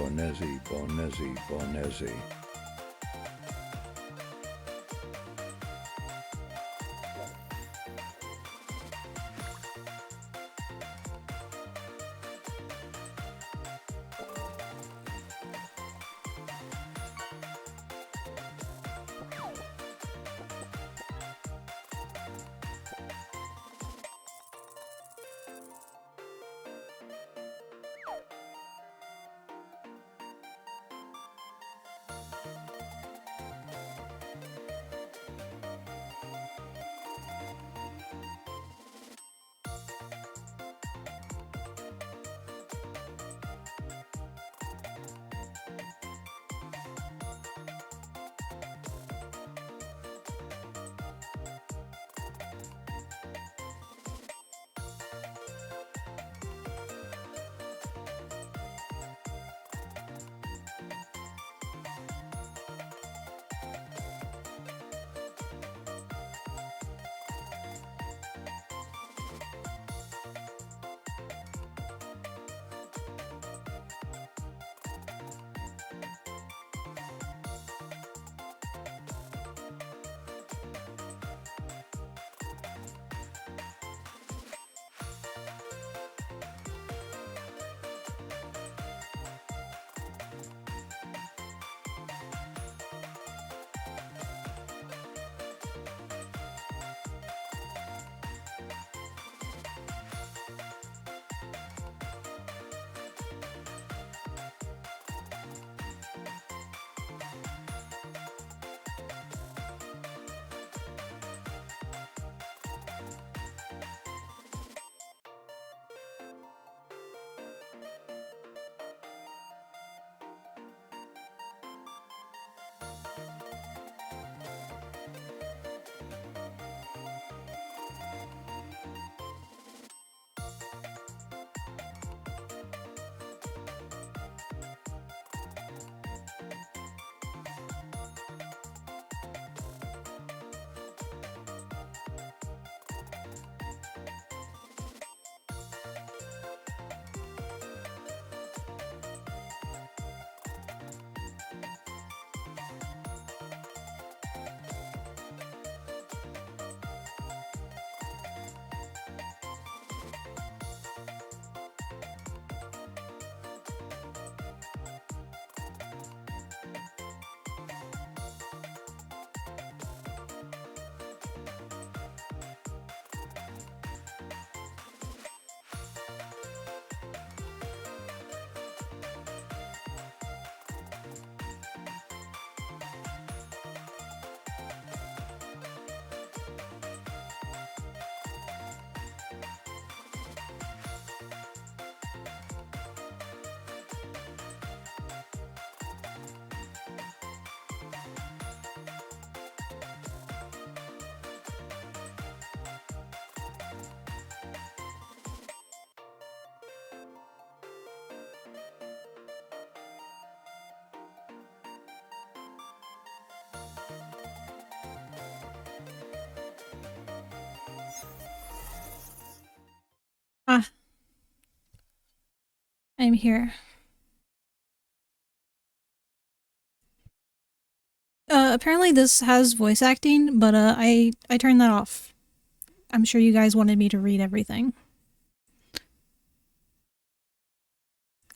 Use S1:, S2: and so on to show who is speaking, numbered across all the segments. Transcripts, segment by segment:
S1: Bonesi, Bonesi, Bonesi.
S2: Ah, I'm here. Apparently this has voice acting, but I turned that off. I'm sure you guys wanted me to read everything.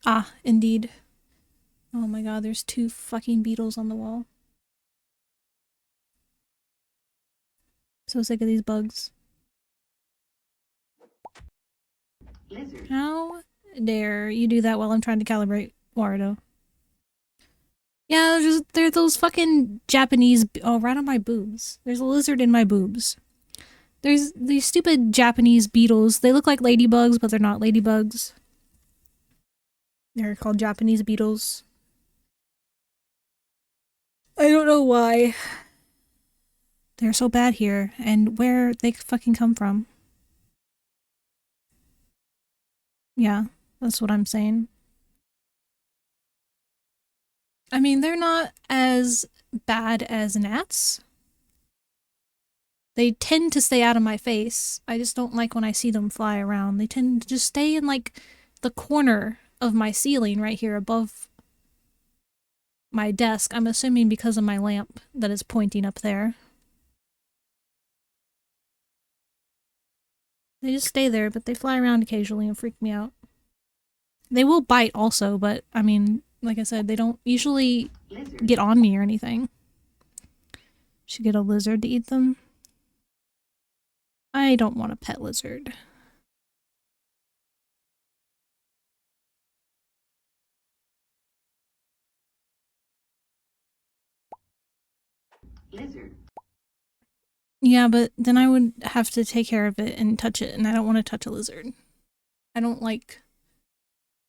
S2: Ah, indeed. Oh my god, there's 2 fucking beetles on the wall. So sick of these bugs. Lizard. How dare you do that while I'm trying to calibrate Warudo? Yeah, there's those fucking Japanese. Oh, right on my boobs. There's a lizard in my boobs. There's these stupid Japanese beetles. They look like ladybugs, but they're not ladybugs. They're called Japanese beetles. I don't know why. They're so bad here, and where they fucking come from. Yeah, that's what I'm saying. I mean, they're not as bad as gnats. They tend to stay out of my face. I just don't like when I see them fly around. They tend to just stay in, like, the corner of my ceiling right here above my desk. I'm assuming because of my lamp that is pointing up there. They just stay there, but they fly around occasionally and freak me out. They will bite also, but I mean, like I said, they don't usually get on me or anything. Should get a lizard to eat them. I don't want a pet lizard.
S3: Lizard.
S2: Yeah, but then I would have to take care of it and touch it, and I don't want to touch a lizard. I don't like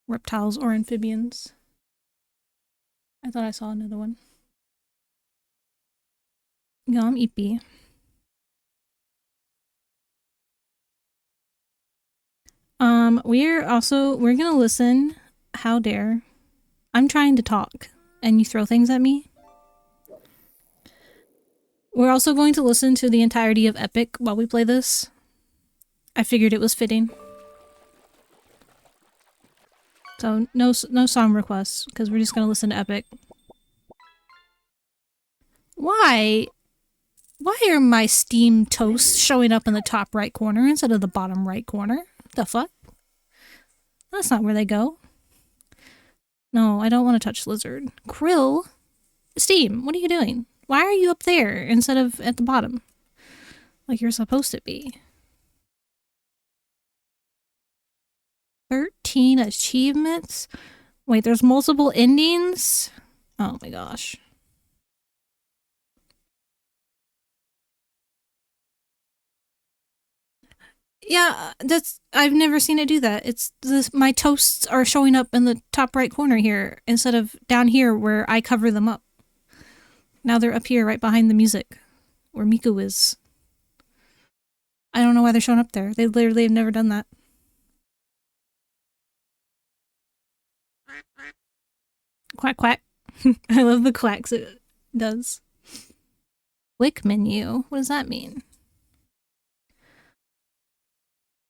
S2: reptiles or amphibians. I thought I saw another one. Yum, eepy. We're gonna listen. How dare. I'm trying to talk, and you throw things at me? We're also going to listen to the entirety of Epic while we play this. I figured it was fitting. So, no song requests, because we're just gonna listen to Epic. Why? Why are my steamed toasts showing up in the top right corner instead of the bottom right corner? The fuck? That's not where they go. No, I don't want to touch lizard. Krill? Steam, what are you doing? Why are you up there instead of at the bottom? Like you're supposed to be. 13 achievements? Wait, there's multiple endings? Oh my gosh. Yeah, I've never seen it do that. It's this, my toasts are showing up in the top right corner here instead of down here where I cover them up. Now they're up here right behind the music where Miku is. I don't know why they're showing up there. They literally have never done that. Quack quack. I love the quacks it does. Quick menu? What does that mean?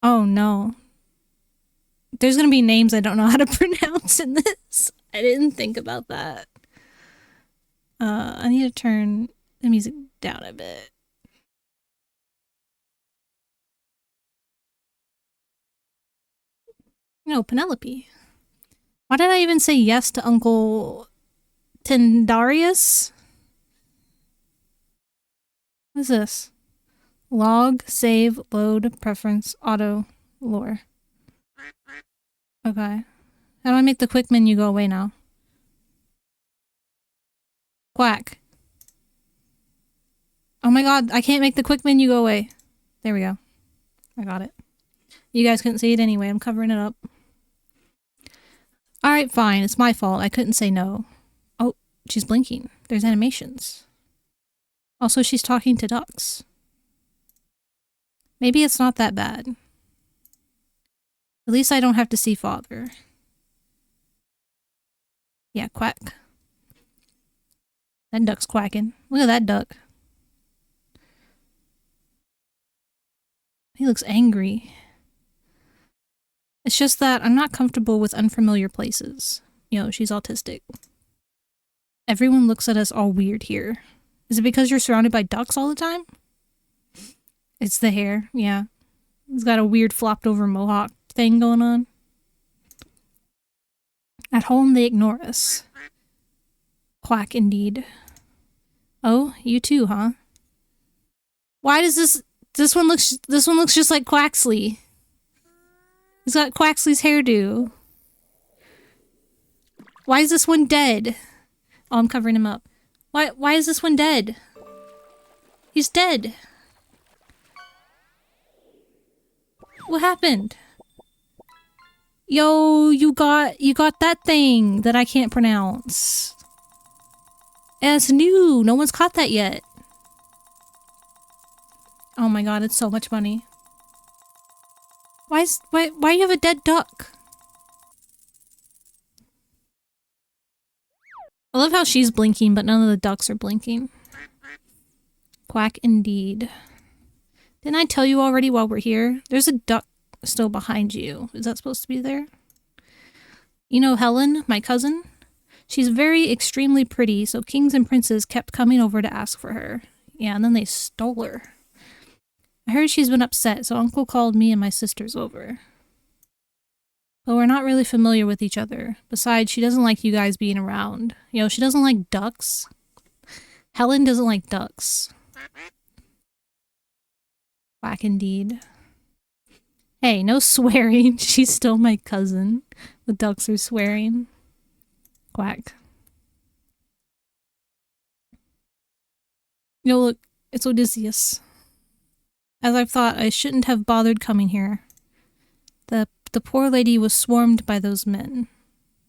S2: Oh no. There's gonna be names I don't know how to pronounce in this. I didn't think about that. I need to turn the music down a bit. No, Penelope. Why did I even say yes to Uncle Tendarius? What is this? Log, save, load, preference, auto, lore. Okay. How do I make the quick menu go away now? Quack. Oh my god, I can't make the quick menu go away. There we go. I got it. You guys couldn't see it anyway, I'm covering it up. Alright, fine, it's my fault. I couldn't say no. Oh, she's blinking. There's animations. Also, she's talking to ducks. Maybe it's not that bad. At least I don't have to see father. Yeah, quack. That duck's quacking. Look at that duck. He looks angry. It's just that I'm not comfortable with unfamiliar places. You know, she's autistic. Everyone looks at us all weird here. Is it because you're surrounded by ducks all the time? It's the hair, yeah. He's got a weird flopped over mohawk thing going on. At home, they ignore us. Quack indeed. Oh, you too, huh? Why does this one looks just like Quaxley. He's got Quaxley's hairdo. Why is this one dead? Oh, I'm covering him up. Why is this one dead? He's dead. What happened? Yo, you got that thing that I can't pronounce. And it's new. No one's caught that yet. Oh my god, it's so much money. Why you have a dead duck? I love how she's blinking, but none of the ducks are blinking. Quack indeed. Didn't I tell you already while we're here? There's a duck still behind you. Is that supposed to be there? You know Helen, my cousin? She's very extremely pretty, so kings and princes kept coming over to ask for her. Yeah, and then they stole her. I heard she's been upset, so Uncle called me and my sisters over. But we're not really familiar with each other. Besides, she doesn't like you guys being around. You know, she doesn't like ducks. Helen doesn't like ducks. Quack indeed. Hey, no swearing. She's still my cousin. The ducks are swearing. Quack. Yo, look, it's Odysseus. As I've thought, I shouldn't have bothered coming here. The poor lady was swarmed by those men.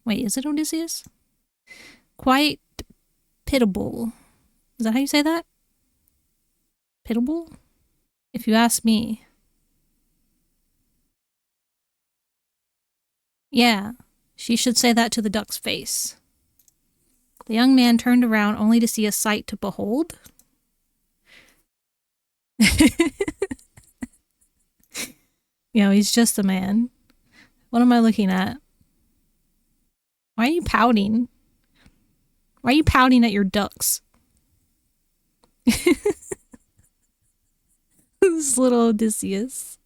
S2: Wait, is it Odysseus? Quite pitiable. Is that how you say that? Pitiable? If you ask me. Yeah, she should say that to the duck's face. The young man turned around only to see a sight to behold. You know, he's just a man. What am I looking at? Why are you pouting? Why are you pouting at your ducks? This little Odysseus.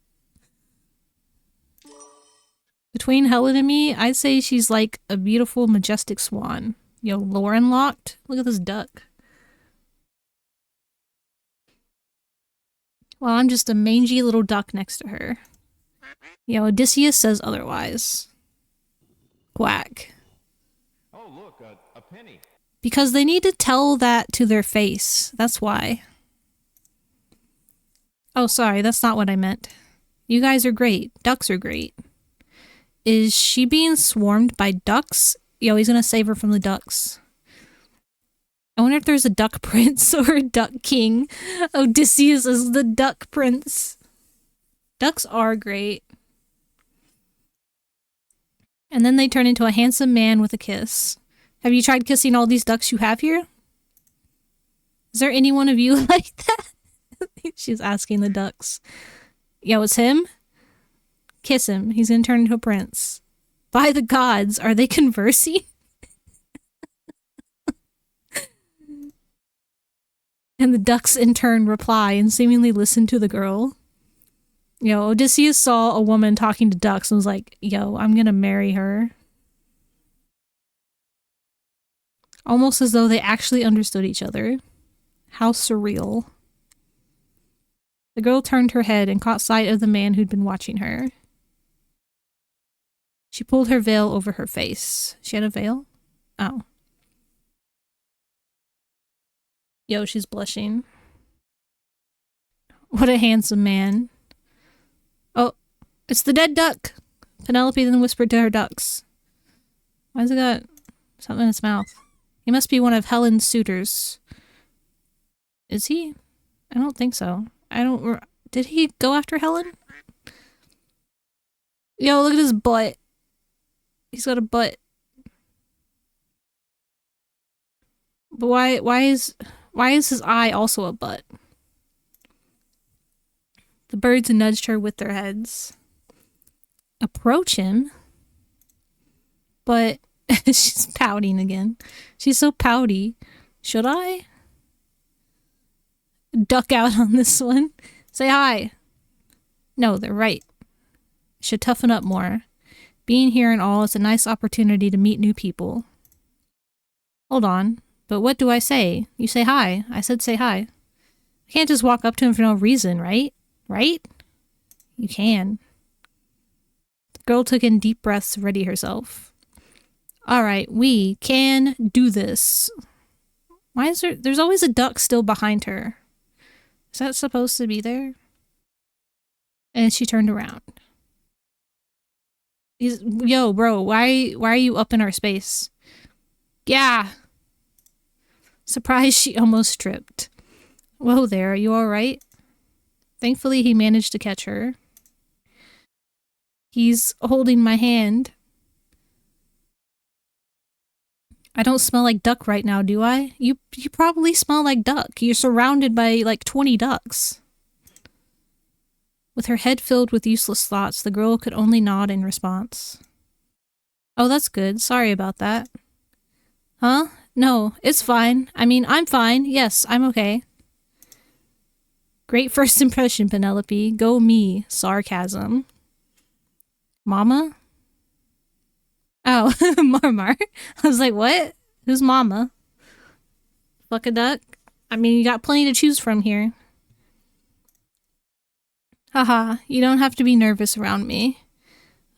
S2: Between Helen and me, I'd say she's like a beautiful, majestic swan. Yo, Lauren locked? Look at this duck. Well, I'm just a mangy little duck next to her. Yo, Odysseus says otherwise. Quack.
S3: Oh, look, a penny.
S2: Because they need to tell that to their face. That's why. Oh, sorry, that's not what I meant. You guys are great. Ducks are great. Is she being swarmed by ducks? Yo, he's gonna save her from the ducks. I wonder if there's a duck prince or a duck king. Odysseus is the duck prince. Ducks are great. And then they turn into a handsome man with a kiss. Have you tried kissing all these ducks you have here? Is there any one of you like that? She's asking the ducks. Yo, it's him? Kiss him. He's gonna turn into a prince. By the gods, are they conversing? And the ducks in turn reply and seemingly listen to the girl. Yo, Odysseus saw a woman talking to ducks and was like, yo, I'm gonna marry her. Almost as though they actually understood each other. How surreal. The girl turned her head and caught sight of the man who'd been watching her. She pulled her veil over her face. She had a veil? Oh. Yo, she's blushing. What a handsome man. Oh, it's the dead duck! Penelope then whispered to her ducks. Why's it got something in its mouth? He must be one of Helen's suitors. Is he? I don't think so. Did he go after Helen? Yo, look at his butt. He's got a butt. But why is his eye also a butt? The birds nudged her with their heads. Approach him? But she's pouting again. She's so pouty. Should I? Duck out on this one. Say hi. No, they're right. Should toughen up more. Being here and all is a nice opportunity to meet new people. Hold on. But what do I say? You say hi. I said say hi. I can't just walk up to him for no reason, right? Right? You can. The girl took in deep breaths to ready herself. Alright, we can do this. Why is there's always a duck still behind her. Is that supposed to be there? And she turned around. Yo, bro, why are you up in our space? Yeah. Surprised she almost tripped. Whoa there, are you alright? Thankfully, he managed to catch her. He's holding my hand. I don't smell like duck right now, do I? You probably smell like duck. You're surrounded by like 20 ducks. With her head filled with useless thoughts, the girl could only nod in response. Oh, that's good. Sorry about that. Huh? No, it's fine. I mean, I'm fine. Yes, I'm okay. Great first impression, Penelope. Go me. Sarcasm. Mama? Oh, Marmar. I was like, what? Who's Mama? Fuck a duck? I mean, you got plenty to choose from here. Haha, you don't have to be nervous around me.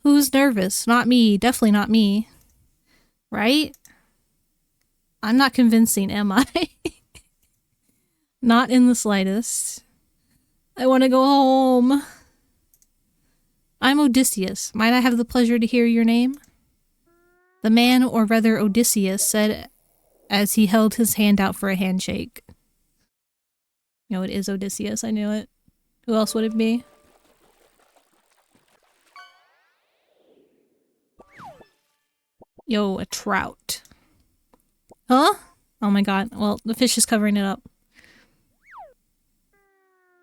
S2: Who's nervous? Not me. Definitely not me. Right? I'm not convincing, am I? Not in the slightest. I want to go home. I'm Odysseus. Might I have the pleasure to hear your name? The man, or rather Odysseus, said as he held his hand out for a handshake. No, it is Odysseus. I knew it. Who else would it be? Yo, a trout. Huh? Oh my god. Well, the fish is covering it up.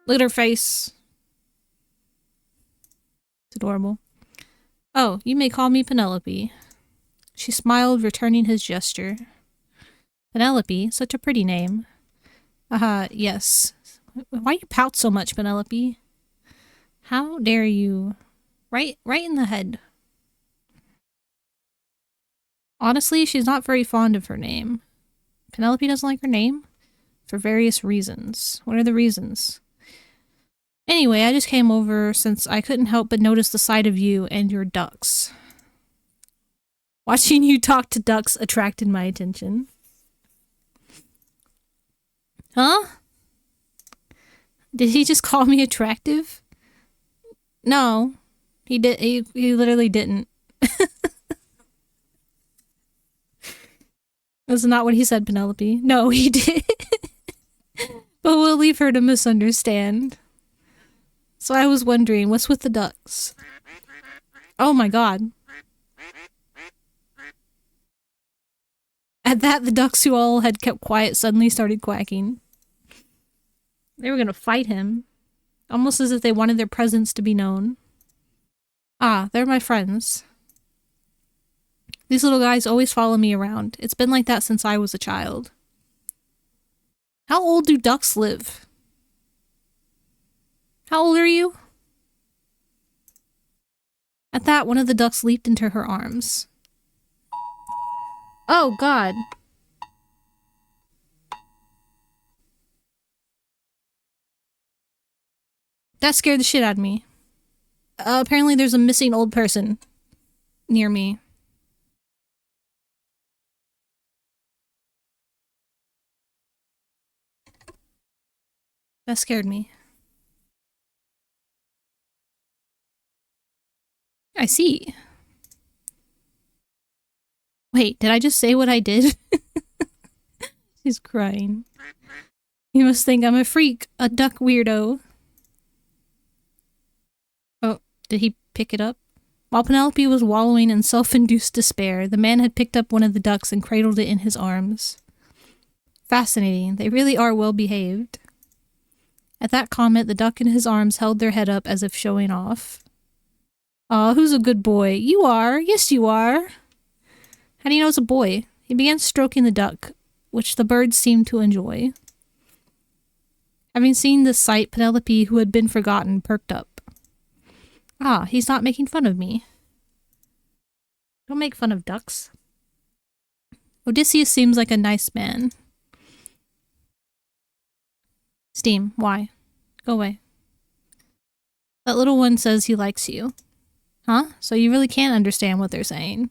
S2: Look at her face. It's adorable. Oh, you may call me Penelope. She smiled, returning his gesture. Penelope? Such a pretty name. Yes. Why you pout so much, Penelope? How dare you? Right in the head. Honestly, she's not very fond of her name. Penelope doesn't like her name? For various reasons. What are the reasons? Anyway, I just came over since I couldn't help but notice the sight of you and your ducks. Watching you talk to ducks attracted my attention. Huh? Did he just call me attractive? No. He literally didn't. That's not what he said, Penelope. No, he did. But we'll leave her to misunderstand. So I was wondering, what's with the ducks? Oh my god. At that, the ducks who all had kept quiet suddenly started quacking. They were gonna fight him. Almost as if they wanted their presence to be known. Ah, they're my friends. These little guys always follow me around. It's been like that since I was a child. How old do ducks live? How old are you? At that, one of the ducks leaped into her arms. Oh, God. That scared the shit out of me. Apparently there's a missing old person near me. That scared me. I see. Wait, did I just say what I did? She's crying. You must think I'm a freak, a duck weirdo. Oh, did he pick it up? While Penelope was wallowing in self-induced despair, the man had picked up one of the ducks and cradled it in his arms. Fascinating. They really are well behaved. At that comment, the duck in his arms held their head up as if showing off. Aw, who's a good boy? You are. Yes, you are. How do you know it's a boy? He began stroking the duck, which the bird seemed to enjoy. Having seen this sight, Penelope, who had been forgotten, perked up. Ah, he's not making fun of me. Don't make fun of ducks. Odysseus seems like a nice man. Steam, why? Go away. That little one says he likes you. Huh? So you really can't understand what they're saying.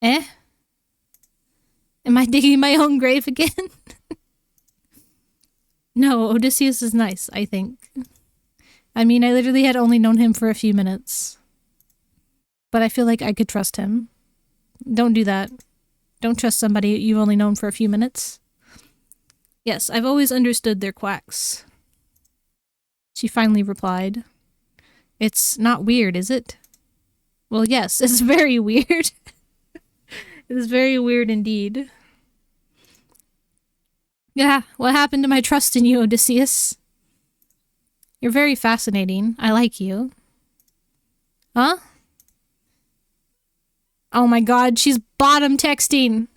S2: Eh? Am I digging my own grave again? No, Odysseus is nice, I think. I mean, I literally had only known him for a few minutes. But I feel like I could trust him. Don't do that. Don't trust somebody you've only known for a few minutes. Yes, I've always understood their quacks. She finally replied. It's not weird, is it? Well, yes, it's very weird. It is very weird indeed. Yeah, what happened to my trust in you, Odysseus? You're very fascinating. I like you. Huh? Oh my god, she's bottom texting.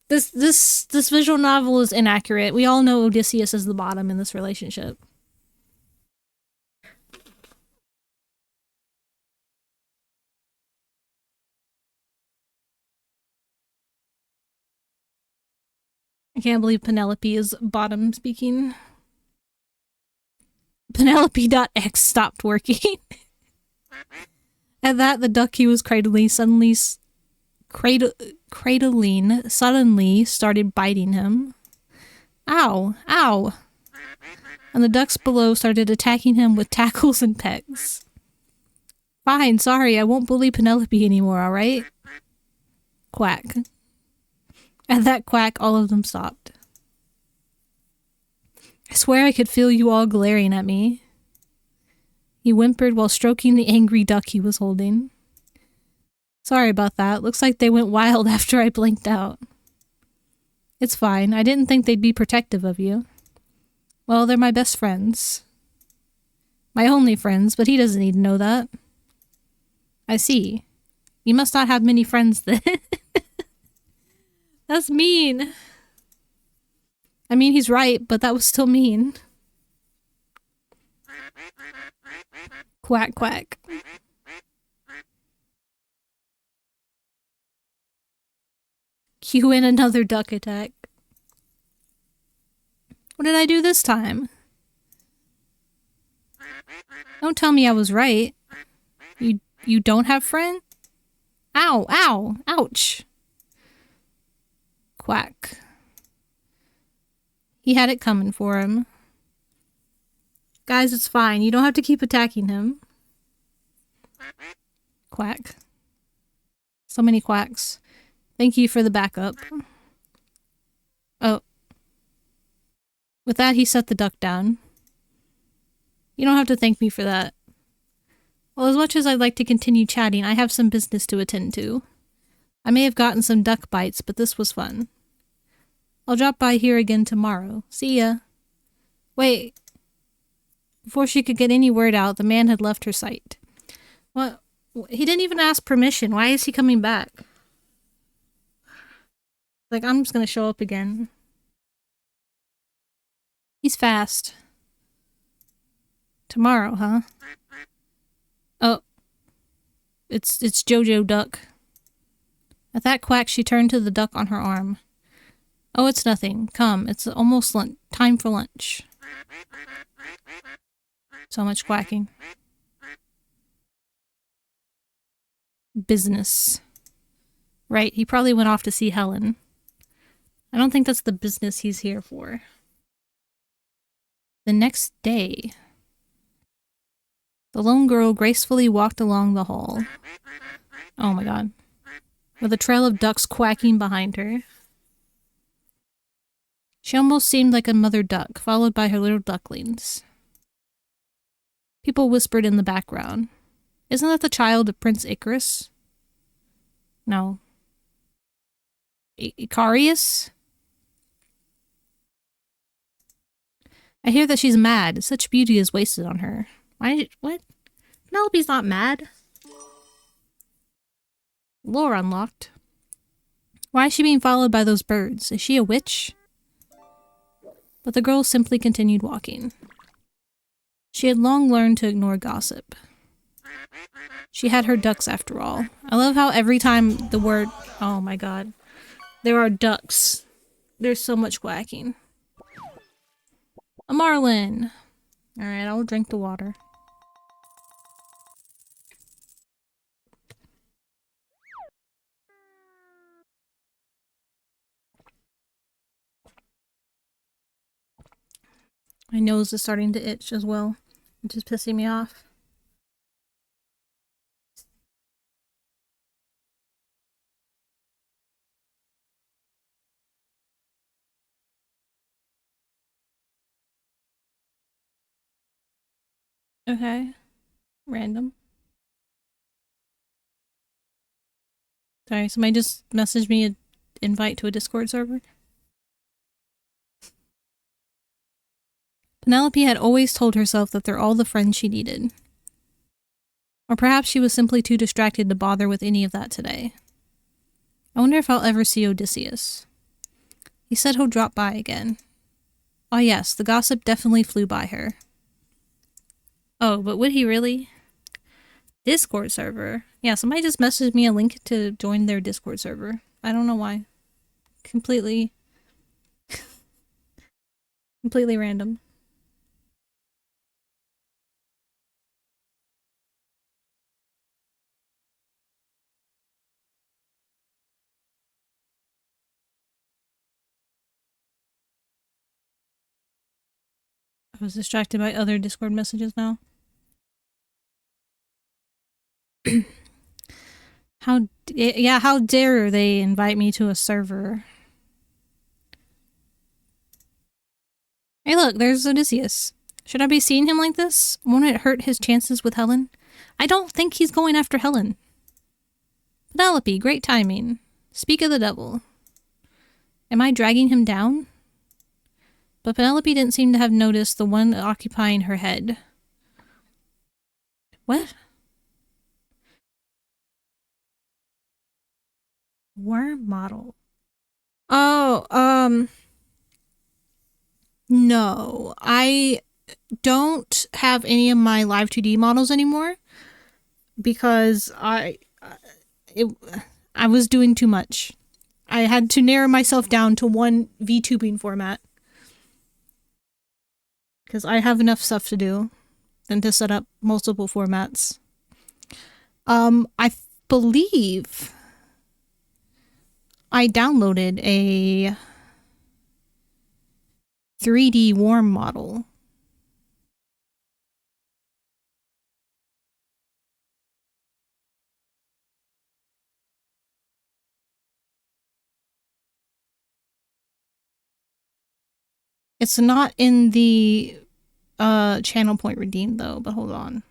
S2: This visual novel is inaccurate. We all know Odysseus is the bottom in this relationship. I can't believe Penelope is bottom speaking. Penelope.x stopped working. At that, the duck he was cradling suddenly started biting him. Ow! Ow! And the ducks below started attacking him with tackles and pegs. Fine, sorry, I won't bully Penelope anymore, alright? Quack. At that quack, all of them stopped. I swear I could feel you all glaring at me. He whimpered while stroking the angry duck he was holding. Sorry about that. Looks like they went wild after I blinked out. It's fine. I didn't think they'd be protective of you. Well, they're my best friends. My only friends, but he doesn't need to know that. I see. You must not have many friends then. That's mean. I mean, he's right, but that was still mean. Quack, quack. Cue in another duck attack. What did I do this time? Don't tell me I was right. You don't have friends? Ow, ow, ouch. Quack. He had it coming for him. Guys, it's fine. You don't have to keep attacking him. Quack. So many quacks. Thank you for the backup. Oh. With that, he set the duck down. You don't have to thank me for that. Well, as much as I'd like to continue chatting, I have some business to attend to. I may have gotten some duck bites, but this was fun. I'll drop by here again tomorrow. See ya. Wait. Before she could get any word out, the man had left her sight. What? He didn't even ask permission. Why is he coming back? Like, I'm just gonna show up again. He's fast. Tomorrow, huh? Oh. It's Jojo Duck. At that quack, she turned to the duck on her arm. Oh, it's nothing. Come, it's almost time for lunch. So much quacking. Business. Right, he probably went off to see Helen. I don't think that's the business he's here for. The next day, the lone girl gracefully walked along the hall. Oh my god. With a trail of ducks quacking behind her. She almost seemed like a mother duck, followed by her little ducklings. People whispered in the background. Isn't that the child of Prince Icarus? No. Icarius? I hear that she's mad. Such beauty is wasted on her. What? Penelope's not mad. Lore unlocked. Why is she being followed by those birds? Is she a witch? But the girl simply continued walking. She had long learned to ignore gossip. She had her ducks after all. I love how every time the word... Oh my god. There are ducks. There's so much quacking. A marlin! Alright, I'll drink the water. My nose is starting to itch as well, which is pissing me off. Okay. Random. Sorry, somebody just messaged me an invite to a Discord server. Penelope had always told herself that they're all the friends she needed. Or perhaps she was simply too distracted to bother with any of that today. I wonder if I'll ever see Odysseus. He said he'll drop by again. Oh yes, the gossip definitely flew by her. Oh, but would he really? Discord server. Yeah, somebody just messaged me a link to join their Discord server. I don't know why. Completely random. I was distracted by other Discord messages now. How dare they invite me to a server? Hey look, there's Odysseus. Should I be seeing him like this? Won't it hurt his chances with Helen? I don't think he's going after Helen. Penelope, great timing. Speak of the devil. Am I dragging him down? But Penelope didn't seem to have noticed the one occupying her head. What? Worm model. Oh, no. I don't have any of my Live 2D models anymore because I was doing too much. I had to narrow myself down to one VTubing format because I have enough stuff to do than to set up multiple formats. I believe I downloaded a 3D worm model. It's not in the channel point redeemed though, but hold on.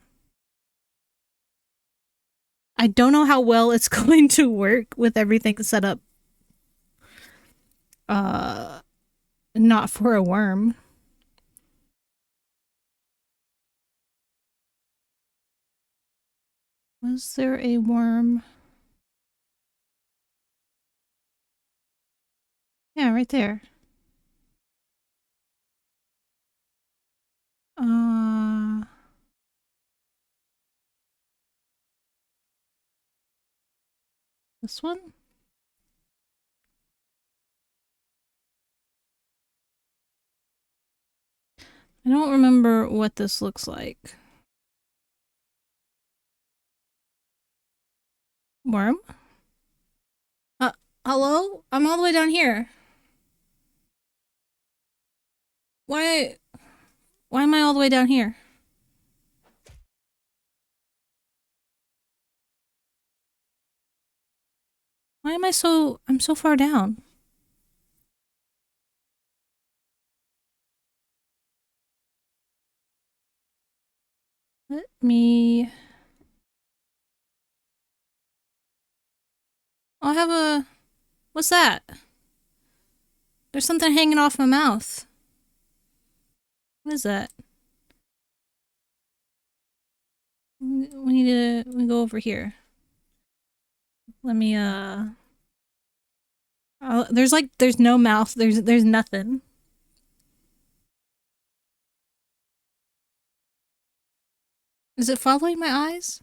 S2: I don't know how well it's going to work with everything set up not for a worm. Was there a worm? Yeah, right there. This one? I don't remember what this looks like. Worm? Hello? I'm all the way down here. Why am I all the way down here? Why am I'm so far down? Let me... I'll have a... What's that? There's something hanging off my mouth. What is that? We need to go over here. Let me, there's no mouth. There's nothing. Is it following my eyes?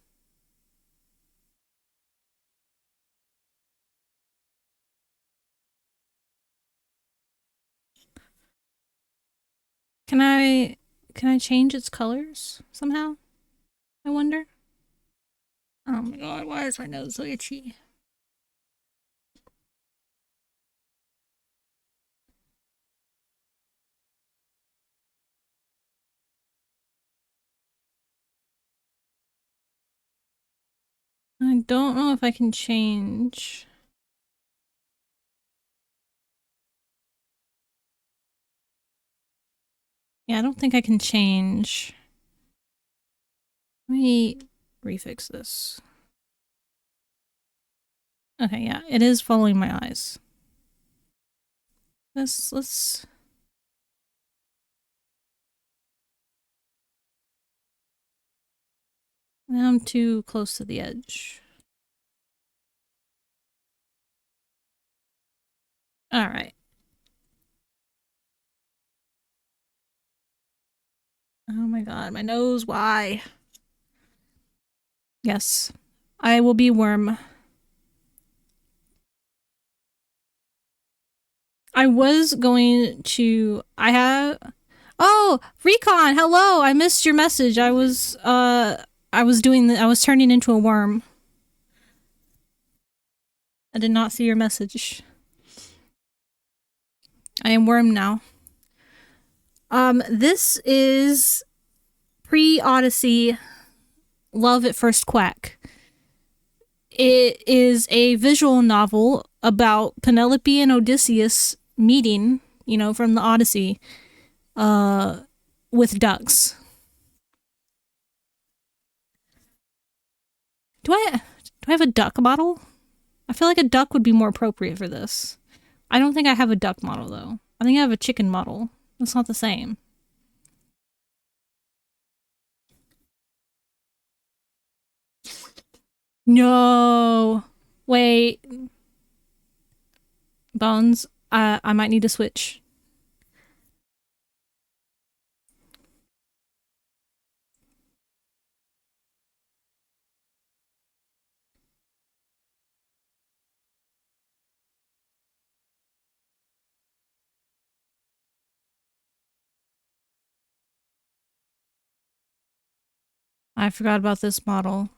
S2: Can I change its colors somehow? I wonder. Oh my god, why is my nose so itchy? I don't know if I can change. Yeah, I don't think I can change. Let me refix this. Okay, yeah, it is following my eyes. Let's... Now I'm too close to the edge. Alright. my god, my nose, why? Yes, I will be worm. I was going to... Oh, Recon, hello! I missed your message. I was turning into a worm. I did not see your message. I am worm now. This is Pre-Odyssey Love at First Quack. It is a visual novel about Penelope and Odysseus meeting, you know, from the Odyssey, with ducks. Do I have a duck model? I feel like a duck would be more appropriate for this. I don't think I have a duck model, though. I think I have a chicken model. It's not the same. No! Wait. Bones, I might need to switch. I forgot about this model.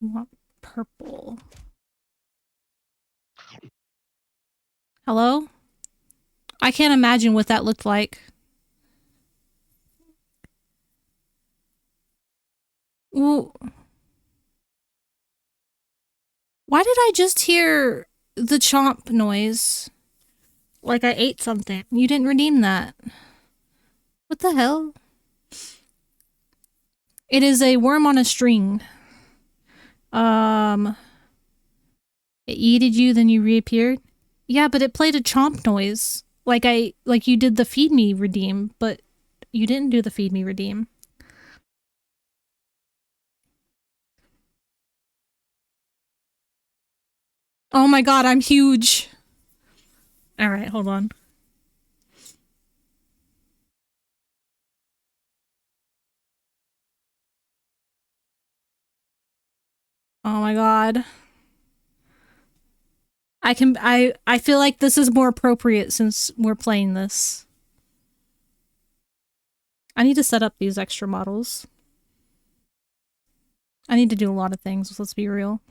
S2: What purple? Hello? I can't imagine what that looked like. Ooh. Why did I just hear the chomp noise? Like I ate something. You didn't redeem that. What the hell? It is a worm on a string. It yeeted you, then you reappeared? Yeah, but it played a chomp noise. Like you did the feed me redeem, but you didn't do the feed me redeem. Oh my god, I'm huge. Alright, hold on. Oh my god. I feel like this is more appropriate since we're playing this. I need to set up these extra models. I need to do a lot of things, let's be real.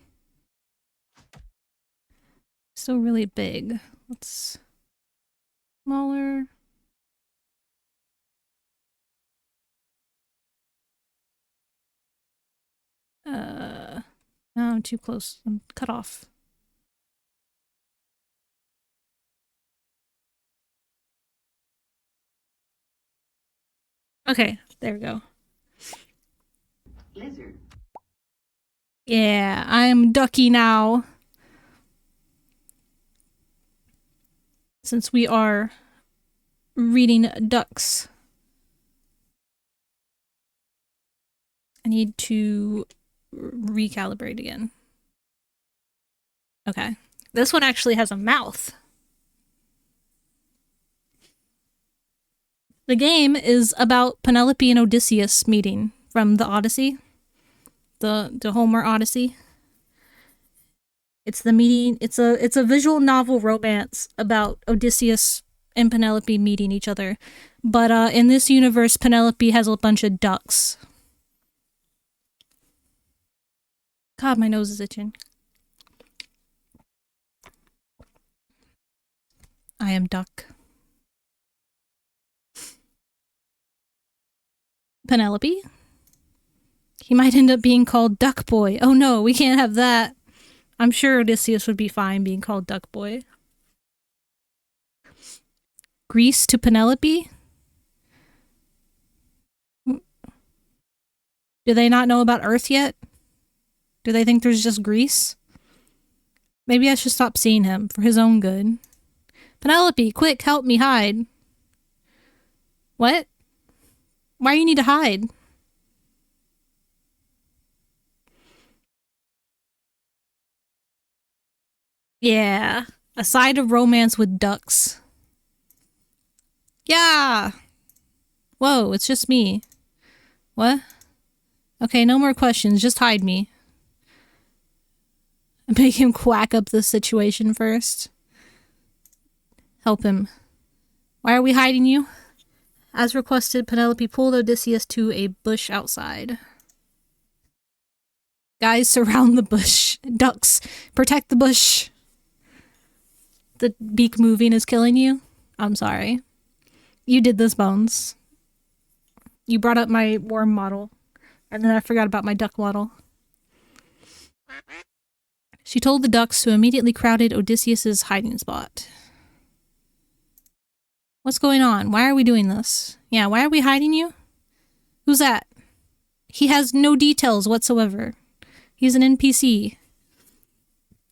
S2: Still really big. Let's... Smaller. No, I'm too close. I'm cut off. Okay, there we go. Lizard. Yeah, I'm ducky now. Since we are reading ducks. I need to recalibrate again. Okay. This one actually has a mouth. The game is about Penelope and Odysseus meeting from the Odyssey. The Homer Odyssey. It's the meeting, it's a visual novel romance about Odysseus and Penelope meeting each other. But in this universe, Penelope has a bunch of ducks. God, my nose is itching. I am duck. Penelope? He might end up being called Duck Boy. Oh no, we can't have that. I'm sure Odysseus would be fine being called Duck Boy. Greece to Penelope? Do they not know about Earth yet? Do they think there's just Greece? Maybe I should stop seeing him for his own good. Penelope, quick, help me hide. What? Why do you need to hide? Yeah, A side of romance with ducks. Yeah! Whoa, it's just me. What? Okay, no more questions. Just hide me. Make him quack up the situation first. Help him. Why are we hiding you? As requested, Penelope pulled Odysseus to a bush outside. Guys, surround the bush. Ducks, protect the bush. The beak moving is killing you? I'm sorry. You did this, Bones. You brought up my worm model, and then I forgot about my duck model. She told the ducks who immediately crowded Odysseus's hiding spot. What's going on? Why are we doing this? Yeah, why are we hiding you? Who's that? He has no details whatsoever. He's an NPC.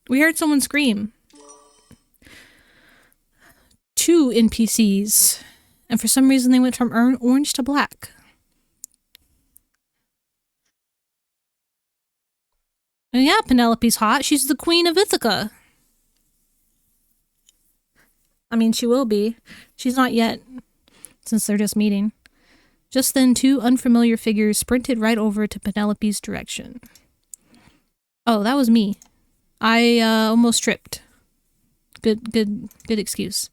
S2: We heard someone scream. 2 NPCs. And for some reason they went from orange to black. Oh yeah, Penelope's hot. She's the queen of Ithaca. I mean, she will be. She's not yet, since they're just meeting. Just then, 2 unfamiliar figures sprinted right over to Penelope's direction. Oh, that was me. I almost tripped. Good excuse.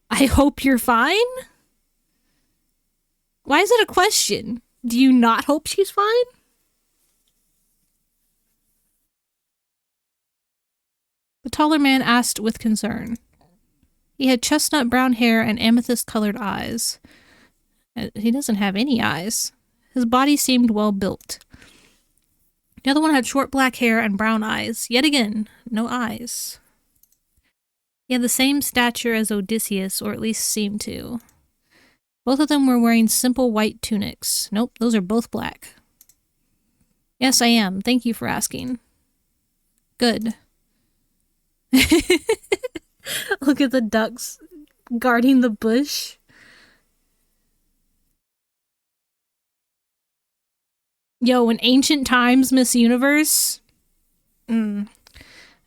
S2: I hope you're fine? Why is it a question? Do you not hope she's fine? The taller man asked with concern. He had chestnut brown hair and amethyst-colored eyes. He doesn't have any eyes. His body seemed well built. The other one had short black hair and brown eyes. Yet again, no eyes. He had the same stature as Odysseus, or at least seemed to. Both of them were wearing simple white tunics. Nope, those are both black. Yes, I am. Thank you for asking. Good. Look at the ducks guarding the bush. Yo, in ancient times, Miss Universe?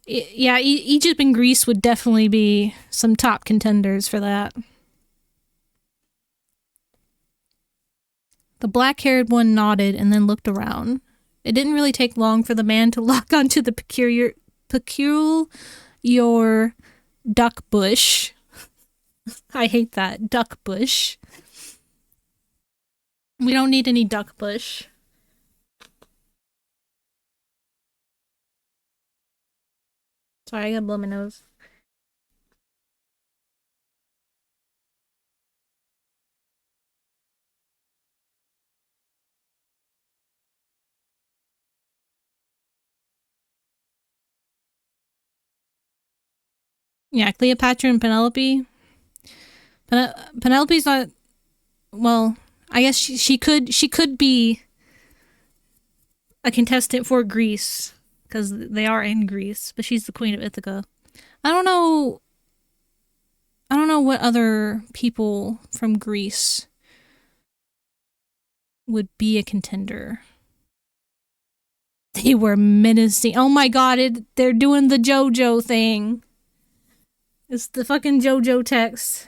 S2: Yeah, Egypt and Greece would definitely be some top contenders for that. The black-haired one nodded and then looked around. It didn't really take long for the man to lock onto the peculiar duck bush. I hate that. Duck bush. We don't need any duck bush. Sorry, I gotta blow my nose. Yeah, Cleopatra and Penelope. Penelope's not... Well, I guess she could be a contestant for Greece, because they are in Greece, but she's the queen of Ithaca. I don't know what other people from Greece would be a contender. They were menacing. Oh my god, they're doing the JoJo thing. It's the fucking JoJo text.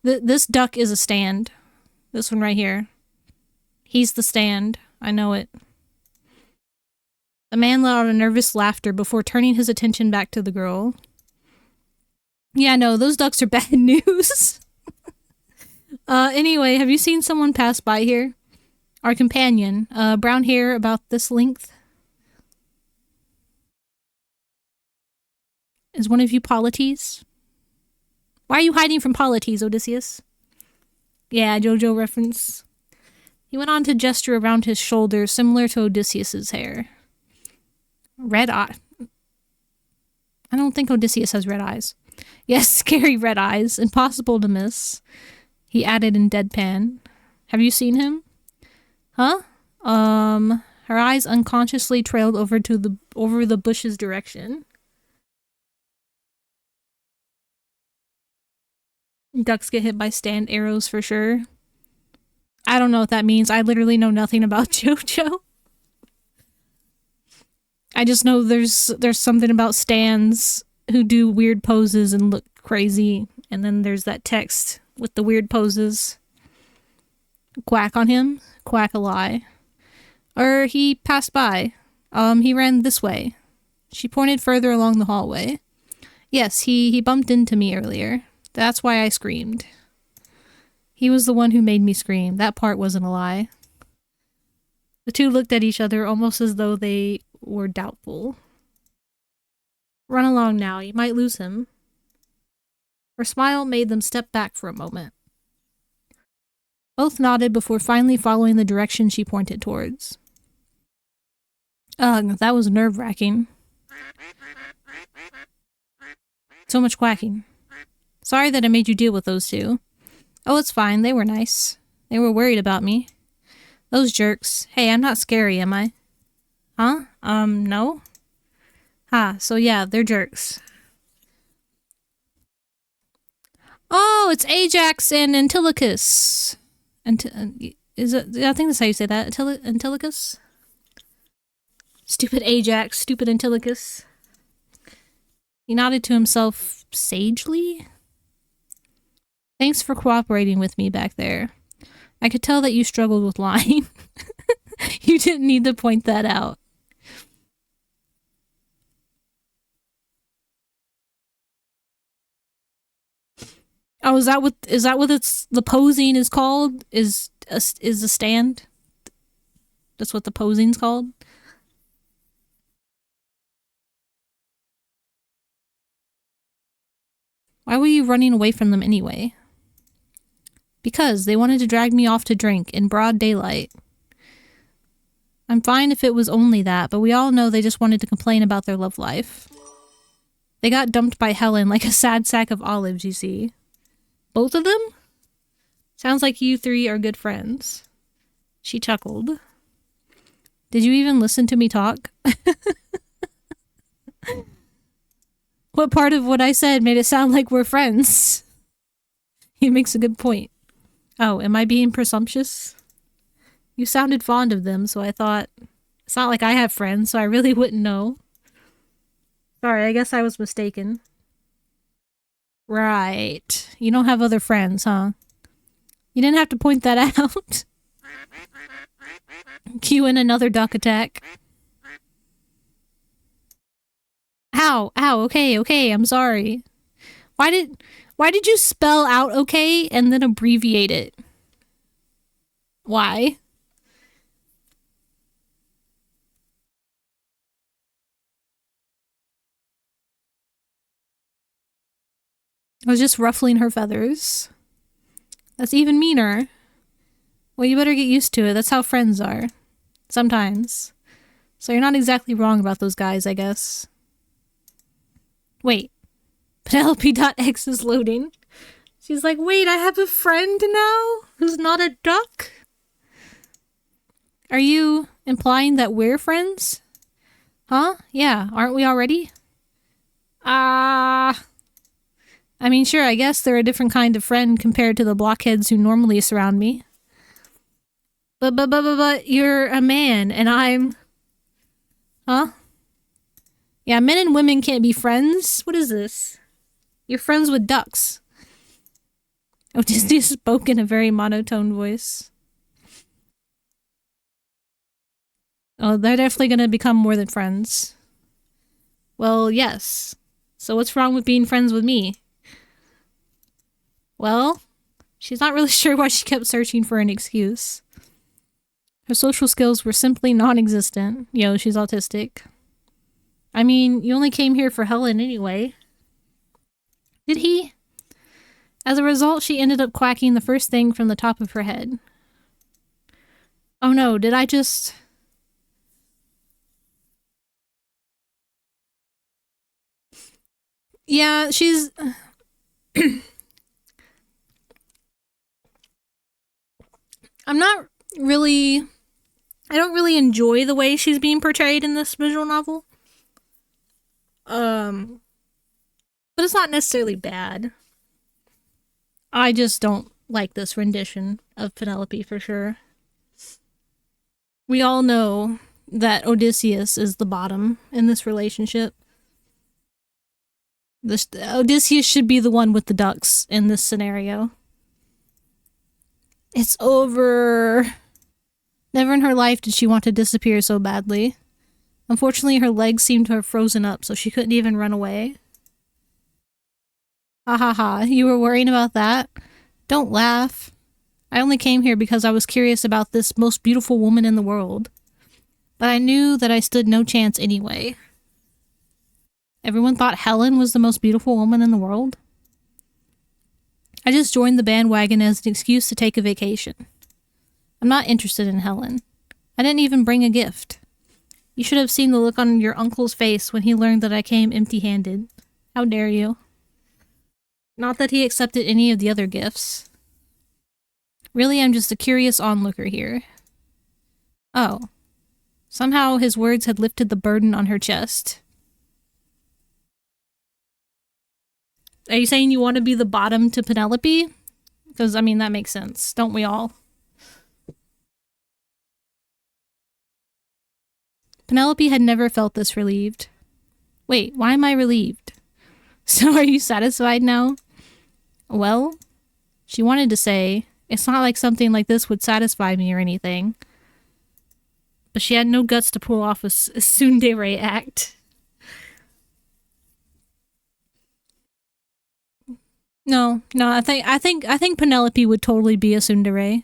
S2: This duck is a stand. This one right here. He's the stand. I know it. The man let out a nervous laughter before turning his attention back to the girl. Yeah, no, those ducks are bad news. Anyway, have you seen someone pass by here? Our companion. Brown hair about this length. Is one of you Polites? Why are you hiding from Polites, Odysseus? Yeah, JoJo reference. He went on to gesture around his shoulder, similar to Odysseus's hair. Red eye. I don't think Odysseus has red eyes. Yes, scary red eyes. Impossible to miss. He added in deadpan. Have you seen him? Huh? Her eyes unconsciously trailed over the bush's direction. Ducks get hit by stand arrows for sure. I don't know what that means. I literally know nothing about JoJo. I just know there's something about stans who do weird poses and look crazy, and then there's that text with the weird poses. Quack on him. Quack a lie. Or he passed by. He ran this way. She pointed further along the hallway. Yes, he bumped into me earlier. That's why I screamed. He was the one who made me scream. That part wasn't a lie. The two looked at each other almost as though they were doubtful. Run along now, you might lose him. Her smile made them step back for a moment. Both nodded before finally following the direction she pointed towards. Ugh, that was nerve-wracking. So much quacking. Sorry that I made you deal with those two. Oh, it's fine, they were nice. They were worried about me. Those jerks. Hey, I'm not scary, am I? Huh? No? Ha, so yeah, they're jerks. Oh, it's Ajax and Antilochus. Is it? I think that's how you say that. Antilochus? Stupid Ajax, stupid Antilochus. He nodded to himself sagely. Thanks for cooperating with me back there. I could tell that you struggled with lying. You didn't need to point that out. Oh, is that what the posing is called? Is a stand? That's what the posing's called? Why were you running away from them anyway? Because they wanted to drag me off to drink in broad daylight. I'm fine if it was only that, but we all know they just wanted to complain about their love life. They got dumped by Helen like a sad sack of olives, you see. Both of them? Sounds like you three are good friends. She chuckled. Did you even listen to me talk? What part of what I said made it sound like we're friends? He makes a good point. Oh, am I being presumptuous? You sounded fond of them, so I thought, it's not like I have friends, so I really wouldn't know. Sorry, I guess I was mistaken. Right. You don't have other friends, huh? You didn't have to point that out. Cue in another duck attack. Ow, ow, okay, I'm sorry. Why did you spell out okay and then abbreviate it? Why? I was just ruffling her feathers. That's even meaner. Well, you better get used to it. That's how friends are. Sometimes. So you're not exactly wrong about those guys, I guess. Wait. Penelope.x is loading. She's like, wait, I have a friend now who's not a duck? Are you implying that we're friends? Huh? Yeah, aren't we already? I mean, sure, I guess they're a different kind of friend compared to the blockheads who normally surround me. But you're a man, and I'm... Huh? Yeah, men and women can't be friends? What is this? You're friends with ducks. Oh, Disney spoke in a very monotone voice. Oh, they're definitely gonna become more than friends. Well, yes. So what's wrong with being friends with me? Well, she's not really sure why she kept searching for an excuse. Her social skills were simply non-existent. Yo, she's autistic. I mean, you only came here for Helen anyway. Did he? As a result, she ended up quacking the first thing from the top of her head. Oh no, did I just... Yeah, she's... I'm not really... I don't really enjoy the way she's being portrayed in this visual novel. But it's not necessarily bad. I just don't like this rendition of Penelope for sure. We all know that Odysseus is the bottom in this relationship. Odysseus should be the one with the ducks in this scenario. It's over. Never in her life did she want to disappear so badly. Unfortunately, her legs seemed to have frozen up, so she couldn't even run away. Ha ha ha, you were worrying about that? Don't laugh. I only came here because I was curious about this most beautiful woman in the world. But I knew that I stood no chance anyway. Everyone thought Helen was the most beautiful woman in the world? I just joined the bandwagon as an excuse to take a vacation. I'm not interested in Helen. I didn't even bring a gift. You should have seen the look on your uncle's face when he learned that I came empty-handed. How dare you? Not that he accepted any of the other gifts. Really, I'm just a curious onlooker here. Oh. Somehow his words had lifted the burden on her chest. Are you saying you want to be the bottom to Penelope? Because, I mean, that makes sense. Don't we all? Penelope had never felt this relieved. Wait, why am I relieved? So are you satisfied now? Well, she wanted to say, it's not like something like this would satisfy me or anything. But she had no guts to pull off a tsundere act. No, I think Penelope would totally be a tsundere.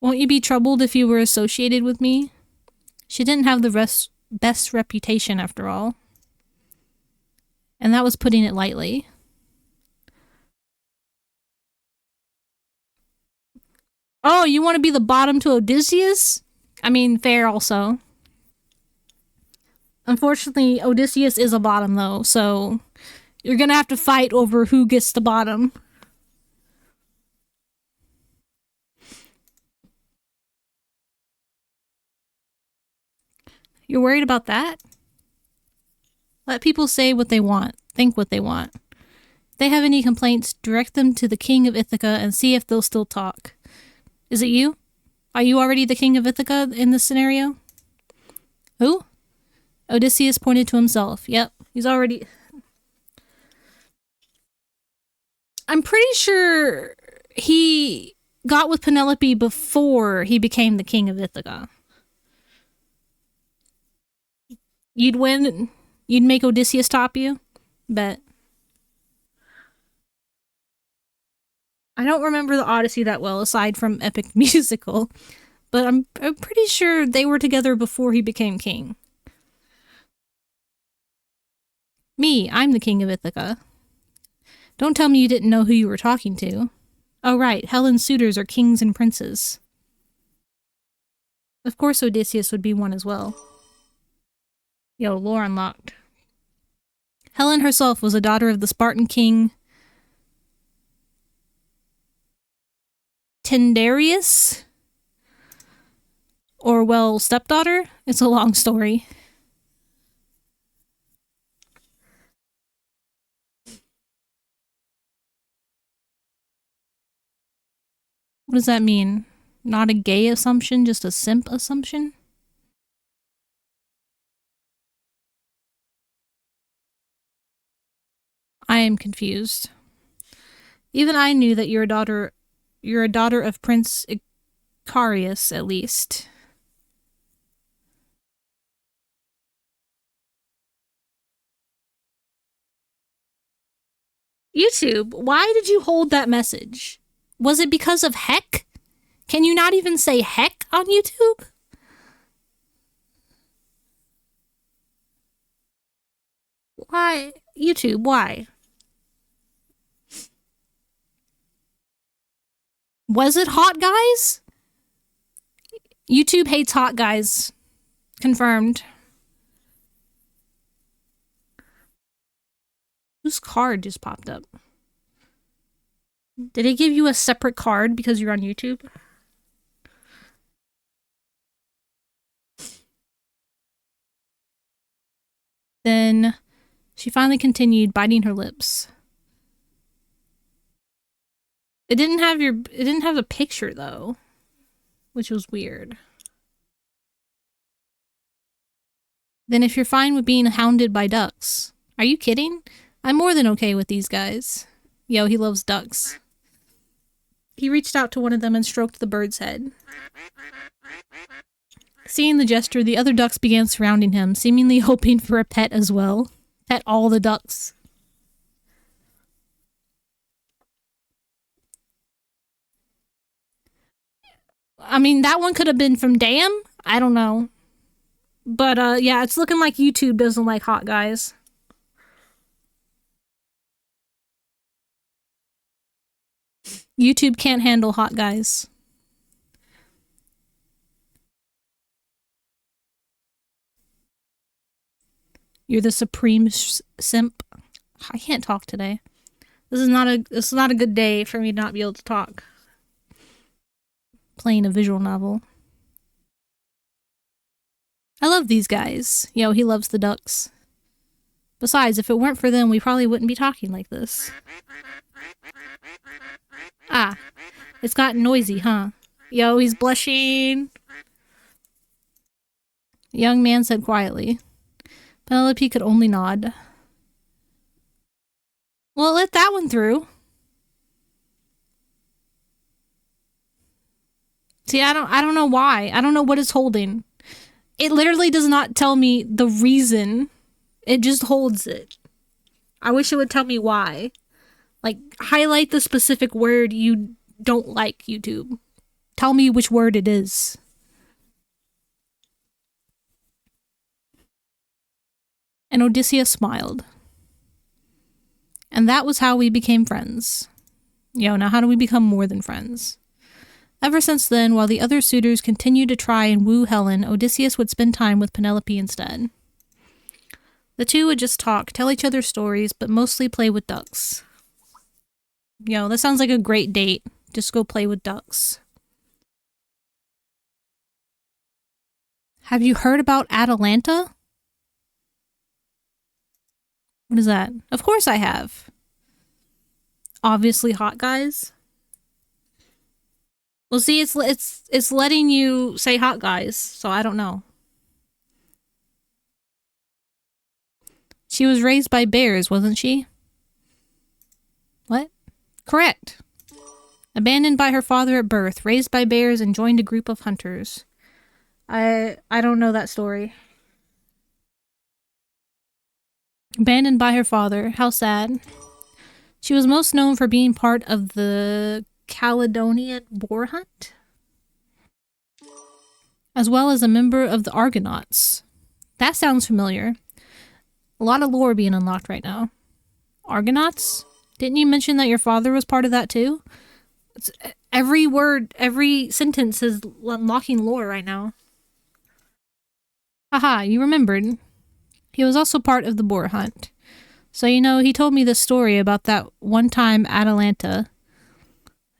S2: Won't you be troubled if you were associated with me? She didn't have the best reputation after all. And that was putting it lightly. Oh, you want to be the bottom to Odysseus? I mean, fair also. Unfortunately, Odysseus is a bottom though, so you're gonna have to fight over who gets the bottom. You're worried about that? Let people say what they want, think what they want. If they have any complaints, direct them to the king of Ithaca and see if they'll still talk. Is it you? Are you already the king of Ithaca in this scenario? Who? Odysseus pointed to himself. Yep, he's already... I'm pretty sure he got with Penelope before he became the king of Ithaca. You'd win... You'd make Odysseus top you? Bet. I don't remember the Odyssey that well, aside from Epic Musical. But I'm pretty sure they were together before he became king. Me, I'm the king of Ithaca. Don't tell me you didn't know who you were talking to. Oh right, Helen's suitors are kings and princes. Of course Odysseus would be one as well. Yo, lore unlocked. Helen herself was a daughter of the Spartan king Tyndareus? Or, well, stepdaughter? It's a long story. What does that mean? Not a gay assumption, just a simp assumption? I am confused. Even I knew that you're a daughter of Prince Icarius, at least. YouTube, why did you hold that message? Was it because of heck? Can you not even say heck on YouTube? Why? YouTube, why? Was it hot guys? YouTube hates hot guys. Confirmed. Whose card just popped up? Did it give you a separate card because you're on YouTube? Then she finally continued, biting her lips. It didn't have a picture though, which was weird. Then if you're fine with being hounded by ducks. Are you kidding? I'm more than okay with these guys. Yo, he loves ducks. He reached out to one of them and stroked the bird's head. Seeing the gesture, the other ducks began surrounding him, seemingly hoping for a pet as well. Pet all the ducks. I mean, that one could have been from Damn? I don't know. But, yeah, it's looking like YouTube doesn't like hot guys. YouTube can't handle hot guys. You're the supreme simp. I can't talk today. This is not a good day for me to not be able to talk. Playing a visual novel. I love these guys. Yo, he loves the ducks. Besides, if it weren't for them, we probably wouldn't be talking like this. Ah, it's gotten noisy, huh? Yo, he's blushing. The young man said quietly. Penelope could only nod. Well, let that one through. See, I don't know why. I don't know what it's holding. It literally does not tell me the reason. It just holds it. I wish it would tell me why. Like, highlight the specific word you don't like, YouTube. Tell me which word it is. And Odysseus smiled. And that was how we became friends. Yo, now how do we become more than friends? Ever since then, while the other suitors continued to try and woo Helen, Odysseus would spend time with Penelope instead. The two would just talk, tell each other stories, but mostly play with ducks. Yo, that sounds like a great date. Just go play with ducks. Have you heard about Atalanta? What is that? Of course I have. Obviously hot guys. Well, see, it's letting you say hot guys, so I don't know. She was raised by bears, wasn't she? What? Correct. Abandoned by her father at birth, raised by bears, and joined a group of hunters. I don't know that story. Abandoned by her father. How sad. She was most known for being part of the Caledonian boar hunt, as well as a member of the Argonauts. That sounds familiar. A lot of lore being unlocked right now. Argonauts? Didn't you mention that your father was part of that too? Every word, every sentence is unlocking lore right now. Haha, you remembered. He was also part of the boar hunt. So, you know, he told me this story about that one time Atalanta.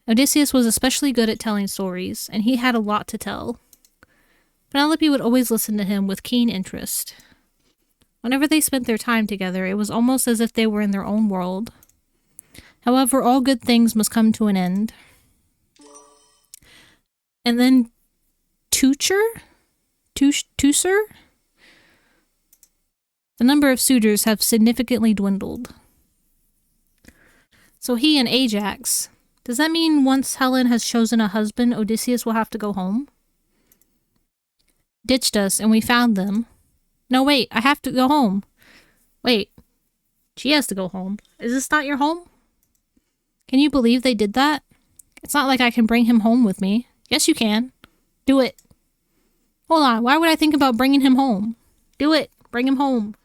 S2: Odysseus was especially good at telling stories, and he had a lot to tell. Penelope would always listen to him with keen interest. Whenever they spent their time together, it was almost as if they were in their own world. However, all good things must come to an end. And then Teucer? The number of suitors have significantly dwindled. So he and Ajax. Does that mean once Helen has chosen a husband, Odysseus will have to go home? Ditched us and we found them. No, wait, I have to go home. Wait, she has to go home. Is this not your home? Can you believe they did that? It's not like I can bring him home with me. Yes, you can. Do it. Hold on, why would I think about bringing him home? Do it. Bring him home.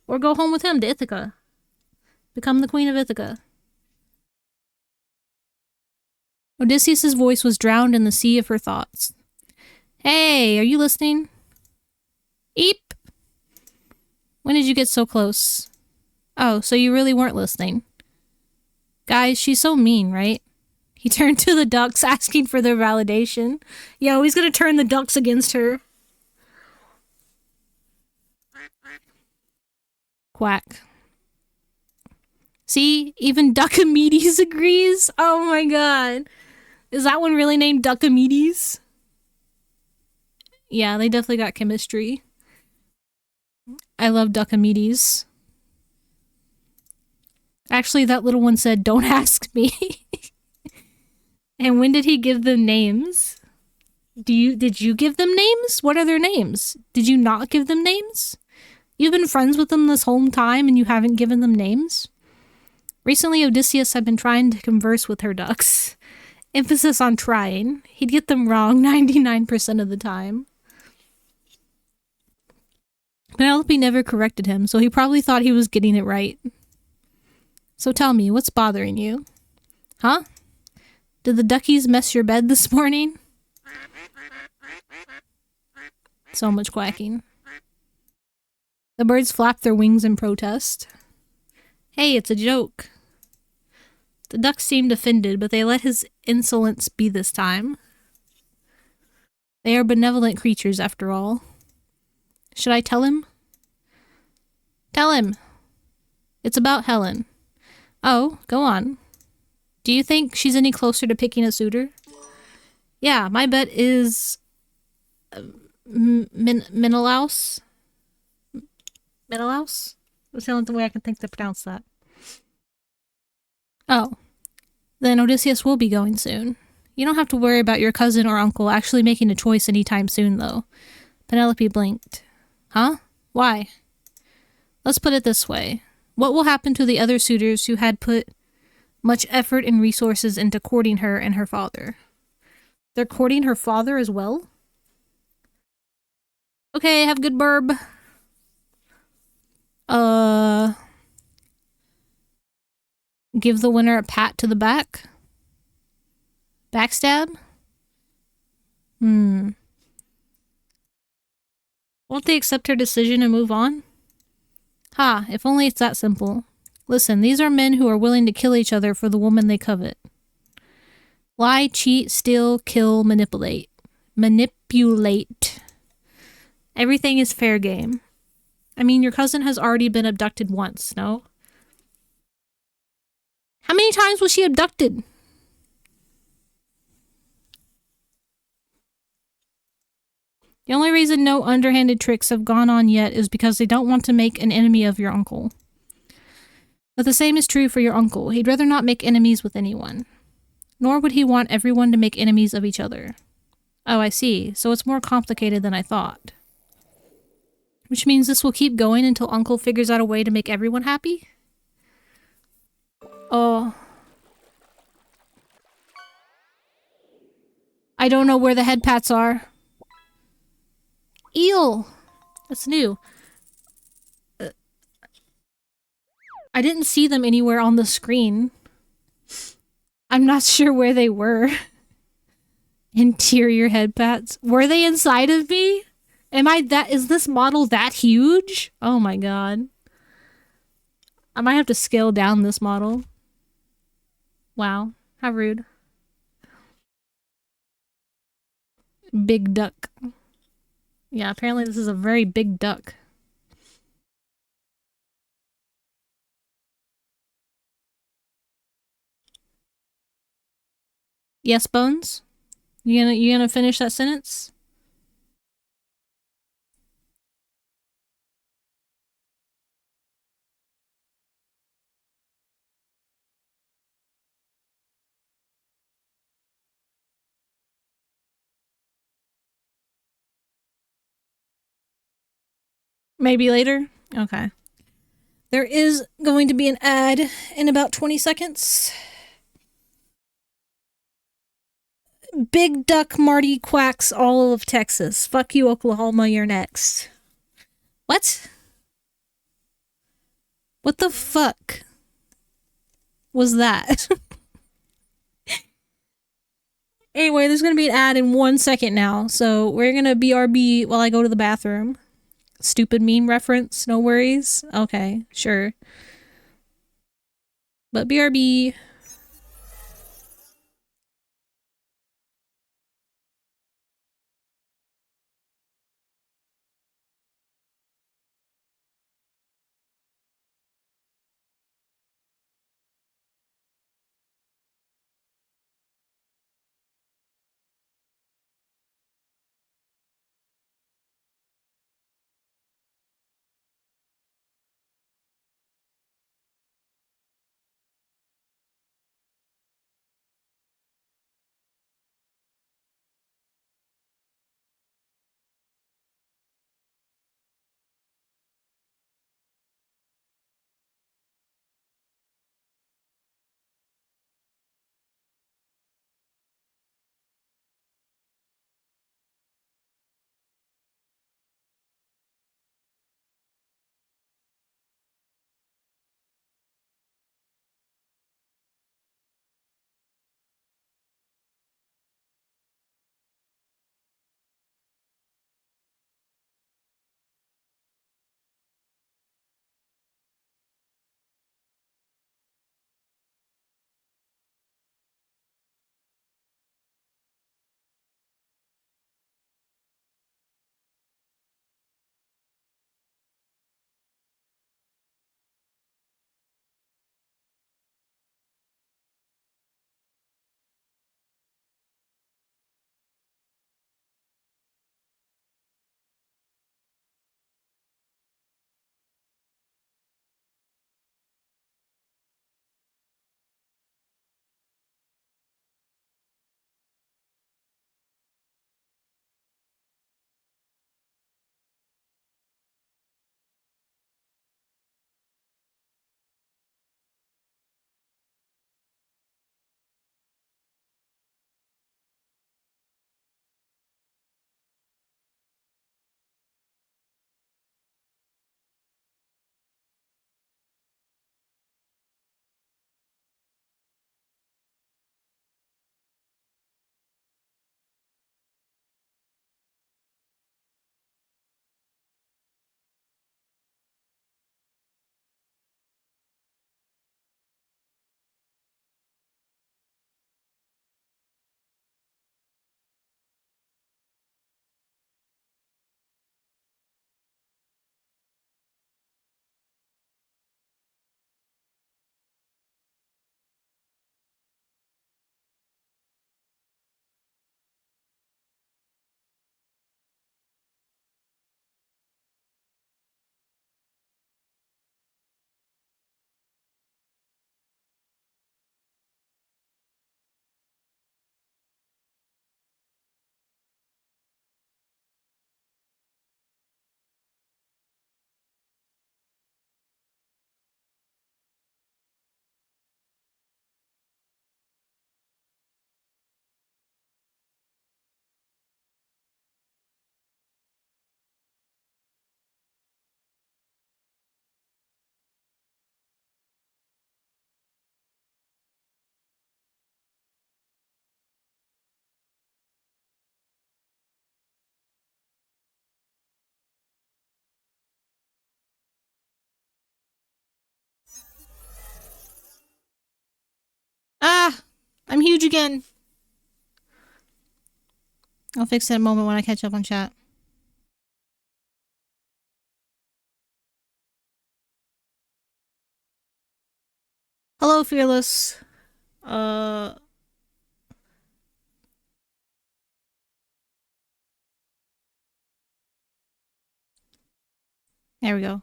S2: Or go home with him to Ithaca. Become the queen of Ithaca. Odysseus' voice was drowned in the sea of her thoughts. Hey, are you listening? Eep! When did you get so close? Oh, so you really weren't listening. Guys, she's so mean, right? He turned to the ducks, asking for their validation. Yo, he's gonna turn the ducks against her. Quack. See, even Duckamedes agrees. Oh my god. Is that one really named Duckamedes? Yeah, they definitely got chemistry. I love Duckamedes. Actually, that little one said, "Don't ask me." And when did he give them names? Did you give them names? What are their names? Did you not give them names? You've been friends with them this whole time and you haven't given them names? Recently, Odysseus had been trying to converse with her ducks. Emphasis on trying. He'd get them wrong 99% of the time. Penelope never corrected him, so he probably thought he was getting it right. So tell me, what's bothering you? Huh? Did the duckies mess your bed this morning? So much quacking. The birds flapped their wings in protest. Hey, it's a joke. The ducks seemed offended, but they let his insolence be this time. They are benevolent creatures, after all. Should I tell him? Tell him. It's about Helen. Oh, go on. Do you think she's any closer to picking a suitor? Yeah, my bet is... Menelaus? Menelaus? That's the only way I can think to pronounce that. Oh. Then Odysseus will be going soon. You don't have to worry about your cousin or uncle actually making a choice anytime soon, though. Penelope blinked. Huh? Why? Let's put it this way. What will happen to the other suitors who had put much effort and resources into courting her and her father? They're courting her father as well? Okay, have a good burb. Give the winner a pat to the back? Backstab? Won't they accept her decision and move on? Ha, if only it's that simple. Listen, these are men who are willing to kill each other for the woman they covet. Lie, cheat, steal, kill, manipulate. Manipulate. Everything is fair game. I mean, your cousin has already been abducted once, no? How many times was she abducted? The only reason no underhanded tricks have gone on yet is because they don't want to make an enemy of your uncle. But the same is true for your uncle. He'd rather not make enemies with anyone. Nor would he want everyone to make enemies of each other. Oh, I see. So it's more complicated than I thought. Which means this will keep going until Uncle figures out a way to make everyone happy? Oh. I don't know where the head pats are. Eel! That's new. I didn't see them anywhere on the screen. I'm not sure where they were. Interior head pats. Were they inside of me? Is this model that huge? Oh my god. I might have to scale down this model. Wow. How rude. Big duck. Yeah, apparently this is a very big duck. Yes, Bones? You gonna finish that sentence? Maybe later? Okay. There is going to be an ad in about 20 seconds. Big Duck Marty quacks all of Texas. Fuck you, Oklahoma, you're next. What? What the fuck was that? Anyway, there's gonna be an ad in 1 second now, so we're gonna BRB while I go to the bathroom. Stupid meme reference, no worries. Okay, sure. But BRB. I'm huge again. I'll fix that moment when I catch up on chat. Hello, Fearless. There we go.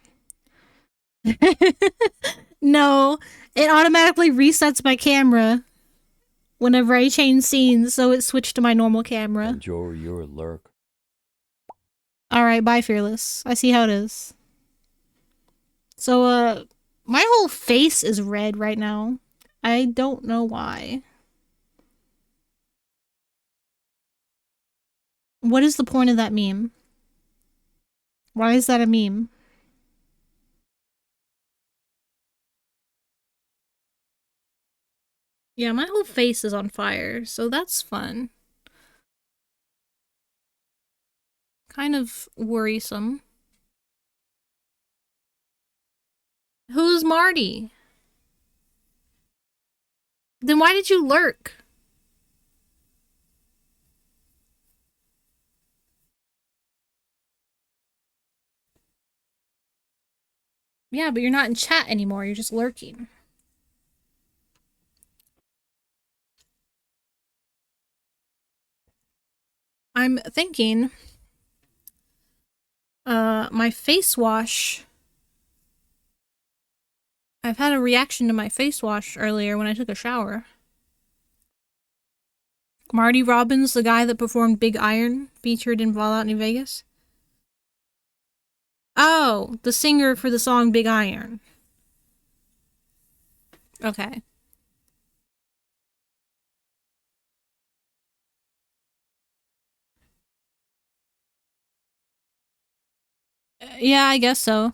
S2: No, it automatically resets my camera whenever I change scenes, so it switched to my normal camera.
S1: Enjoy your lurk.
S2: Alright, bye, Fearless. I see how it is. So, my whole face is red right now. I don't know why. What is the point of that meme? Why is that a meme? Yeah, my whole face is on fire, so that's fun. Kind of worrisome. Who's Marty? Then why did you lurk? Yeah, but you're not in chat anymore, you're just lurking. I'm thinking, my face wash. I've had a reaction to my face wash earlier when I took a shower. Marty Robbins, the guy that performed Big Iron, featured in Fallout New Vegas. Oh, the singer for the song Big Iron. Okay. Yeah, I guess so.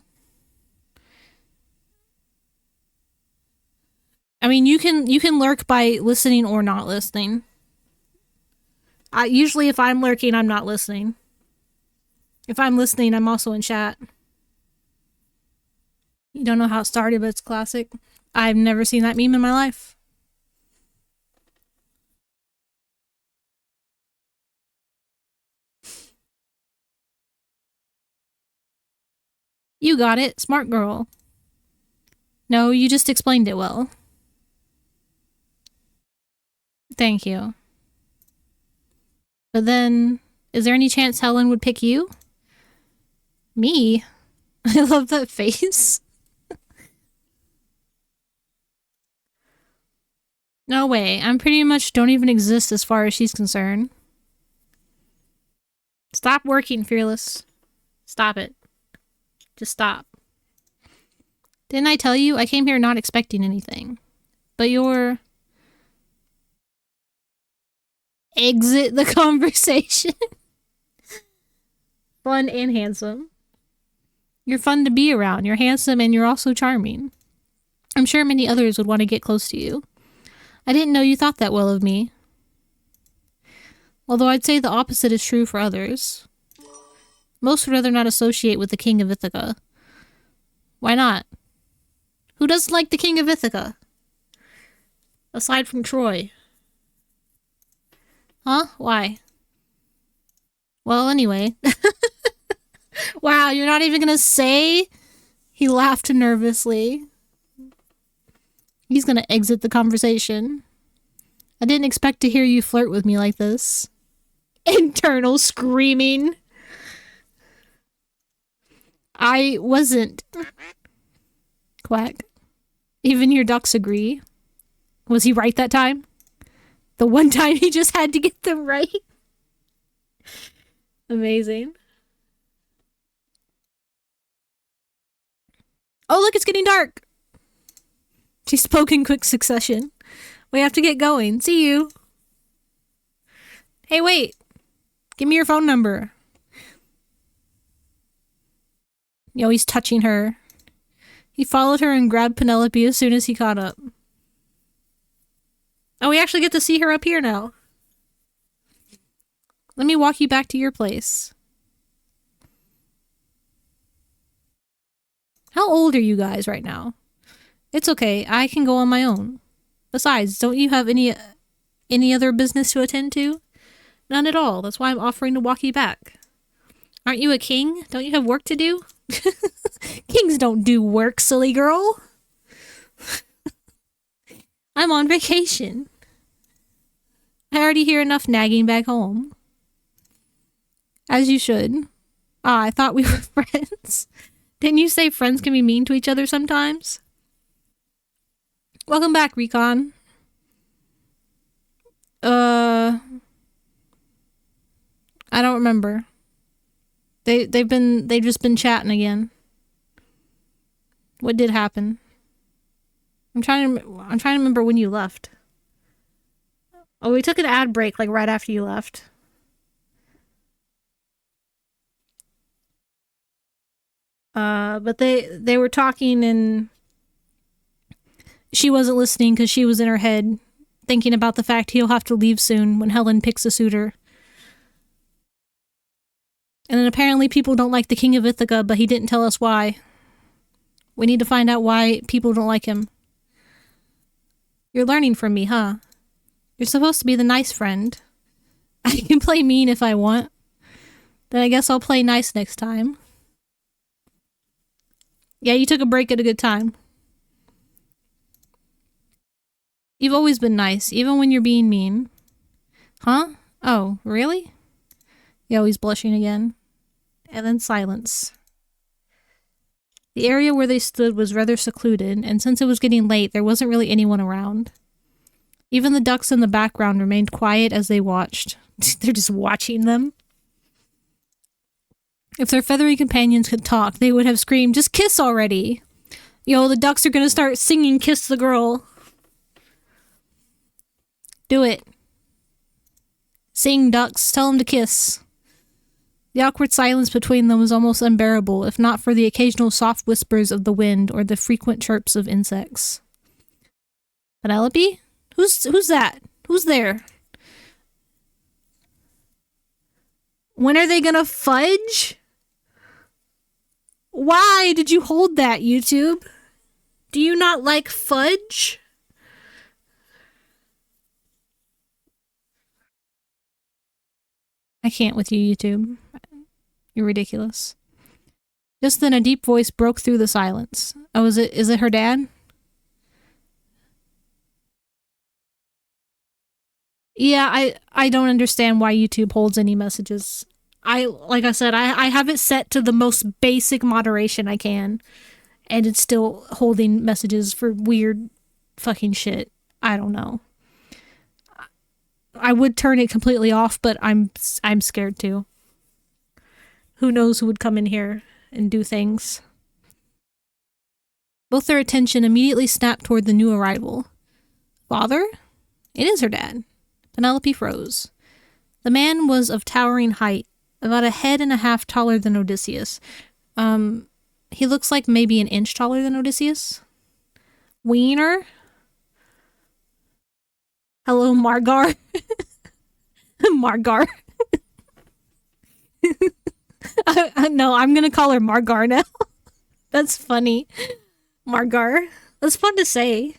S2: I mean, you can lurk by listening or not listening. Usually if I'm lurking, I'm not listening. If I'm listening, I'm also in chat. You don't know how it started, but it's classic. I've never seen that meme in my life. You got it, smart girl. No, you just explained it well. Thank you. But then, is there any chance Helen would pick you? Me? I love that face. No way, I'm pretty much don't even exist as far as she's concerned. Stop working, Fearless. Stop it. Just stop. Didn't I tell you? I came here not expecting anything. But you're... Exit the conversation. Fun and handsome. You're fun to be around. You're handsome and you're also charming. I'm sure many others would want to get close to you. I didn't know you thought that well of me. Although I'd say the opposite is true for others. Most would rather not associate with the King of Ithaca. Why not? Who doesn't like the King of Ithaca? Aside from Troy. Huh? Why? Well, anyway. Wow, you're not even gonna say? He laughed nervously. He's gonna exit the conversation. I didn't expect to hear you flirt with me like this. Internal screaming. I wasn't. Quack. Even your ducks agree. Was he right that time? The one time he just had to get them right? Amazing. Oh, look, it's getting dark. She spoke in quick succession. We have to get going. See you. Hey, wait. Give me your phone number. Yo, he's touching her. He followed her and grabbed Penelope as soon as he caught up. Oh, we actually get to see her up here now. Let me walk you back to your place. How old are you guys right now? It's okay, I can go on my own. Besides, don't you have any any other business to attend to? None at all. That's why I'm offering to walk you back. Aren't you a king? Don't you have work to do? Kings don't do work, silly girl. I'm on vacation. I already hear enough nagging back home. As you should. Ah, I thought we were friends. Didn't you say friends can be mean to each other sometimes? Welcome back, Recon. I don't remember. They've just been chatting again. What did happen? I'm trying to remember when you left. Oh, we took an ad break like right after you left. But they were talking and she wasn't listening because she was in her head thinking about the fact he'll have to leave soon when Helen picks a suitor. And then apparently people don't like the King of Ithaca, but he didn't tell us why. We need to find out why people don't like him. You're learning from me, huh? You're supposed to be the nice friend. I can play mean if I want. Then I guess I'll play nice next time. Yeah, you took a break at a good time. You've always been nice, even when you're being mean. Huh? Oh, really? Yeah, he's blushing again. And then silence. The area where they stood was rather secluded, and since it was getting late, there wasn't really anyone around. Even the ducks in the background remained quiet as they watched. They're just watching them. If their feathery companions could talk, they would have screamed, "Just kiss already!" Yo, the ducks are gonna start singing "Kiss the Girl." Do it. Sing, ducks. Tell them to kiss. The awkward silence between them was almost unbearable, if not for the occasional soft whispers of the wind or the frequent chirps of insects. Penelope? Who's that? Who's there? When are they gonna fudge? Why did you hold that, YouTube? Do you not like fudge? I can't with you, YouTube. You're ridiculous. Just then a deep voice broke through the silence. Oh, is it her dad? Yeah, I don't understand why YouTube holds any messages. Like I said, I have it set to the most basic moderation I can, and it's still holding messages for weird fucking shit. I don't know. I would turn it completely off, but I'm scared too. Who knows who would come in here and do things. Both their attention immediately snapped toward the new arrival. Father? It is her dad. Penelope froze. The man was of towering height, about a head and a half taller than Odysseus. He looks like maybe an inch taller than Odysseus. Wiener? Hello, Margar. Margar. No, I'm gonna call her Margar now. That's funny. Margar. That's fun to say.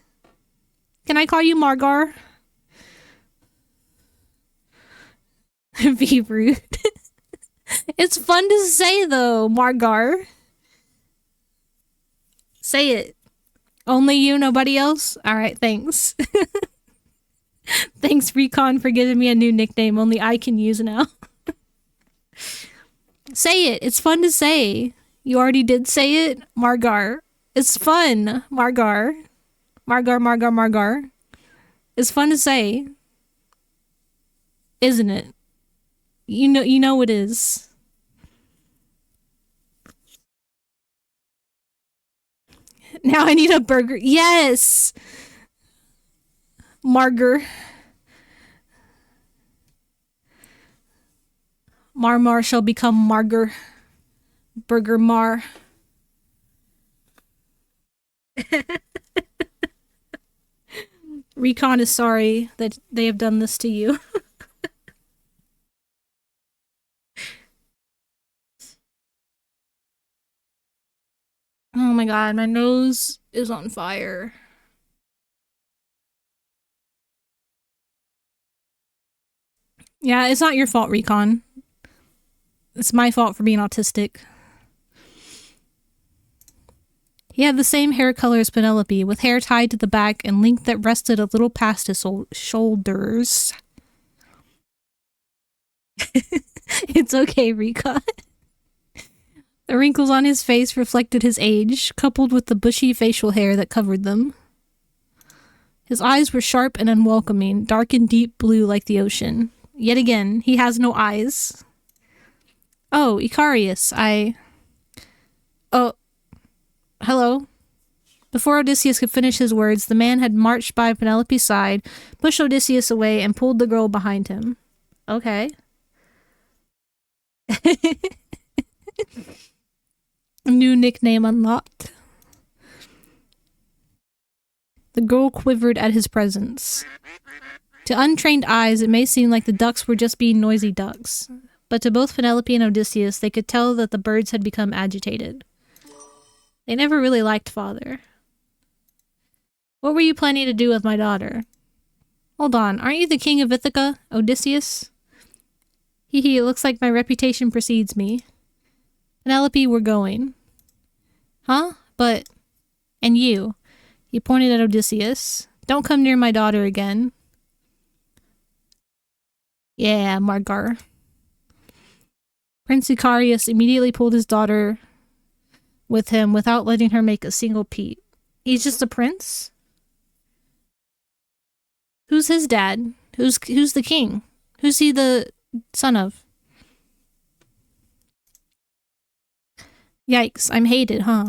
S2: Can I call you Margar? Be rude. It's fun to say, though, Margar. Say it. Only you, nobody else? Alright, thanks. Thanks, Recon, for giving me a new nickname only I can use now. Say it. It's fun to say. You already did say it? Margar. It's fun. Margar. Margar, Margar, Margar. It's fun to say. Isn't it? You know it is. Now I need a burger. Yes! Margar. Marmar shall become Margar. Burger Mar. Recon is sorry that they have done this to you. Oh my god, my nose is on fire. Yeah, it's not your fault, Recon. It's my fault for being autistic. He had the same hair color as Penelope, with hair tied to the back and length that rested a little past his shoulders. It's okay, Recon. The wrinkles on his face reflected his age, coupled with the bushy facial hair that covered them. His eyes were sharp and unwelcoming, dark and deep blue like the ocean. Yet again, he has no eyes. Oh, Icarius, Oh, hello? Before Odysseus could finish his words, the man had marched by Penelope's side, pushed Odysseus away, and pulled the girl behind him. Okay. New nickname unlocked. The girl quivered at his presence. To untrained eyes, it may seem like the ducks were just being noisy ducks, but to both Penelope and Odysseus, they could tell that the birds had become agitated. They never really liked father. What were you planning to do with my daughter? Hold on, aren't you the king of Ithaca, Odysseus? Hee, it looks like my reputation precedes me. Penelope, we're going. Huh? But... And you. He pointed at Odysseus. Don't come near my daughter again. Yeah, Margar. Prince Icarius immediately pulled his daughter with him without letting her make a single peep. He's just a prince? Who's his dad? Who's the king? Who's he the son of? Yikes, I'm hated, huh?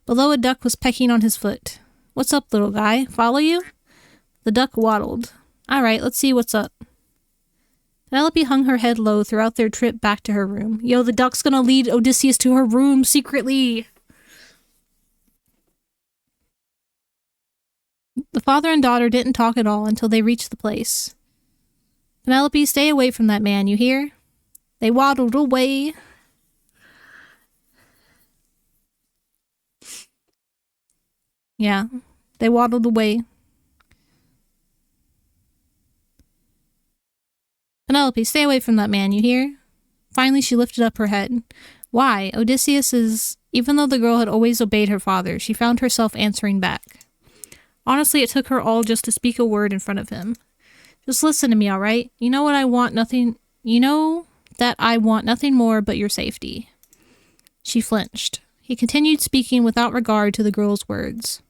S2: Below, a duck was pecking on his foot. What's up, little guy? Follow you? The duck waddled. Alright, let's see what's up. Penelope hung her head low throughout their trip back to her room. Yo, the duck's gonna lead Odysseus to her room secretly! The father and daughter didn't talk at all until they reached the place. Penelope, stay away from that man, you hear? They waddled away. Yeah, they waddled away. Penelope, stay away from that man, you hear? Finally, she lifted up her head. Why? Odysseus is... Even though the girl had always obeyed her father, she found herself answering back. Honestly, it took her all just to speak a word in front of him. Just listen to me, alright? You know what I want nothing... You know that I want nothing more but your safety. She flinched. He continued speaking without regard to the girl's words.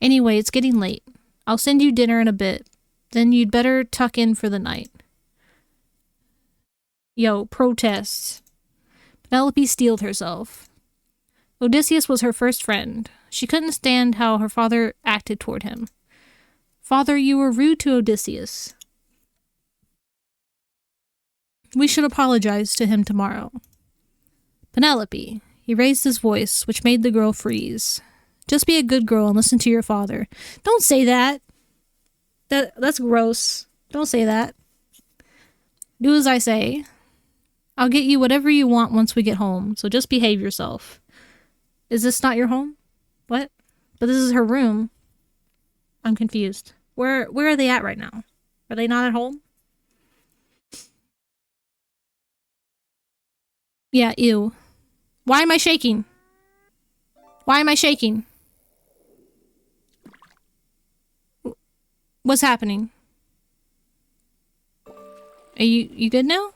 S2: Anyway, it's getting late. I'll send you dinner in a bit. Then you'd better tuck in for the night. Yo, protests. Penelope steeled herself. Odysseus was her first friend. She couldn't stand how her father acted toward him. Father, you were rude to Odysseus. We should apologize to him tomorrow. Penelope. He raised his voice, which made the girl freeze. Just be a good girl and listen to your father. Don't say that. That's gross. Don't say that. Do as I say. I'll get you whatever you want once we get home, so just behave yourself. Is this not your home? What? But this is her room. I'm confused. Where are they at right now? Are they not at home? Yeah, ew. Why am I shaking? Why am I shaking? What's happening? Are you good now?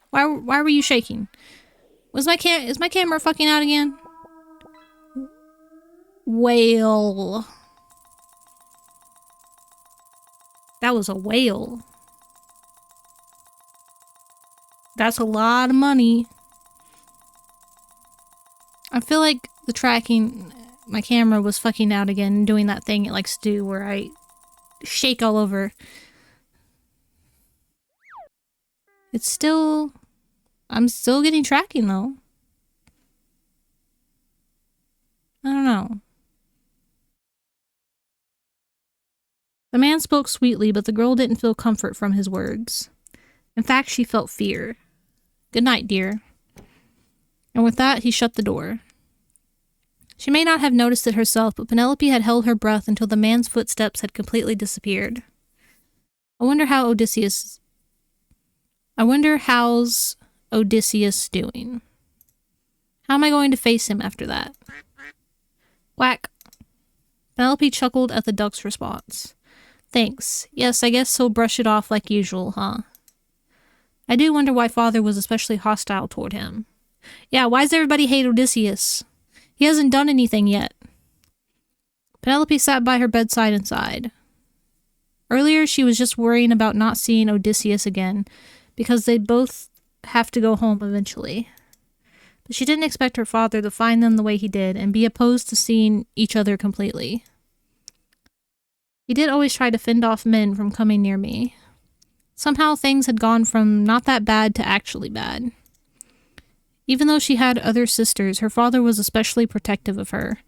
S2: Why were you shaking? Is my camera fucking out again? Whale. That was a whale. That's a lot of money. I feel like the tracking, my camera was fucking out again and doing that thing it likes to do where I shake all over. It's still... I'm still getting tracking though. I don't know. The man spoke sweetly, but the girl didn't feel comfort from his words. In fact, she felt fear. Good night, dear. And with that, he shut the door. She may not have noticed it herself, but Penelope had held her breath until the man's footsteps had completely disappeared. I wonder how Odysseus I wonder how's Odysseus doing. How am I going to face him after that? Quack. Penelope chuckled at the duck's response. Thanks. Yes, I guess he'll brush it off like usual, huh? I do wonder why father was especially hostile toward him. Yeah, why does everybody hate Odysseus? He hasn't done anything yet. Penelope sat by her bedside and sighed. Earlier, she was just worrying about not seeing Odysseus again, because they both have to go home eventually. But she didn't expect her father to find them the way he did and be opposed to seeing each other completely. He did always try to fend off men from coming near me. Somehow things had gone from not that bad to actually bad. Even though she had other sisters, her father was especially protective of her.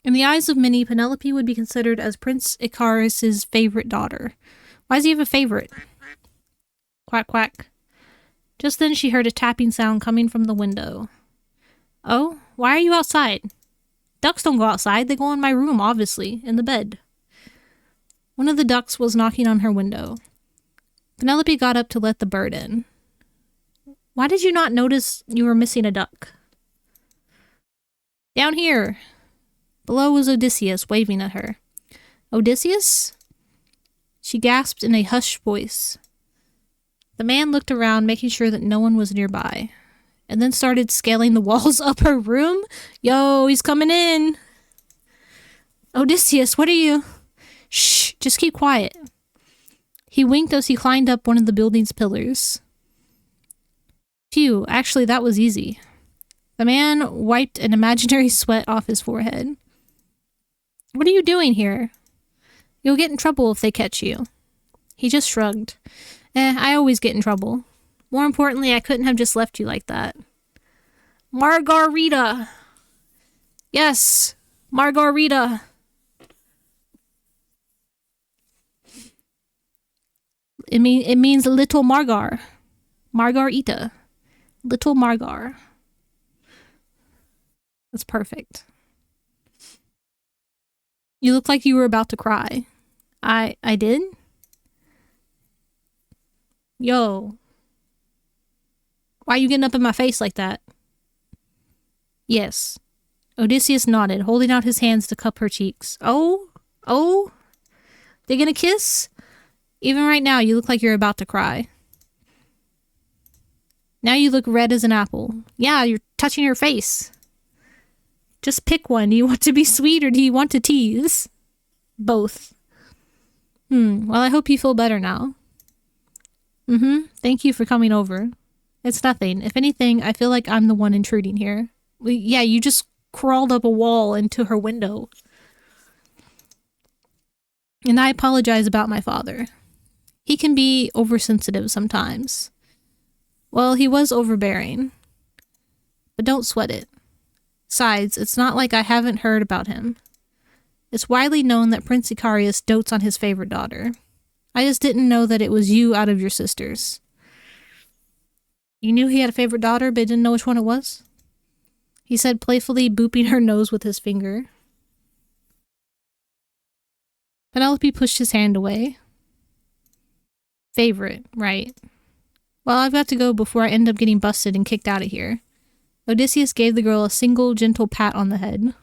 S2: In the eyes of many, Penelope would be considered as Prince Icarus's favorite daughter. Why does he have a favorite? Quack, quack. Just then she heard a tapping sound coming from the window. Oh, why are you outside? Ducks don't go outside. They go in my room, obviously, in the bed. One of the ducks was knocking on her window. Penelope got up to let the bird in. Why did you not notice you were missing a duck? Down here. Below was Odysseus, waving at her. Odysseus? She gasped in a hushed voice. The man looked around, making sure that no one was nearby, and then started scaling the walls up her room. Yo, he's coming in. Odysseus, what are you? Shh, just keep quiet. He winked as he climbed up one of the building's pillars. Phew, actually that was easy. The man wiped an imaginary sweat off his forehead. What are you doing here? You'll get in trouble if they catch you. He just shrugged. I always get in trouble. More importantly, I couldn't have just left you like that. Margarita! Yes, Margarita! It means little Margar. Margarita. Little Margar. That's perfect. You look like you were about to cry. I did? Yo. Why are you getting up in my face like that? Yes. Odysseus nodded, holding out his hands to cup her cheeks. Oh? They gonna kiss? Even right now, you look like you're about to cry. Now you look red as an apple. Yeah, you're touching your face. Just pick one. Do you want to be sweet or do you want to tease? Both. Well, I hope you feel better now. Thank you for coming over. It's nothing. If anything, I feel like I'm the one intruding here. Yeah, you just crawled up a wall into her window. And I apologize about my father. He can be oversensitive sometimes. Well, he was overbearing. But don't sweat it. Besides, it's not like I haven't heard about him. It's widely known that Prince Icarus dotes on his favorite daughter. I just didn't know that it was you out of your sisters. You knew he had a favorite daughter, but didn't know which one it was? He said, playfully booping her nose with his finger. Penelope pushed his hand away. Favorite, right. Well, I've got to go before I end up getting busted and kicked out of here. Odysseus gave the girl a single, gentle pat on the head.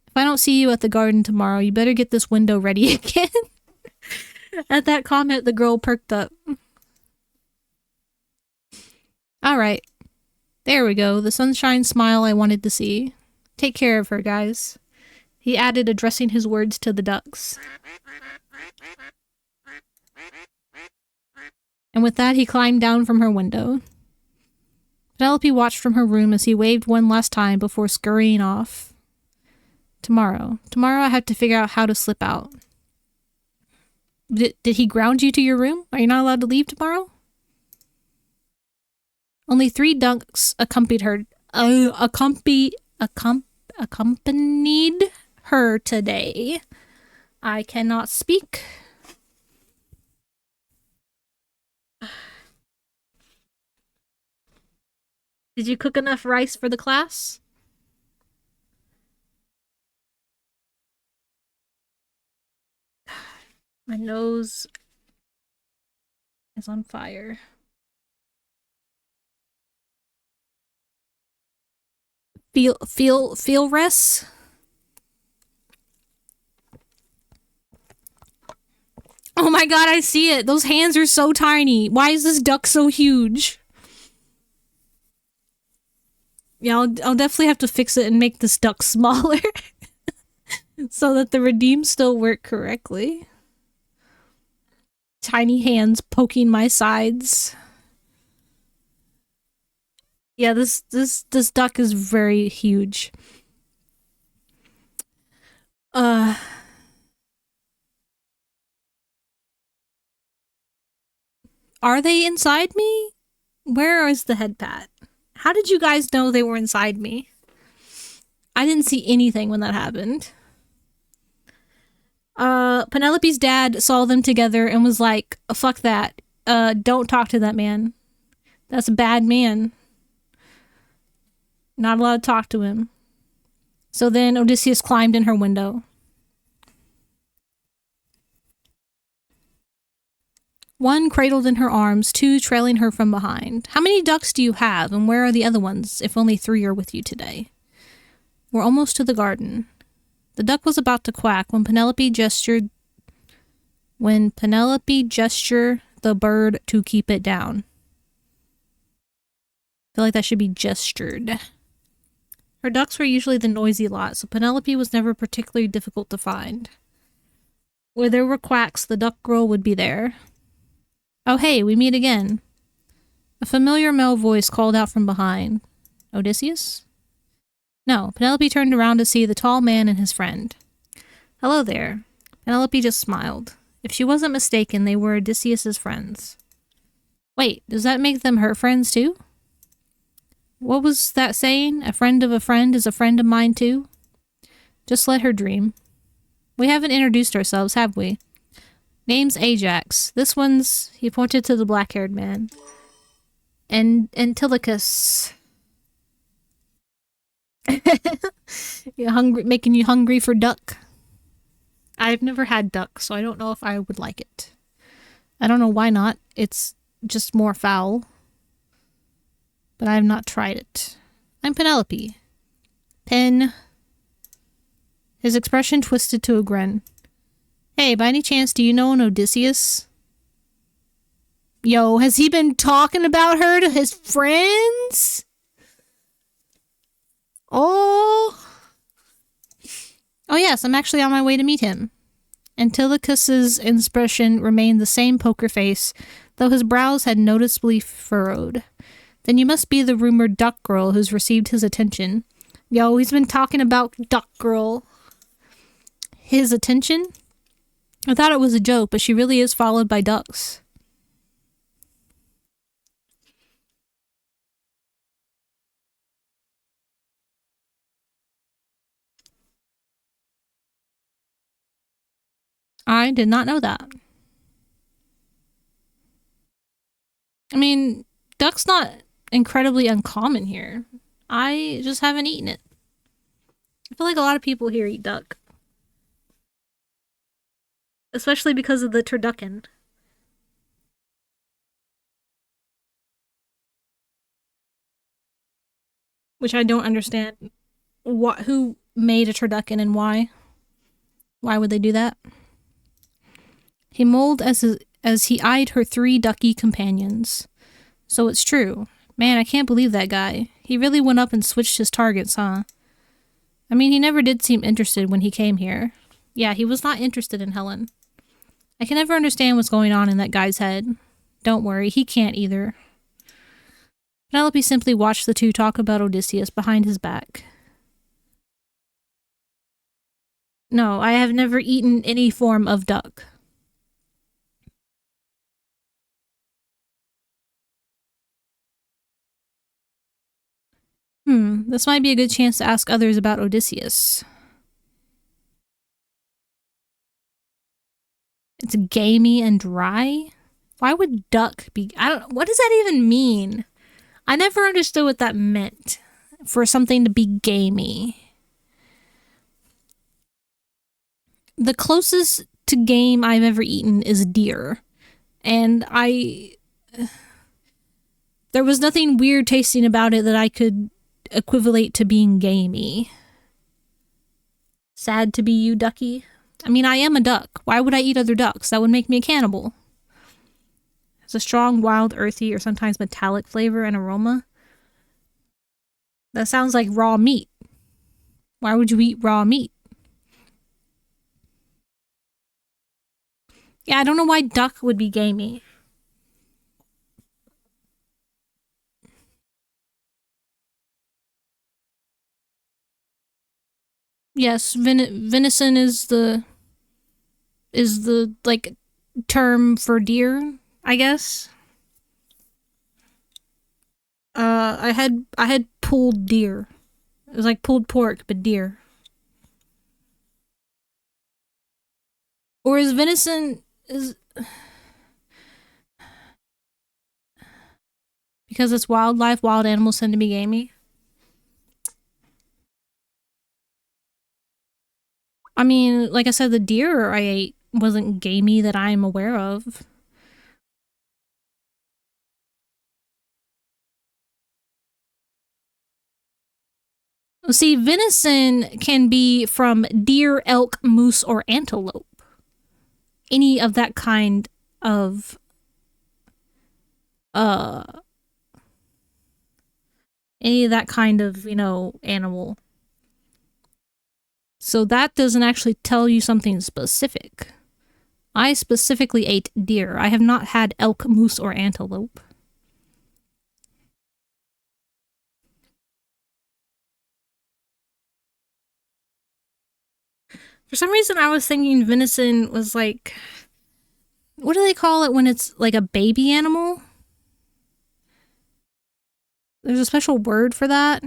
S2: If I don't see you at the garden tomorrow, you better get this window ready again. At that comment, the girl perked up. Alright. There we go, the sunshine smile I wanted to see. Take care of her, guys. He added, addressing his words to the ducks. And with that, he climbed down from her window. Penelope watched from her room as he waved one last time before scurrying off. Tomorrow I have to figure out how to slip out. Did he ground you to your room? Are you not allowed to leave tomorrow? Only 3 ducks accompanied her. Accompanied her today. I cannot speak. Did you cook enough rice for the class? My nose is on fire. Feel rest? Oh my god, I see it. Those hands are so tiny. Why is this duck so huge? Yeah, I'll definitely have to fix it and make this duck smaller. So that the redeems still work correctly. Tiny hands poking my sides. Yeah, this duck is very huge. Are they inside me? Where is the head pat? How did you guys know they were inside me? I didn't see anything when that happened. Penelope's dad saw them together and was like, fuck that. Don't talk to that man. That's a bad man. Not allowed to talk to him. So then Odysseus climbed in her window. One cradled in her arms, two trailing her from behind. How many ducks do you have, and where are the other ones, if only 3 are with you today? We're almost to the garden. The duck was about to quack when Penelope gestured the bird to keep it down. I feel like that should be gestured. Her ducks were usually the noisy lot, so Penelope was never particularly difficult to find. Where there were quacks, the duck girl would be there. Oh hey, we meet again. A familiar male voice called out from behind. Odysseus? No, Penelope turned around to see the tall man and his friend. Hello there. Penelope just smiled. If she wasn't mistaken, they were Odysseus's friends. Wait, does that make them her friends too? What was that saying? A friend of a friend is a friend of mine too? Just let her dream. We haven't introduced ourselves, have we? Name's Ajax. This one's... He pointed to the black-haired man. And Antilochus. You hungry? Making you hungry for duck? I've never had duck, so I don't know if I would like it. I don't know why not. It's just more foul. But I have not tried it. I'm Penelope. Pen. His expression twisted to a grin. Hey, by any chance, do you know an Odysseus? Yo, has he been talking about her to his friends? Oh. Oh yes, I'm actually on my way to meet him. Antilochus's expression remained the same poker face, though his brows had noticeably furrowed. Then you must be the rumored duck girl who's received his attention. Yo, he's been talking about duck girl. His attention? I thought it was a joke, but she really is followed by ducks. I did not know that. I mean, duck's not incredibly uncommon here. I just haven't eaten it. I feel like a lot of people here eat duck. Especially because of the turducken. Which I don't understand. Who made a turducken and why? Why would they do that? He mulled as he eyed her 3 ducky companions. So it's true. Man, I can't believe that guy. He really went up and switched his targets, huh? I mean, he never did seem interested when he came here. Yeah, he was not interested in Helen. I can never understand what's going on in that guy's head. Don't worry, he can't either. Penelope simply watched the two talk about Odysseus behind his back. No, I have never eaten any form of duck. This might be a good chance to ask others about Odysseus. It's gamey and dry? Why would duck be... what does that even mean? I never understood what that meant. For something to be gamey. The closest to game I've ever eaten is deer. and there was nothing weird tasting about it that I could equivalent to being gamey. Sad to be you, ducky. I mean, I am a duck. Why would I eat other ducks? That would make me a cannibal. It's a strong, wild, earthy, or sometimes metallic flavor and aroma. That sounds like raw meat. Why would you eat raw meat? Yeah, I don't know why duck would be gamey. Yes, venison is the like term for deer, I guess. I had pulled deer. It was like pulled pork, but deer. Or is venison is because it's wildlife, wild animals tend to be gamey? I mean, like I said, the deer I ate wasn't gamey that I'm aware of. See, venison can be from deer, elk, moose, or antelope. Any of that kind of animal. So that doesn't actually tell you something specific. I specifically ate deer. I have not had elk, moose, or antelope. For some reason, I was thinking venison was like... What do they call it when it's like a baby animal? There's a special word for that.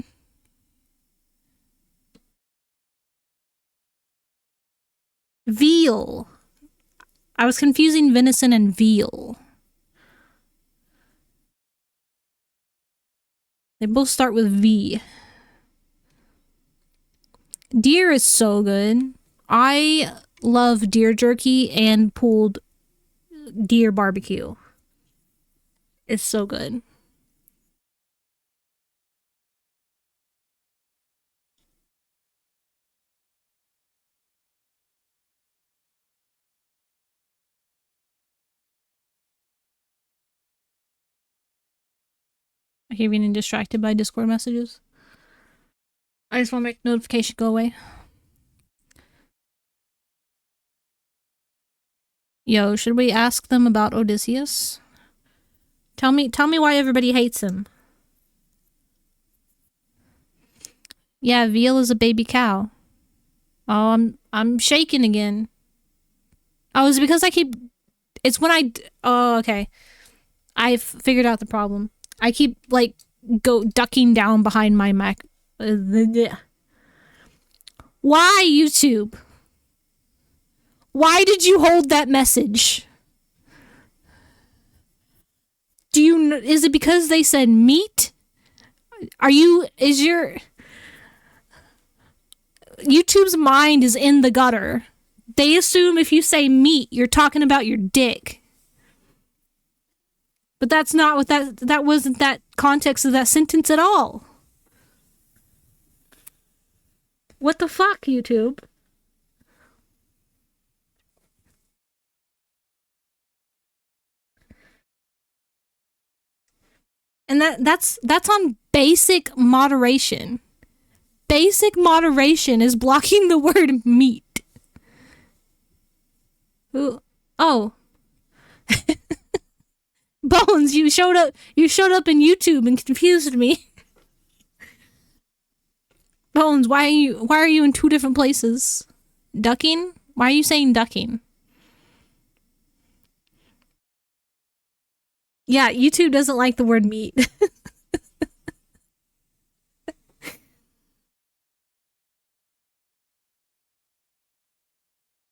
S2: Veal. I was confusing venison and veal. They both start with V. Deer is so good. I love deer jerky and pulled deer barbecue. It's so good. I keep getting distracted by Discord messages. I just want to make notification go away. Yo, should we ask them about Odysseus? Tell me why everybody hates him. Yeah, veal is a baby cow. Oh, I'm shaking again. Oh, is it because I keep... It's when I... Oh, okay. I've figured out the problem. I keep, like, ducking down behind my Mac. Why, YouTube? Why did you hold that message? Is it because they said meat? YouTube's mind is in the gutter. They assume if you say meat, you're talking about your dick. But that's not what that wasn't that context of that sentence at all. What the fuck, YouTube? And that's on basic moderation. Basic moderation is blocking the word meat. Ooh. Oh. Bones, you showed up in YouTube and confused me. Bones, why are you in two different places? Ducking? Why are you saying ducking? Yeah, YouTube doesn't like the word meat.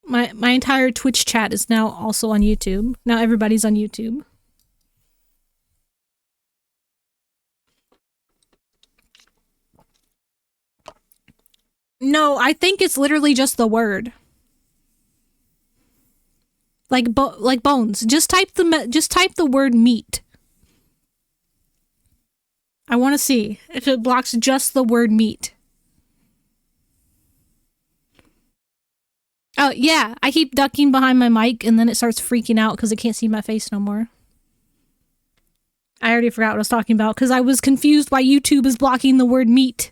S2: My entire Twitch chat is now also on YouTube. Now everybody's on YouTube. No, I think it's literally just the word. Like bones. Just type the word meat. I want to see if it blocks just the word meat. Oh, yeah. I keep ducking behind my mic and then it starts freaking out because it can't see my face no more. I already forgot what I was talking about because I was confused why YouTube is blocking the word meat.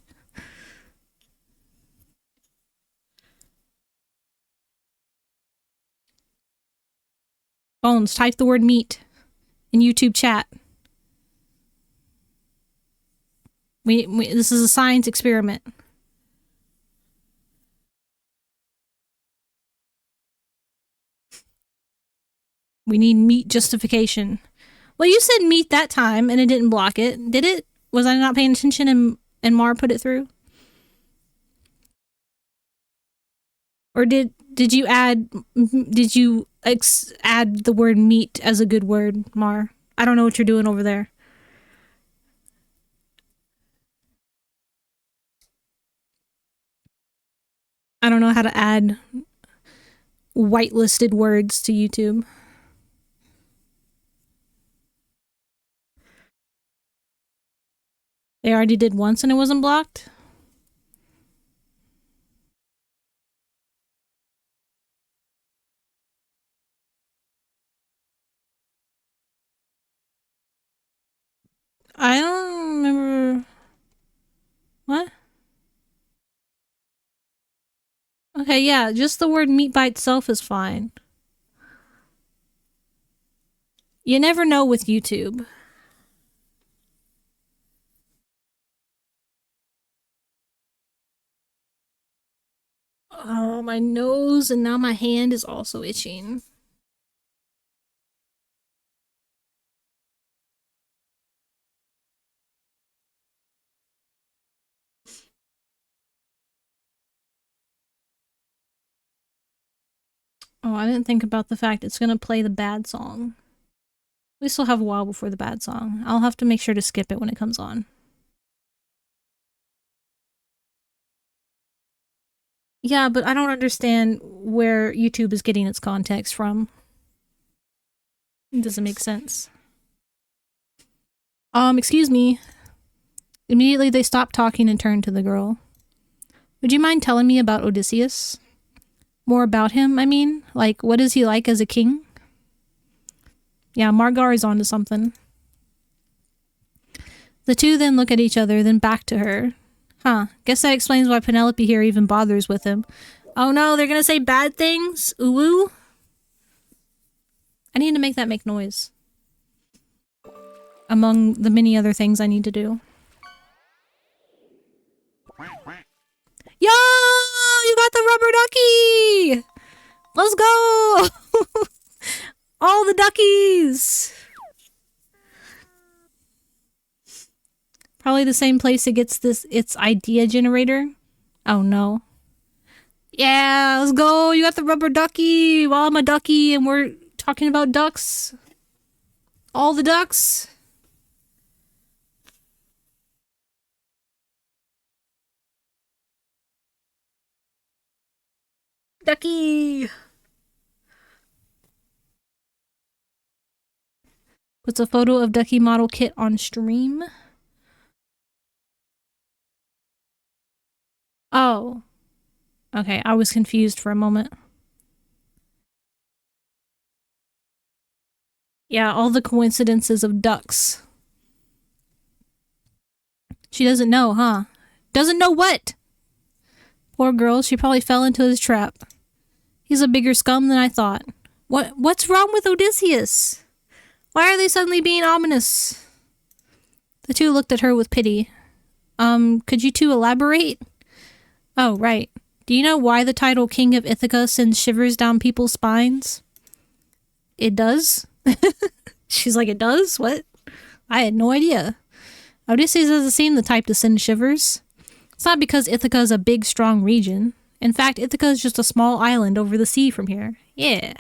S2: Bones, type the word meat in YouTube chat. This is a science experiment. We need meat justification. Well, you said meat that time and it didn't block it. Did it? Was I not paying attention and Mar put it through? Or did you add add the word meat as a good word, Mar? I don't know what you're doing over there. I don't know how to add whitelisted words to YouTube. They already did once and it wasn't blocked? I don't remember. What? Okay, yeah, just the word meat by itself is fine. You never know with YouTube. Oh, my nose and now my hand is also itching. Oh, I didn't think about the fact it's gonna play the bad song. We still have a while before the bad song. I'll have to make sure to skip it when it comes on. Yeah, but I don't understand where YouTube is getting its context from. It doesn't make sense. Excuse me. Immediately they stopped talking and turned to the girl. Would you mind telling me about Odysseus? More about him, I mean? Like, what is he like as a king? Yeah, Margar is onto something. The two then look at each other, then back to her. Huh, guess that explains why Penelope here even bothers with him. Oh no, they're gonna say bad things? Ooh. I need to make that make noise. Among the many other things I need to do. Yo! You got the rubber ducky! Let's go! All the duckies! Probably the same place it gets its idea generator. Oh no. Yeah, let's go! You got the rubber ducky! Well, I'm a ducky and we're talking about ducks. All the ducks. Ducky! Puts a photo of Ducky model kit on stream. Oh. Okay, I was confused for a moment. Yeah, all the coincidences of ducks. She doesn't know, huh? Doesn't know what? Poor girl, she probably fell into his trap. He's a bigger scum than I thought. What's wrong with Odysseus? Why are they suddenly being ominous? The two looked at her with pity. Could you two elaborate? Oh, right. Do you know why the title King of Ithaca sends shivers down people's spines? It does? She's like, it does? What? I had no idea. Odysseus doesn't seem the type to send shivers. It's not because Ithaca is a big, strong region. In fact, Ithaca is just a small island over the sea from here. Yeah.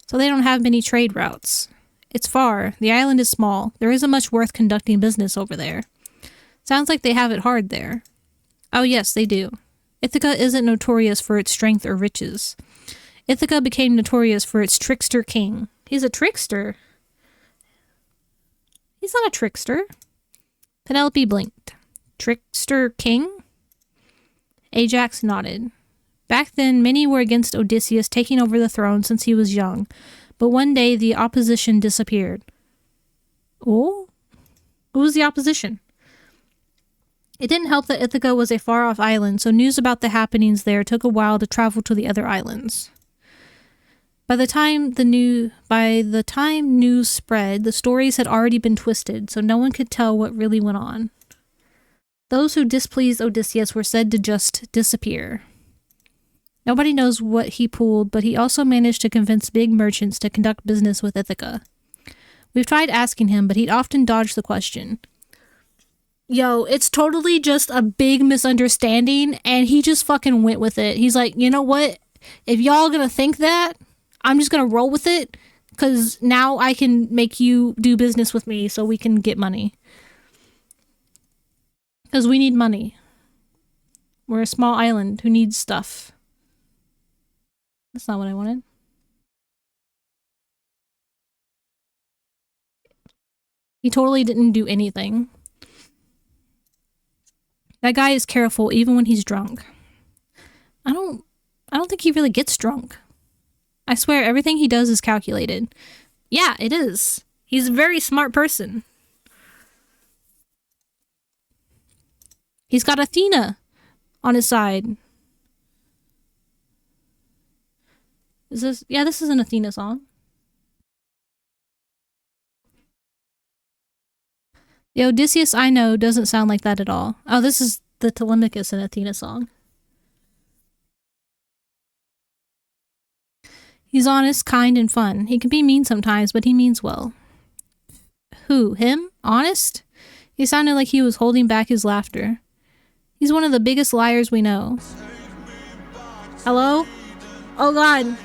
S2: So they don't have many trade routes. It's far. The island is small. There isn't much worth conducting business over there. Sounds like they have it hard there. Oh yes, they do. Ithaca isn't notorious for its strength or riches. Ithaca became notorious for its trickster king. He's a trickster? He's not a trickster. Penelope blinked. Trickster king? Ajax nodded. Back then, many were against Odysseus taking over the throne since he was young, but one day the opposition disappeared. Oh? Who was the opposition? It didn't help that Ithaca was a far-off island, so news about the happenings there took a while to travel to the other islands. By the time news spread, the stories had already been twisted, so no one could tell what really went on. Those who displeased Odysseus were said to just disappear. Nobody knows what he pulled, but he also managed to convince big merchants to conduct business with Ithaca. We've tried asking him, but he'd often dodge the question. Yo, it's totally just a big misunderstanding, and he just fucking went with it. He's like, you know what? If y'all gonna think that, I'm just gonna roll with it, because now I can make you do business with me so we can get money. Because we need money. We're a small island who needs stuff. That's not what I wanted. He totally didn't do anything. That guy is careful even when he's drunk. I don't think he really gets drunk. I swear everything he does is calculated. Yeah, it is. He's a very smart person. He's got Athena on his side. Is this? Yeah, this is an Athena song. The Odysseus I know doesn't sound like that at all. Oh, this is the Telemachus and Athena song. He's honest, kind, and fun. He can be mean sometimes, but he means well. Who? Him? Honest? He sounded like he was holding back his laughter. He's one of the biggest liars we know. Hello? Oh god.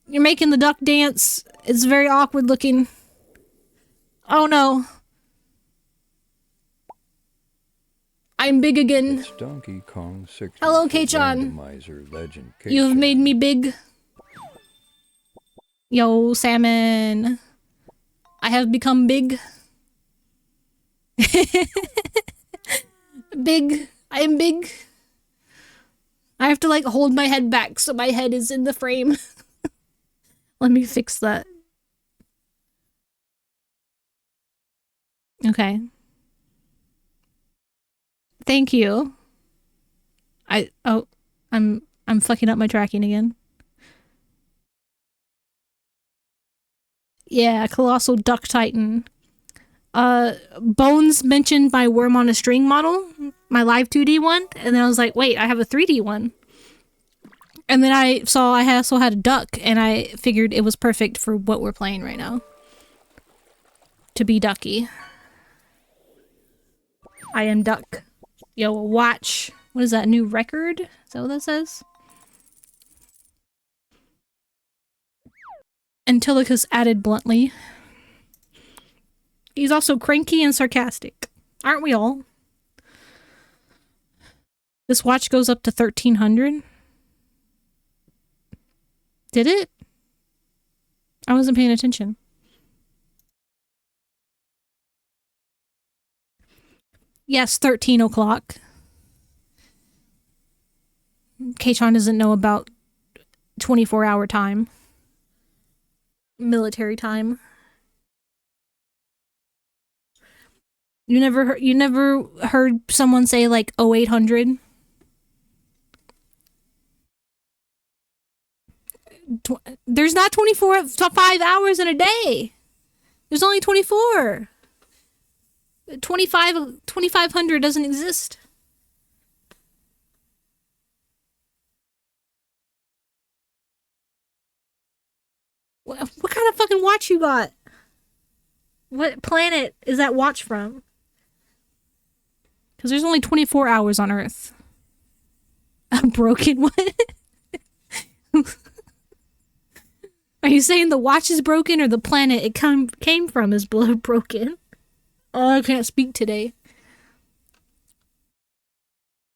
S2: You're making the duck dance. It's very awkward looking. Oh no. I'm big again.
S1: It's Donkey Kong 60.
S2: Hello, K-chan.
S1: Legend
S2: You have made me big. Yo, salmon. I have become big. Big. I am big. I have to like hold my head back so my head is in the frame. Let me fix that. Okay. Thank you. I'm fucking up my tracking again. Yeah, Colossal Duck Titan. Bones mentioned my Worm on a String model, my live 2D one, and then I was like, wait, I have a 3D one. And then I saw I also had a duck, and I figured it was perfect for what we're playing right now. To be ducky. I am duck. Yo, watch. What is that, new record? Is that what that says? Antilochus added bluntly. He's also cranky and sarcastic. Aren't we all? This watch goes up to 1300. Did it? I wasn't paying attention. Yes, 13 o'clock. K-chan doesn't know about 24-hour time. Military time. You never heard someone say like 0800? There's not 5 hours in a day. There's only 24. 2500 doesn't exist. What kind of fucking watch you got? What planet is that watch from? Because there's only 24 hours on Earth. A broken one? Are you saying the watch is broken or the planet it came from is broken? Oh, I can't speak today.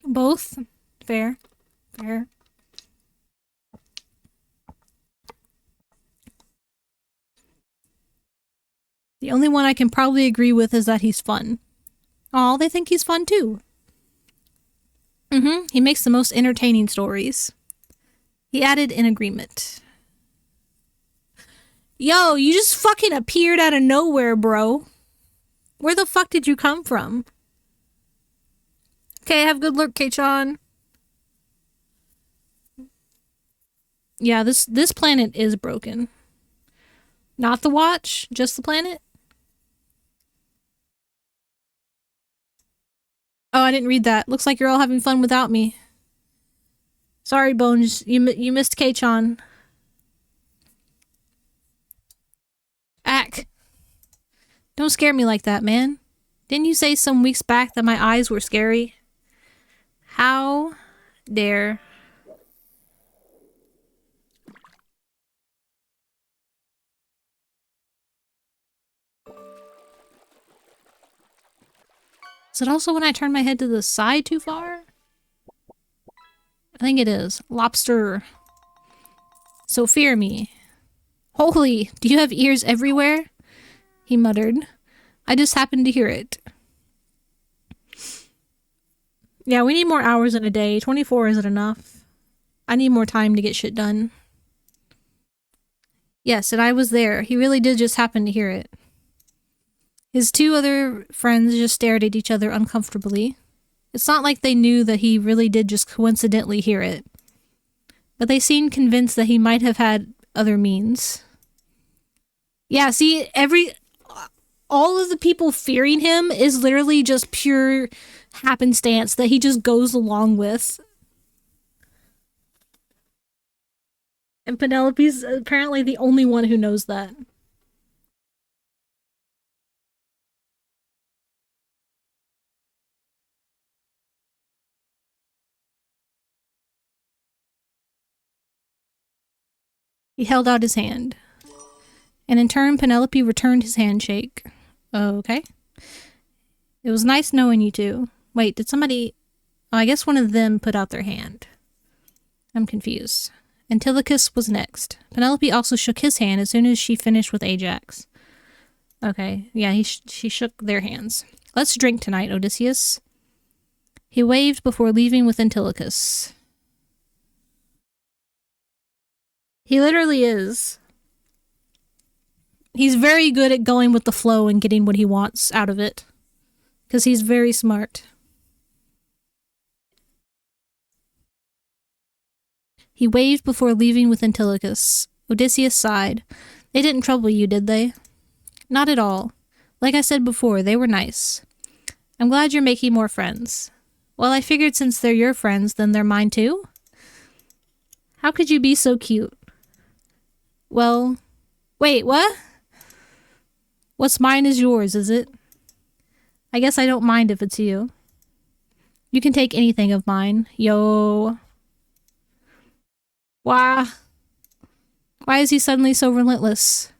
S2: Both? Fair. Fair. The only one I can probably agree with is that he's fun. Aw, they think he's fun too. He makes the most entertaining stories. He added in agreement. Yo, you just fucking appeared out of nowhere, bro. Where the fuck did you come from? Okay, have good luck, K-chan. Yeah, this planet is broken. Not the watch, just the planet. Oh, I didn't read that. Looks like you're all having fun without me. Sorry, Bones. You missed K-chan. Ack. Don't scare me like that, man. Didn't you say some weeks back that my eyes were scary? How dare... Is it also when I turn my head to the side too far? I think it is. Lobster. So fear me. Holy, do you have ears everywhere? He muttered. I just happened to hear it. Yeah, we need more hours in a day. 24 isn't enough. I need more time to get shit done. Yes, and I was there. He really did just happen to hear it. His two other friends just stared at each other uncomfortably. It's not like they knew that he really did just coincidentally hear it. But they seemed convinced that he might have had other means. Yeah, see, all of the people fearing him is literally just pure happenstance that he just goes along with. And Penelope's apparently the only one who knows that. He held out his hand. And in turn, Penelope returned his handshake. Okay. It was nice knowing you two. Wait, did somebody... Oh, I guess one of them put out their hand. I'm confused. Antilochus was next. Penelope also shook his hand as soon as she finished with Ajax. Okay, yeah, she shook their hands. Let's drink tonight, Odysseus. He waved before leaving with Antilochus. He literally is. He's very good at going with the flow and getting what he wants out of it. Because he's very smart. He waved before leaving with Antilochus. Odysseus sighed. They didn't trouble you, did they? Not at all. Like I said before, they were nice. I'm glad you're making more friends. Well, I figured since they're your friends, then they're mine too? How could you be so cute? Well, wait, what? What's mine is yours, is it? I guess I don't mind if it's you. You can take anything of mine. Yo. Why? Why is he suddenly so relentless?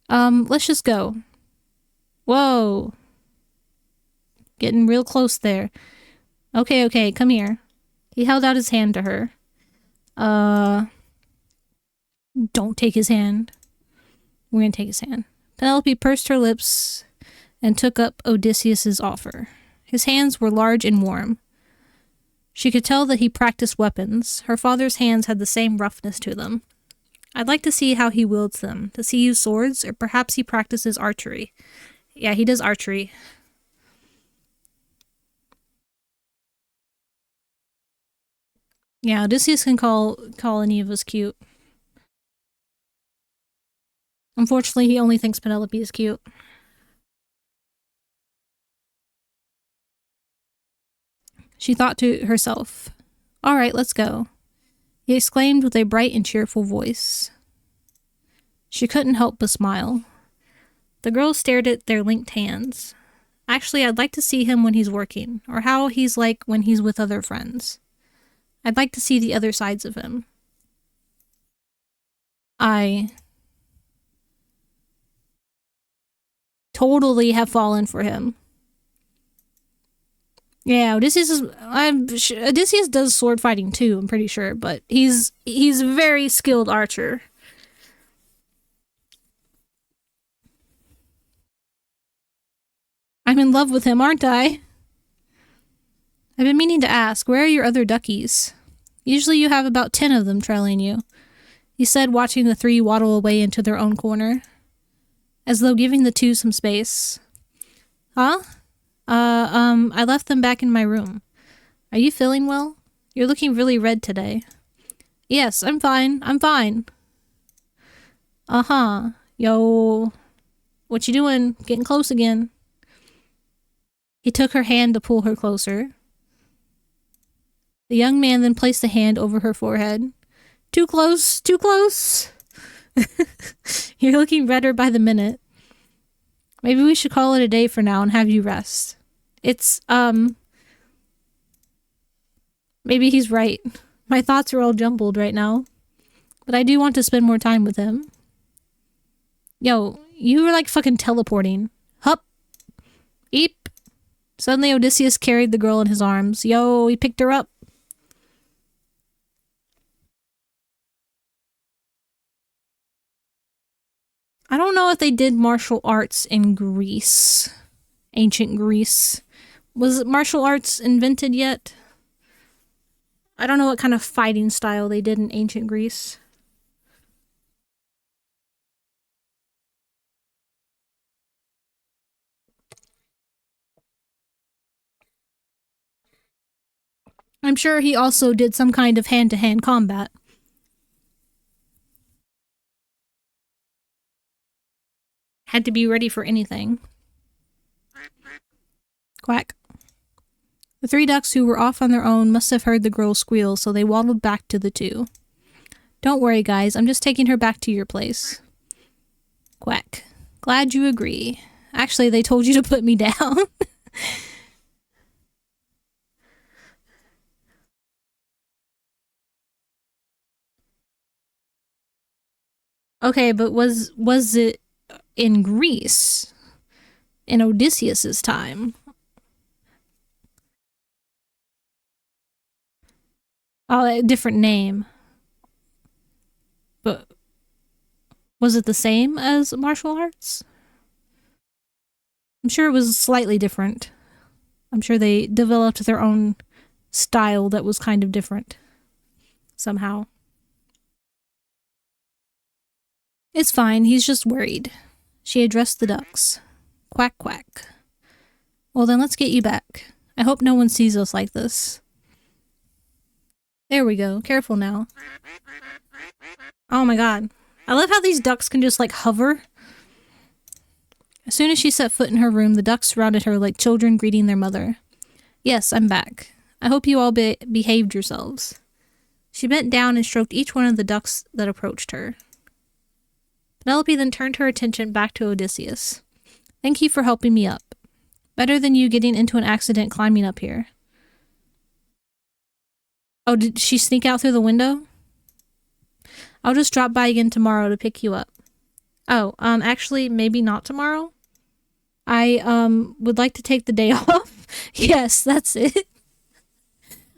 S2: Let's just go. Whoa. Getting real close there. Okay, come here. He held out his hand to her. Don't take his hand. We're gonna take his hand. Penelope pursed her lips and took up Odysseus's offer. His hands were large and warm. She could tell that he practiced weapons. Her father's hands had the same roughness to them. I'd like to see how he wields them. Does he use swords, or perhaps he practices archery? Yeah, he does archery. Yeah, Odysseus can call any of us cute. Unfortunately, he only thinks Penelope is cute. She thought to herself, "All right, let's go," he exclaimed with a bright and cheerful voice. She couldn't help but smile. The girls stared at their linked hands. Actually, I'd like to see him when he's working, or how he's like when he's with other friends. I'd like to see the other sides of him. I totally have fallen for him. Yeah, Odysseus does sword fighting too, I'm pretty sure, but he's a very skilled archer. I'm in love with him, aren't I? I've been meaning to ask, where are your other duckies? Usually you have about 10 of them trailing you, he said, watching the 3 waddle away into their own corner, as though giving the 2 some space. Huh? I left them back in my room. Are you feeling well? You're looking really red today. Yes, I'm fine. I'm fine. Uh-huh. Yo. What you doing? Getting close again. He took her hand to pull her closer. The young man then placed a hand over her forehead. Too close. Too close. You're looking redder by the minute. Maybe we should call it a day for now and have you rest. It's, maybe he's right. My thoughts are all jumbled right now. But I do want to spend more time with him. Yo, you were like fucking teleporting. Hup. Eep. Suddenly Odysseus carried the girl in his arms. Yo, he picked her up. I don't know if they did martial arts in Greece. Ancient Greece. Was martial arts invented yet? I don't know what kind of fighting style they did in ancient Greece. I'm sure he also did some kind of hand-to-hand combat. Had to be ready for anything. Quack. The 3 ducks who were off on their own must have heard the girl squeal, so they waddled back to the 2. Don't worry, guys. I'm just taking her back to your place. Quack. Glad you agree. Actually, they told you to put me down. Okay, but was it in Greece? In Odysseus's time? Oh, a different name. But was it the same as martial arts? I'm sure it was slightly different. I'm sure they developed their own style that was kind of different. Somehow. It's fine, he's just worried. She addressed the ducks. Quack, quack. Well then, let's get you back. I hope no one sees us like this. There we go. Careful now. Oh my god. I love how these ducks can just like hover. As soon as she set foot in her room, the ducks surrounded her like children greeting their mother. Yes, I'm back. I hope you all behaved yourselves. She bent down and stroked each one of the ducks that approached her. Penelope then turned her attention back to Odysseus. Thank you for helping me up. Better than you getting into an accident climbing up here. Oh, did she sneak out through the window? I'll just drop by again tomorrow to pick you up. Oh, actually, maybe not tomorrow. I, would like to take the day off. Yes, that's it.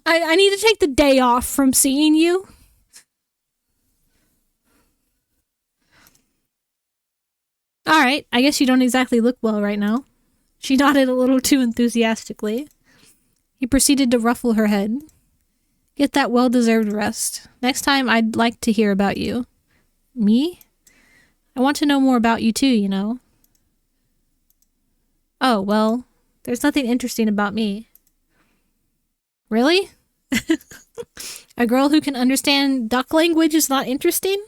S2: I need to take the day off from seeing you. Alright, I guess you don't exactly look well right now. She nodded a little too enthusiastically. He proceeded to ruffle her head. Get that well-deserved rest. Next time, I'd like to hear about you. Me? I want to know more about you too, you know. Oh, well, there's nothing interesting about me. Really? A girl who can understand duck language is not interesting?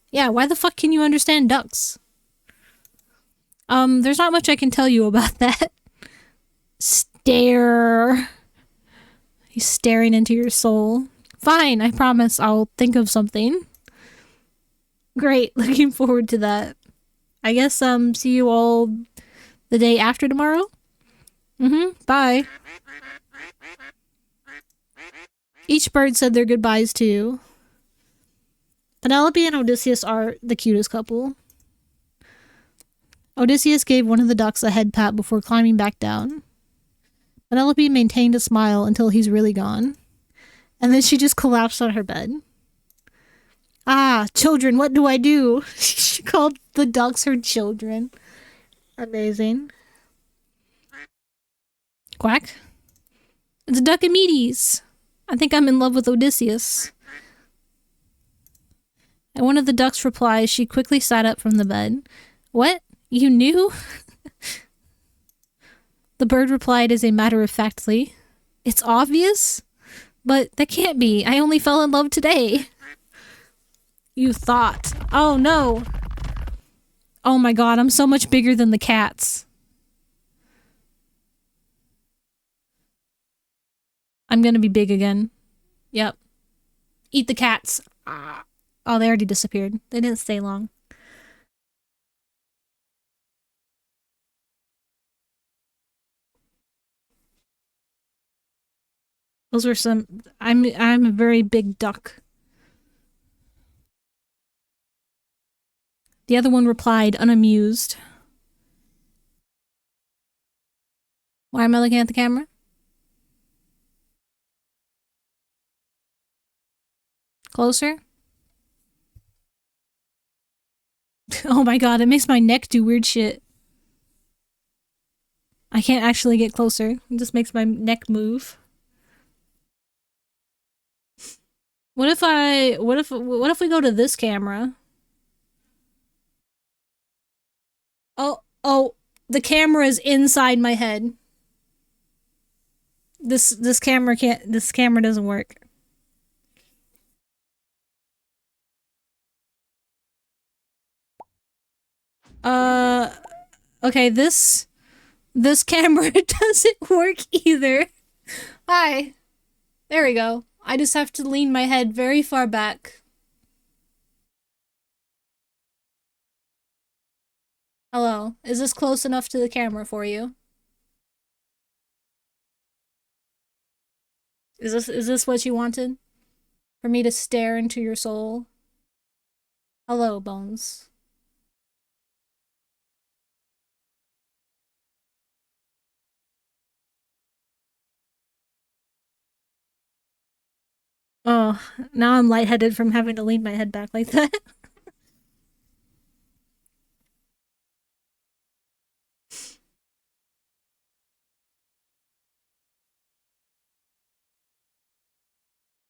S2: Yeah, why the fuck can you understand ducks? There's not much I can tell you about that. Stare. He's staring into your soul. Fine, I promise I'll think of something. Great, looking forward to that. I guess, see you all the day after tomorrow? Bye. Each bird said their goodbyes to you. Penelope and Odysseus are the cutest couple. Odysseus gave one of the ducks a head pat before climbing back down. Penelope maintained a smile until he's really gone. And then she just collapsed on her bed. Ah, children, what do I do? She called the ducks her children. Amazing. Quack? It's Duckimedes. I think I'm in love with Odysseus. And one of the ducks replies, she quickly sat up from the bed. What? You knew? The bird replied as a matter of factly, it's obvious? But that can't be. I only fell in love today. You thought. Oh no. Oh my god, I'm so much bigger than the cats. I'm gonna be big again. Yep. Eat the cats. Ah. Oh, they already disappeared. They didn't stay long. Those were some... I'm a very big duck. The other one replied, unamused. Why am I looking at the camera? Closer? Oh my god, it makes my neck do weird shit. I can't actually get closer. It just makes my neck move. What if we go to this camera? Oh, the camera is inside my head. This camera doesn't work. Okay, this camera doesn't work either. Hi. There we go. I just have to lean my head very far back. Hello. Is this close enough to the camera for you? Is this what you wanted? For me to stare into your soul? Hello, Bones. Oh, now I'm lightheaded from having to lean my head back like that.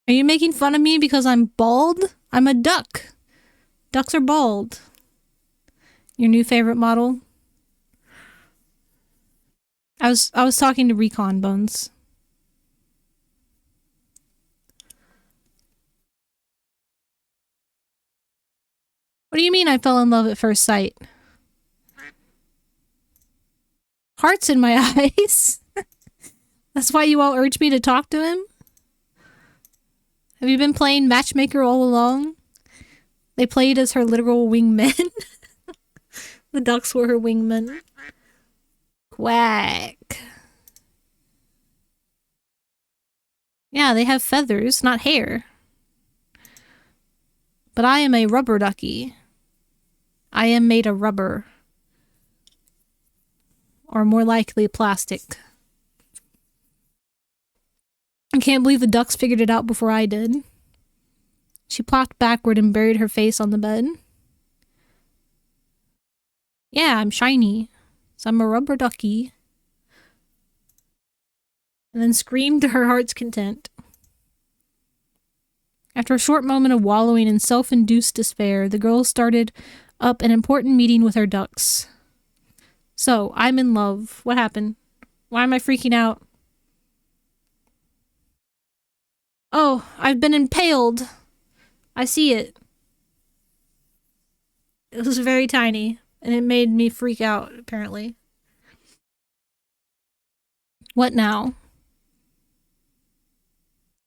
S2: Are you making fun of me because I'm bald? I'm a duck. Ducks are bald. Your new favorite model? I was talking to Recon Bones. What do you mean I fell in love at first sight? Hearts in my eyes? That's why you all urged me to talk to him? Have you been playing matchmaker all along? They played as her literal wingmen. The ducks were her wingmen. Quack. Yeah, they have feathers, not hair. But I am a rubber ducky. I am made of rubber. Or more likely plastic. I can't believe the ducks figured it out before I did. She plopped backward and buried her face on the bed. Yeah, I'm shiny. So I'm a rubber ducky. And then screamed to her heart's content. After a short moment of wallowing in self-induced despair, the girl started up an important meeting with her ducks. So, I'm in love. What happened? Why am I freaking out? Oh, I've been impaled. I see it. It was very tiny, and it made me freak out, apparently. What now?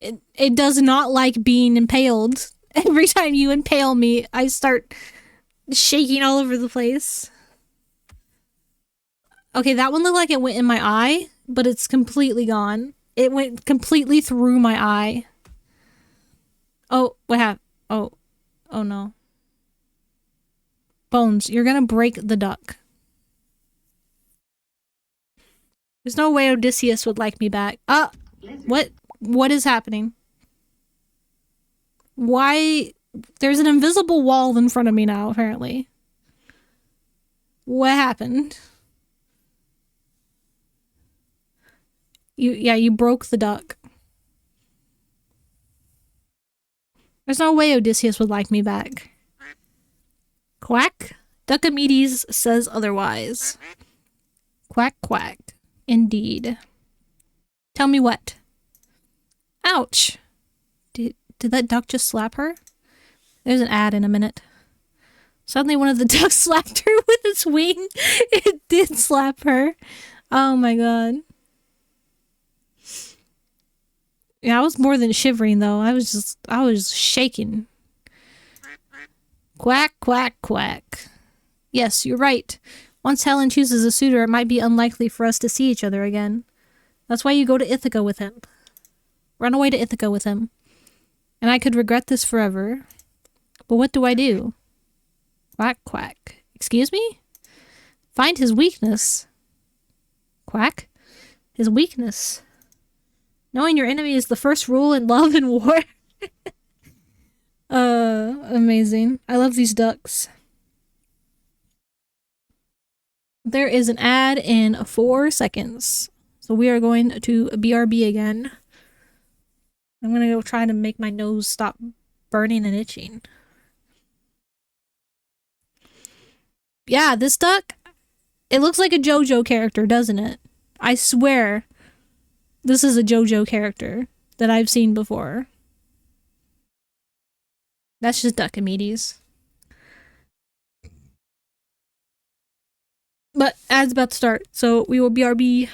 S2: It does not like being impaled. Every time you impale me, I start shaking all over the place. Okay, that one looked like it went in my eye, but it's completely gone. It went completely through my eye. Oh, what happened? Oh no. Bones, you're gonna break the duck. There's no way Odysseus would like me back. What is happening? Why? There's an invisible wall in front of me now, apparently. What happened? You broke the duck. There's no way Odysseus would like me back. Quack? Duckamedes says otherwise. Quack, quack. Indeed. Tell me what? Ouch! Did that duck just slap her? There's an ad in a minute. Suddenly one of the ducks slapped her with its wing. It did slap her. Oh my god. Yeah, I was more than shivering though. I was shaking. Quack, quack, quack. Yes, you're right. Once Helen chooses a suitor, it might be unlikely for us to see each other again. That's why you go to Ithaca with him. Run away to Ithaca with him. And I could regret this forever. But what do I do? Quack, quack. Excuse me? Find his weakness. Quack? His weakness. Knowing your enemy is the first rule in love and war. Amazing. I love these ducks. There is an ad in 4 seconds. So we are going to BRB again. I'm gonna go try to make my nose stop burning and itching. Yeah, this duck, it looks like a JoJo character, doesn't it? I swear this is a JoJo character that I've seen before. That's just Duckamedes. But ad's about to start, so we will BRB.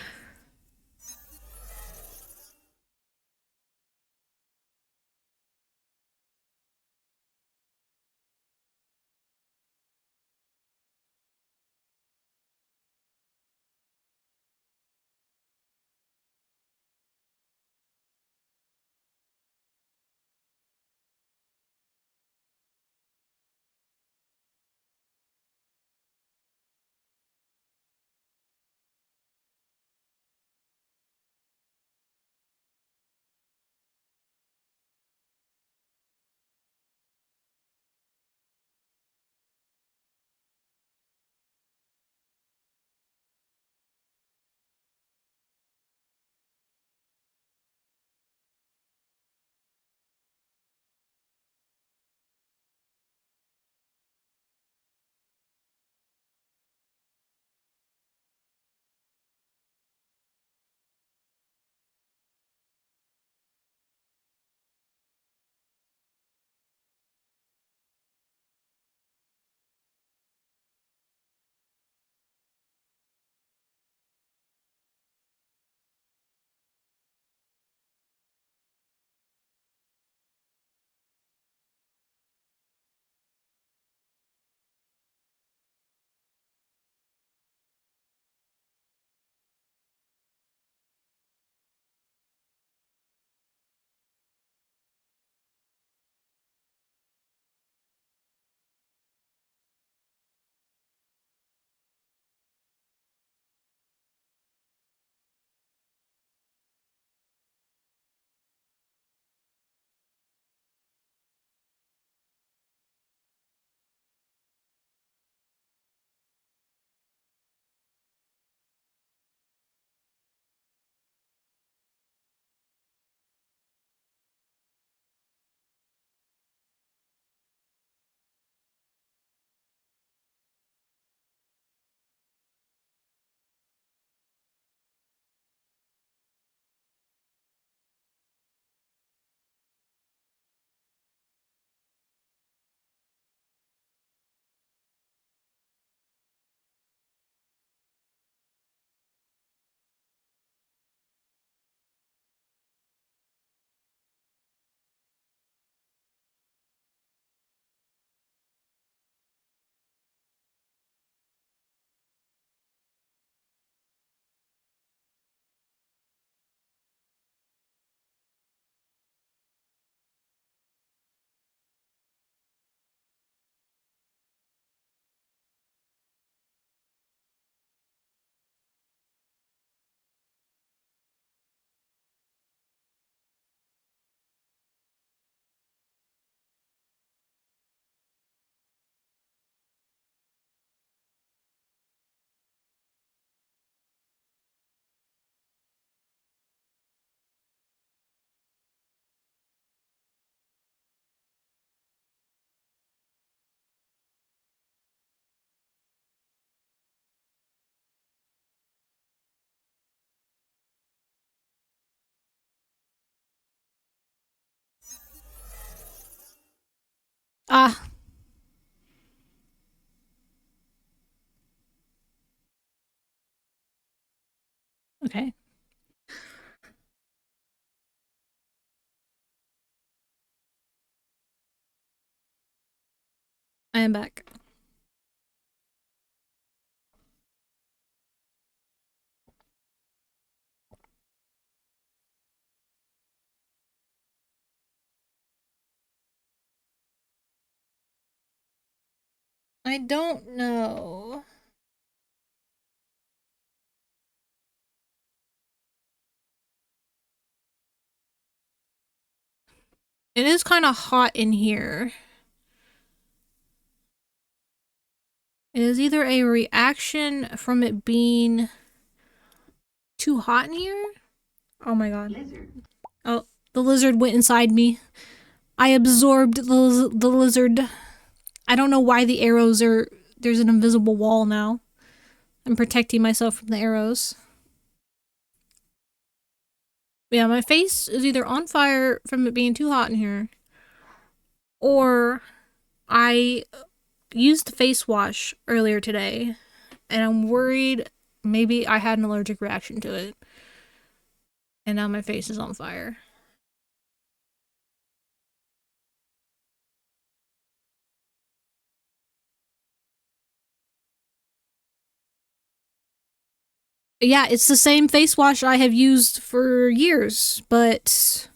S2: Ah. Okay. I am back. I don't know. It is kind of hot in here. It is either a reaction from it being too hot in here. Oh my god.
S4: Lizard.
S2: Oh, the lizard went inside me. I absorbed the lizard. I don't know why the arrows are... There's an invisible wall now. I'm protecting myself from the arrows. Yeah, my face is either on fire from it being too hot in here, or I used the face wash earlier today, and I'm worried maybe I had an allergic reaction to it, and now my face is on fire. Yeah, it's the same face wash I have used for years, but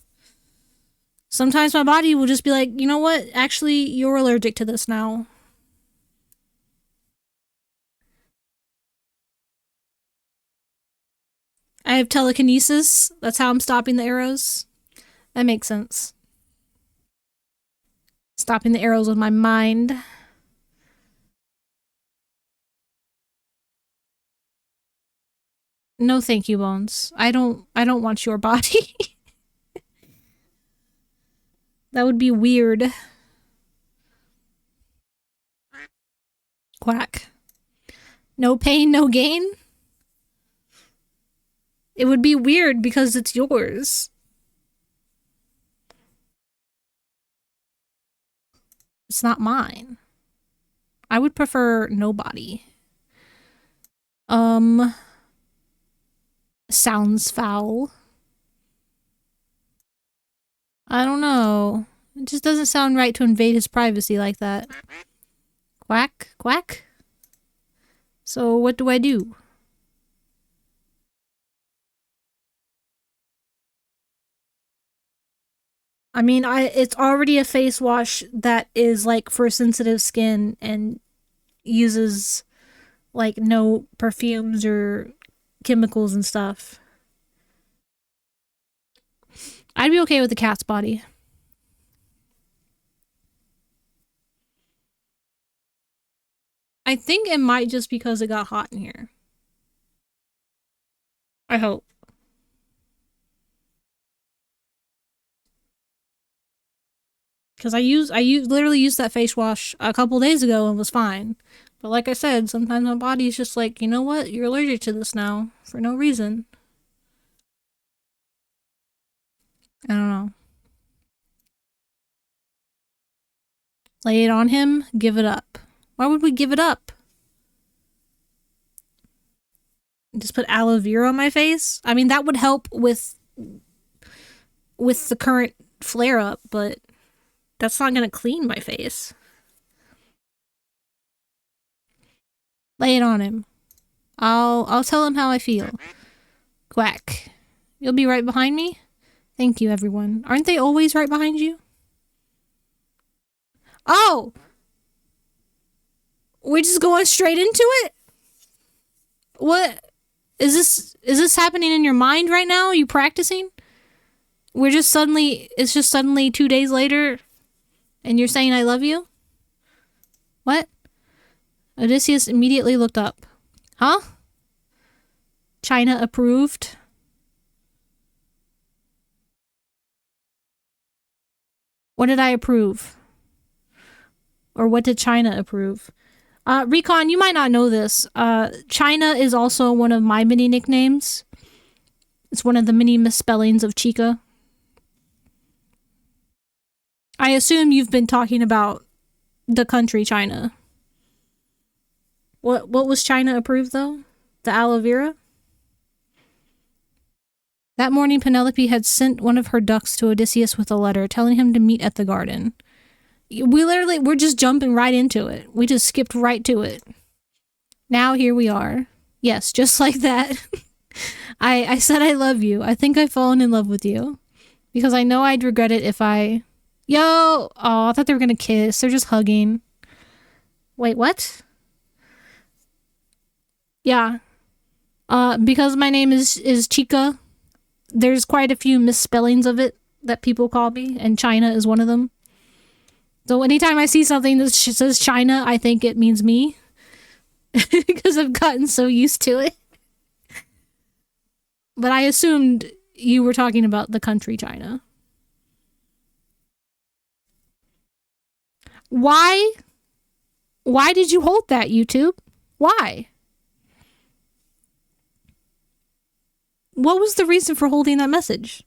S2: sometimes my body will just be like, you know what? Actually, you're allergic to this now. I have telekinesis. That's how I'm stopping the arrows. That makes sense. Stopping the arrows with my mind. No thank you, Bones. I don't want your body. That would be weird. Quack. No pain, no gain? It would be weird because it's yours. It's not mine. I would prefer nobody. Sounds foul. I don't know. It just doesn't sound right to invade his privacy like that. Quack? Quack? So what do I do? I mean, it's already a face wash that is like for sensitive skin and uses like no perfumes or chemicals and stuff. I'd be okay with the cat's body. I think it might just because it got hot in here. I hope. Because I literally used that face wash a couple days ago and was fine. But like I said, sometimes my body's just like, you know what? You're allergic to this now for no reason. I don't know. Lay it on him, give it up. Why would we give it up? Just put aloe vera on my face? I mean, that would help with the current flare-up, but that's not gonna clean my face. Lay it on him. I'll tell him how I feel. Quack. You'll be right behind me? Thank you, everyone. Aren't they always right behind you? Oh! We're just going straight into it? What? Is this happening in your mind right now? Are you practicing? It's just suddenly 2 days later and you're saying I love you? What? Odysseus immediately looked up. Huh? China approved? What did I approve? Or what did China approve? Recon, you might not know this. China is also one of my many nicknames. It's one of the many misspellings of Chica. I assume you've been talking about the country China. What was China approved, though? The aloe vera? That morning, Penelope had sent one of her ducks to Odysseus with a letter telling him to meet at the garden. We're just jumping right into it. We just skipped right to it. Now here we are. Yes, just like that. I said I love you. I think I've fallen in love with you. Because I know I'd regret it if I... Yo! Oh, I thought they were gonna kiss. They're just hugging. Wait, what? Yeah. Because my name is Chica, there's quite a few misspellings of it that people call me, and China is one of them. So anytime I see something that says China, I think it means me. Because I've gotten so used to it. But I assumed you were talking about the country China. Why? Why did you hold that, YouTube? Why? What was the reason for holding that message?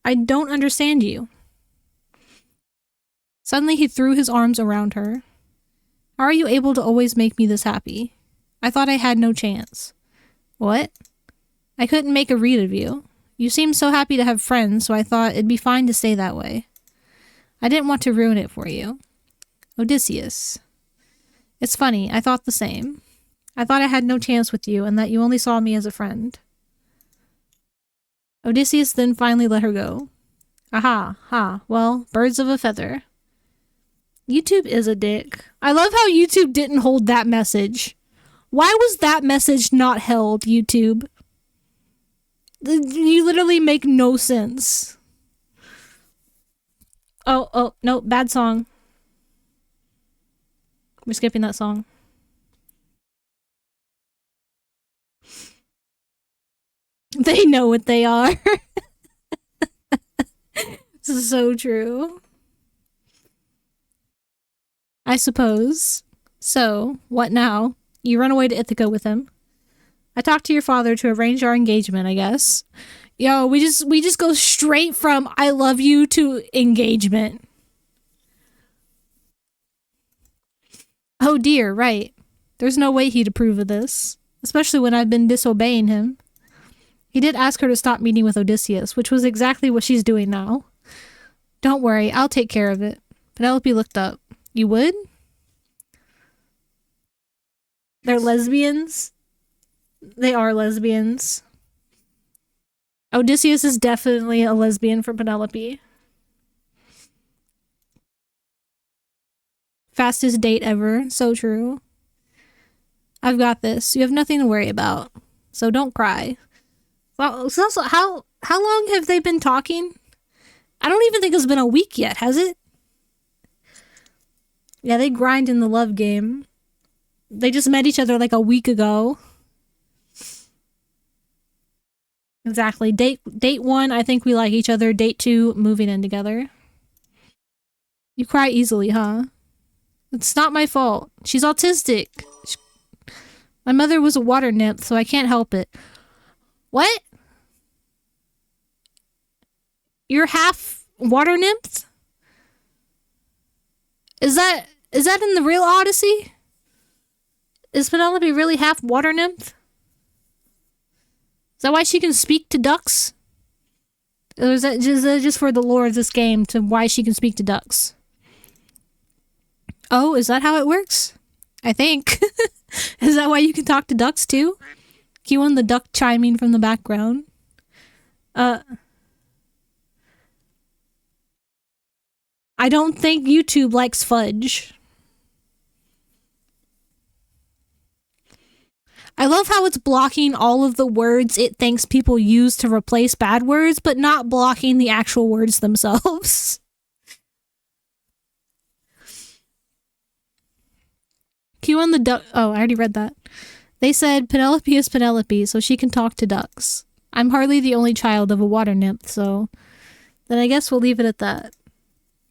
S2: I don't understand you. Suddenly he threw his arms around her. How are you able to always make me this happy? I thought I had no chance. What? I couldn't make a read of you. You seemed so happy to have friends, so I thought it'd be fine to stay that way. I didn't want to ruin it for you. Odysseus. It's funny, I thought the same. I thought I had no chance with you and that you only saw me as a friend. Odysseus then finally let her go. Aha, ha, well, birds of a feather. YouTube is a dick. I love how YouTube didn't hold that message. Why was that message not held, YouTube? You literally make no sense. Oh, no, bad song. We're skipping that song. They know what they are. This is so true. I suppose. So, what now? You run away to Ithaca with him. I talked to your father to arrange our engagement, I guess. Yo, we just go straight from I love you to engagement. Oh dear, right. There's no way he'd approve of this. Especially when I've been disobeying him. He did ask her to stop meeting with Odysseus, which was exactly what she's doing now. Don't worry, I'll take care of it. Penelope looked up. You would? They're lesbians? They are lesbians. Odysseus is definitely a lesbian for Penelope. Fastest date ever. So true. I've got this. You have nothing to worry about. So don't cry. Well, so also, how long have they been talking? I don't even think it's been a week yet, has it? Yeah, they grind in the love game. They just met each other like a week ago. Exactly. Date 1, I think we like each other. Date 2, moving in together. You cry easily, huh? It's not my fault. She's autistic. My mother was a water nymph, so I can't help it. What? You're half water nymph? Is that in the real Odyssey? Is Penelope really half water nymph? Is that why she can speak to ducks? Or is that just for the lore of this game to why she can speak to ducks? Oh, is that how it works? I think. Is that why you can talk to ducks too? Cue on the duck chiming from the background. I don't think YouTube likes fudge. I love how it's blocking all of the words it thinks people use to replace bad words, but not blocking the actual words themselves. Cue on the duck. Oh, I already read that. They said Penelope is Penelope, so she can talk to ducks. I'm hardly the only child of a water nymph, so then I guess we'll leave it at that.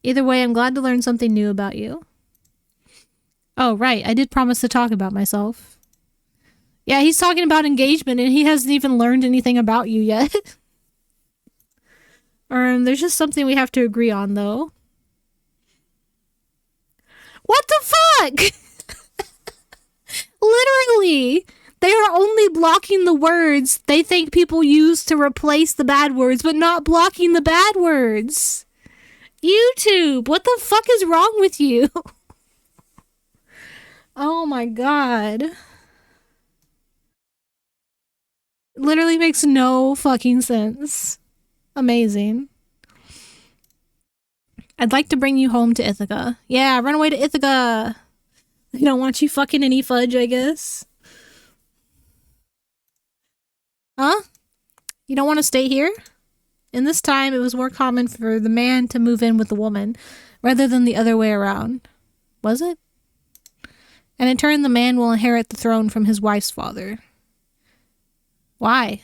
S2: Either way, I'm glad to learn something new about you. Oh, right. I did promise to talk about myself. Yeah, he's talking about engagement and he hasn't even learned anything about you yet. There's just something we have to agree on, though. fuck? Literally, they are only blocking the words they think people use to replace the bad words, but not blocking the bad words. YouTube, what the fuck is wrong with you? Oh my god. Literally makes no fucking sense. Amazing. I'd like to bring you home to Ithaca. Yeah, run away to Ithaca. I don't want you fucking any fudge, I guess. Huh? You don't want to stay here? In this time, it was more common for the man to move in with the woman, rather than the other way around. Was it? And in turn, the man will inherit the throne from his wife's father. Why?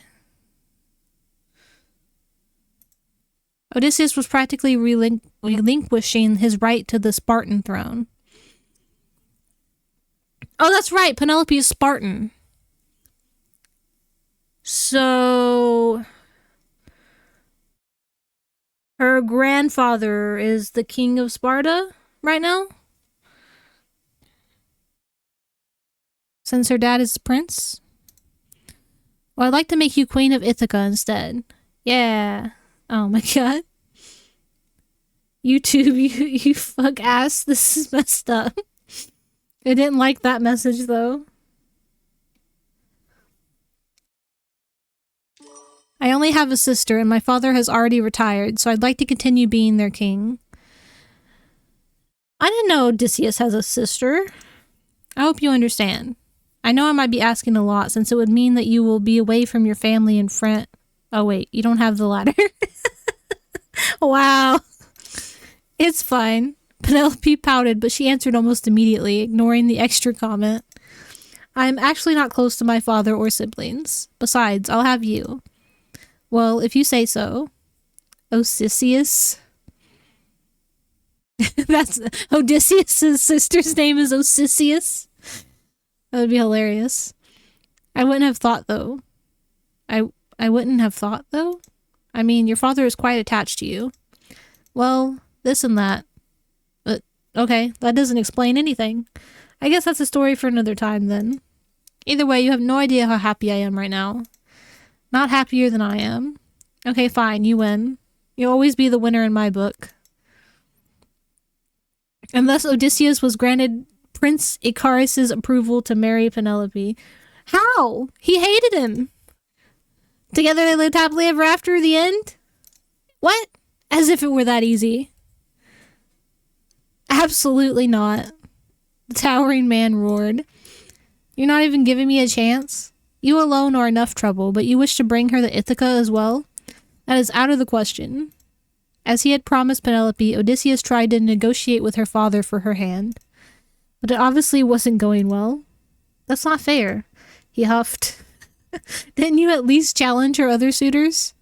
S2: Odysseus was practically relinquishing his right to the Spartan throne. Oh, that's right. Penelope is Spartan. So her grandfather is the king of Sparta right now? Since her dad is prince? Well, I'd like to make you queen of Ithaca instead. Yeah. Oh my god. YouTube, you fuck ass. This is messed up. I didn't like that message though. I only have a sister and my father has already retired, so I'd like to continue being their king. I didn't know Odysseus has a sister. I hope you understand. I know I might be asking a lot since it would mean that you will be away from your family and friend. Oh wait, you don't have the latter. Wow. It's fine. Penelope pouted, but she answered almost immediately, ignoring the extra comment. I'm actually not close to my father or siblings. Besides, I'll have you. Well, if you say so. Odysseus. That's Odysseus' sister's name is Odysseus. That would be hilarious. I wouldn't have thought though. I wouldn't have thought though? I mean, your father is quite attached to you. Well, this and that. But, okay, that doesn't explain anything. I guess that's a story for another time then. Either way, you have no idea how happy I am right now. Not happier than I am. Okay, fine, you win. You'll always be the winner in my book. And thus Odysseus was granted Prince Icarus' approval to marry Penelope. How? He hated him. Together they lived happily ever after the end? What? As if it were that easy. Absolutely not. The towering man roared. You're not even giving me a chance? You alone are enough trouble, but you wish to bring her to Ithaca as well? That is out of the question. As he had promised Penelope, Odysseus tried to negotiate with her father for her hand. But it obviously wasn't going well. That's not fair, he huffed. Didn't you at least challenge her other suitors?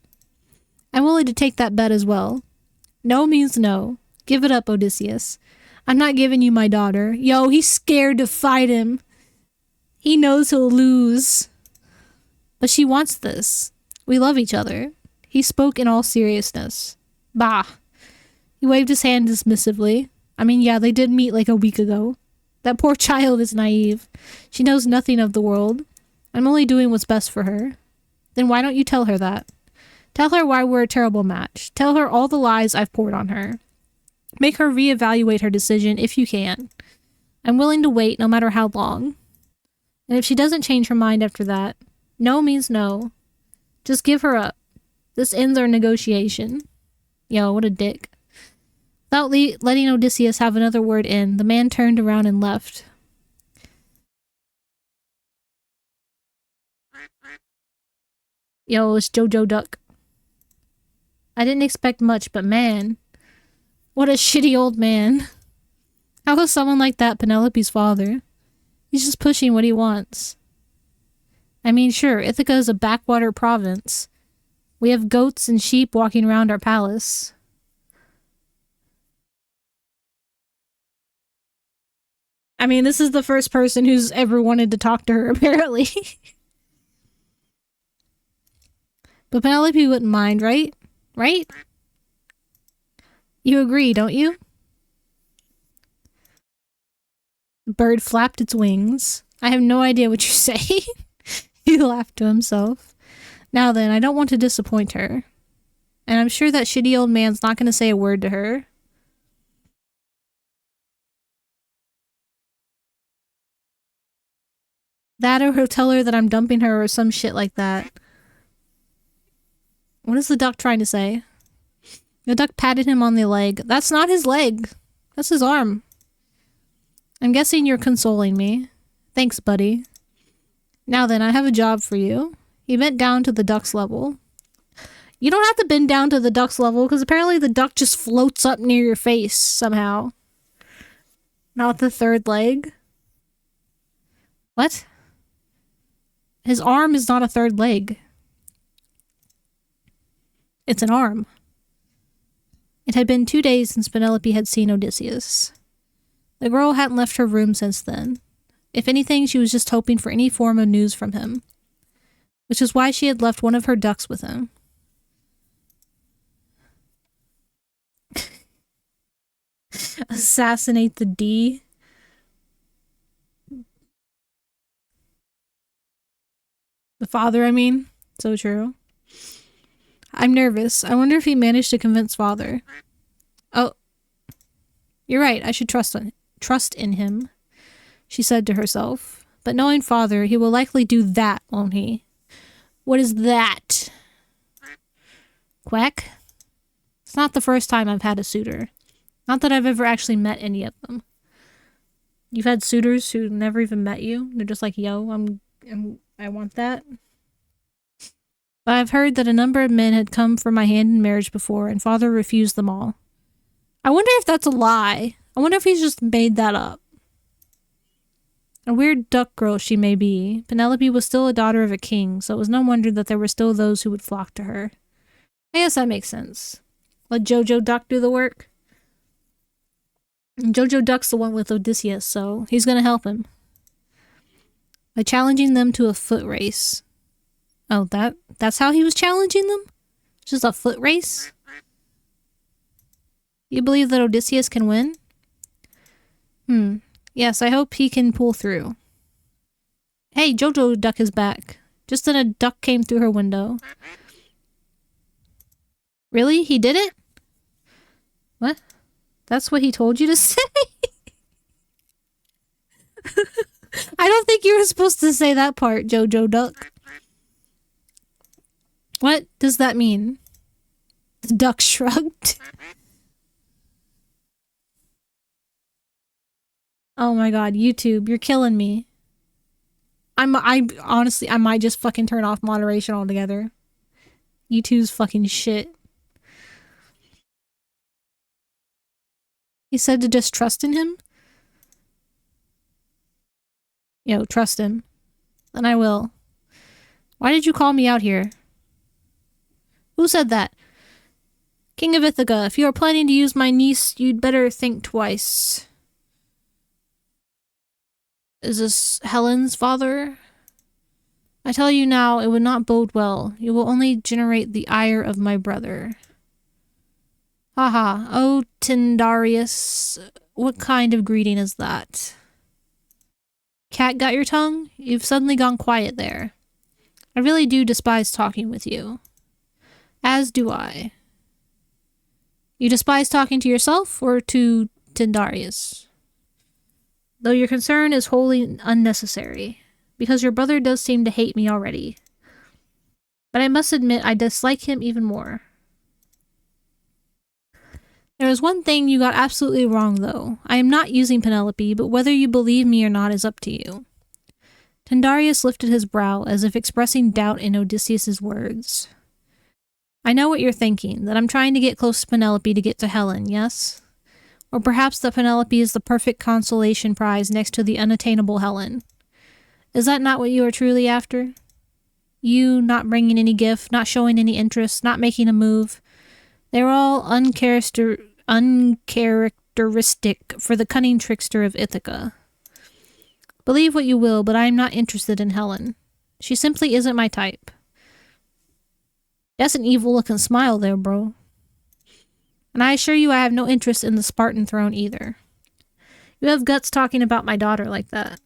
S2: I'm willing to take that bet as well. No means no. Give it up, Odysseus. I'm not giving you my daughter. Yo, he's scared to fight him. He knows he'll lose. But she wants this. We love each other. He spoke in all seriousness. Bah. He waved his hand dismissively. I mean, yeah, they did meet like a week ago. That poor child is naive. She knows nothing of the world. I'm only doing what's best for her. Then why don't you tell her that? Tell her why we're a terrible match. Tell her all the lies I've poured on her. Make her reevaluate her decision if you can. I'm willing to wait no matter how long. And if she doesn't change her mind after that, no means no. Just give her up. This ends our negotiation. Yo, what a dick. Without letting Odysseus have another word in, the man turned around and left. Yo, it's Jojo Duck. I didn't expect much, but man. What a shitty old man. How is someone like that Penelope's father? He's just pushing what he wants. I mean, sure, Ithaca is a backwater province. We have goats and sheep walking around our palace. I mean, this is the first person who's ever wanted to talk to her, apparently. But Penelope wouldn't mind, right? Right? You agree, don't you? The bird flapped its wings. I have no idea what you're saying. He laughed to himself. Now then, I don't want to disappoint her. And I'm sure that shitty old man's not going to say a word to her. That or he'll tell her that I'm dumping her or some shit like that. What is the duck trying to say? The duck patted him on the leg. That's not his leg. That's his arm. I'm guessing you're consoling me. Thanks, buddy. Now then, I have a job for you. He bent down to the duck's level. You don't have to bend down to the duck's level, because apparently the duck just floats up near your face somehow. Not the third leg. What? His arm is not a third leg. It's an arm. It had been 2 days since Penelope had seen Odysseus. The girl hadn't left her room since then. If anything, she was just hoping for any form of news from him. Which is why she had left one of her ducks with him. Assassinate the D. The father, I mean. So true. I'm nervous. I wonder if he managed to convince father. Oh. You're right. I should trust in him, she said to herself. But knowing father, he will likely do that, won't he? What is that? Quack? It's not the first time I've had a suitor. Not that I've ever actually met any of them. You've had suitors who never even met you? They're just like, yo, I want that. But I've heard that a number of men had come for my hand in marriage before, and father refused them all. I wonder if that's a lie. I wonder if he's just made that up. A weird duck girl she may be, Penelope was still a daughter of a king, so it was no wonder that there were still those who would flock to her. I guess that makes sense. Let Jojo Duck do the work. And Jojo Duck's the one with Odysseus, so he's gonna help him. By challenging them to a foot race. Oh, that's how he was challenging them? Just a foot race? You believe that Odysseus can win? Yes, I hope he can pull through. Hey, Jojo Duck is back. Just then a duck came through her window. Really? He did it? What? That's what he told you to say? I don't think you were supposed to say that part, Jojo Duck. What does that mean? The duck shrugged. Oh my god, YouTube, you're killing me. I honestly, I might just fucking turn off moderation altogether. YouTube's fucking shit. He said to just trust in him? Yo, trust him. Then I will. Why did you call me out here? Who said that? King of Ithaca, if you are planning to use my niece, you'd better think twice. Is this Helen's father? I tell you now, it would not bode well. You will only generate the ire of my brother. Haha, oh Tindarius, what kind of greeting is that? Cat got your tongue? You've suddenly gone quiet there. I really do despise talking with you. As do I. You despise talking to yourself or to Tindarius? Though your concern is wholly unnecessary, because your brother does seem to hate me already. But I must admit I dislike him even more. There is one thing you got absolutely wrong, though. I am not using Penelope, but whether you believe me or not is up to you. Tindarius lifted his brow as if expressing doubt in Odysseus's words. I know what you're thinking, that I'm trying to get close to Penelope to get to Helen, yes? Or perhaps that Penelope is the perfect consolation prize next to the unattainable Helen. Is that not what you are truly after? You not bringing any gift, not showing any interest, not making a move. They're all uncharacteristic for the cunning trickster of Ithaca. Believe what you will, but I am not interested in Helen. She simply isn't my type. That's an evil-looking smile there, bro. And I assure you I have no interest in the Spartan throne either. You have guts talking about my daughter like that.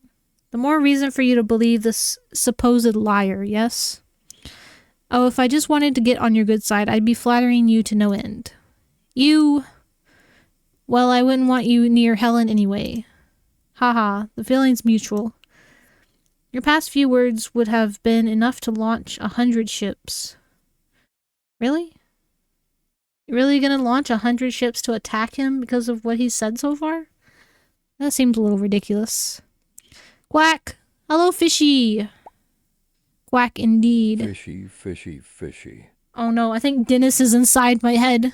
S2: The more reason for you to believe this supposed liar, yes? Oh, if I just wanted to get on your good side, I'd be flattering you to no end. You... Well, I wouldn't want you near Helen anyway. Haha, the feeling's mutual. Your past few words would have been enough to launch 100 ships. Really? You're really gonna launch 100 ships to attack him because of what he's said so far? That seems a little ridiculous. Quack! Hello, fishy! Quack indeed.
S1: Fishy, fishy, fishy.
S2: Oh no, I think Dennis is inside my head.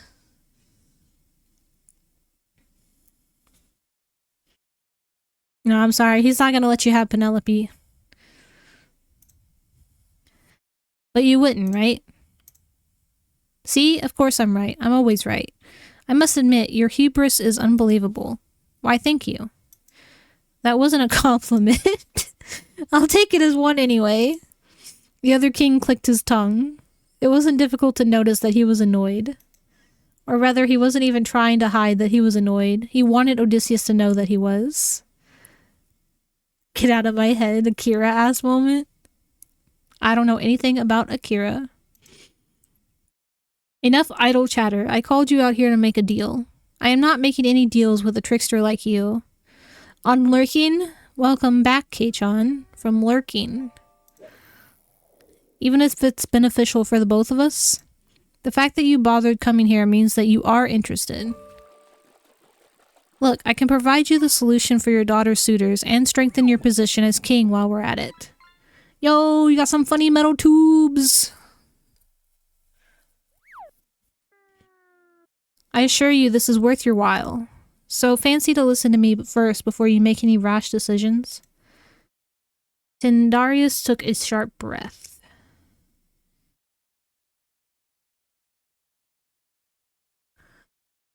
S2: No, I'm sorry. He's not gonna let you have Penelope. But you wouldn't, right? See? Of course I'm right. I'm always right. I must admit, your hubris is unbelievable. Why, thank you. That wasn't a compliment. I'll take it as one anyway. The other king clicked his tongue. It wasn't difficult to notice that he was annoyed. Or rather, he wasn't even trying to hide that he was annoyed. He wanted Odysseus to know that he was. Get out of my head, Akira-ass moment. I don't know anything about Akira. Enough idle chatter. I called you out here to make a deal. I am not making any deals with a trickster like you. On lurking? Welcome back, Kei-chan. From lurking. Even if it's beneficial for the both of us, the fact that you bothered coming here means that you are interested. Look, I can provide you the solution for your daughter's suitors and strengthen your position as king while we're at it. Yo, you got some funny metal tubes! I assure you this is worth your while. So fancy to listen to me first before you make any rash decisions. Tyndareus took a sharp breath.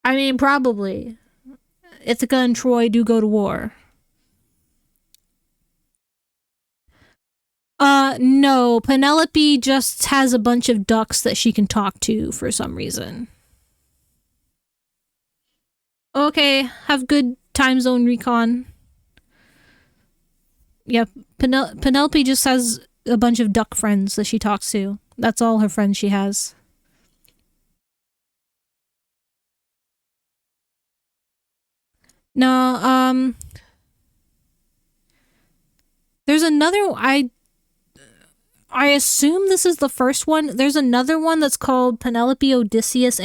S2: I mean, probably. Ithaca and Troy do go to war. No. Penelope just has a bunch of ducks that she can talk to for some reason. Okay, have good time zone recon. Yep, Penelope just has a bunch of duck friends that she talks to. That's all her friends she has. No, there's another, I assume this is the first one. There's another one that's called Penelope, Odysseus,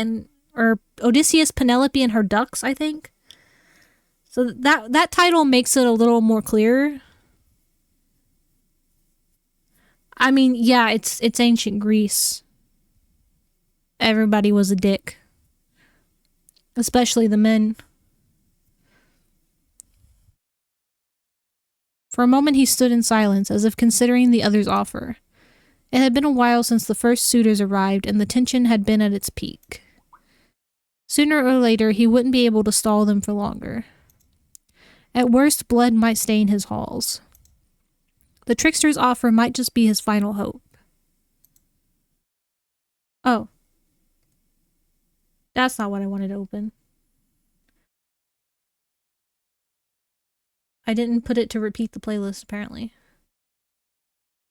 S2: or Odysseus, Penelope, and her ducks, I think. So that title makes it a little more clear. I mean, yeah, it's ancient Greece. Everybody was a dick. Especially the men. For a moment he stood in silence, as if considering the other's offer. It had been a while since the first suitors arrived, and the tension had been at its peak. Sooner or later, he wouldn't be able to stall them for longer. At worst, blood might stain his halls. The trickster's offer might just be his final hope. Oh. That's not what I wanted to open. I didn't put it to repeat the playlist, apparently.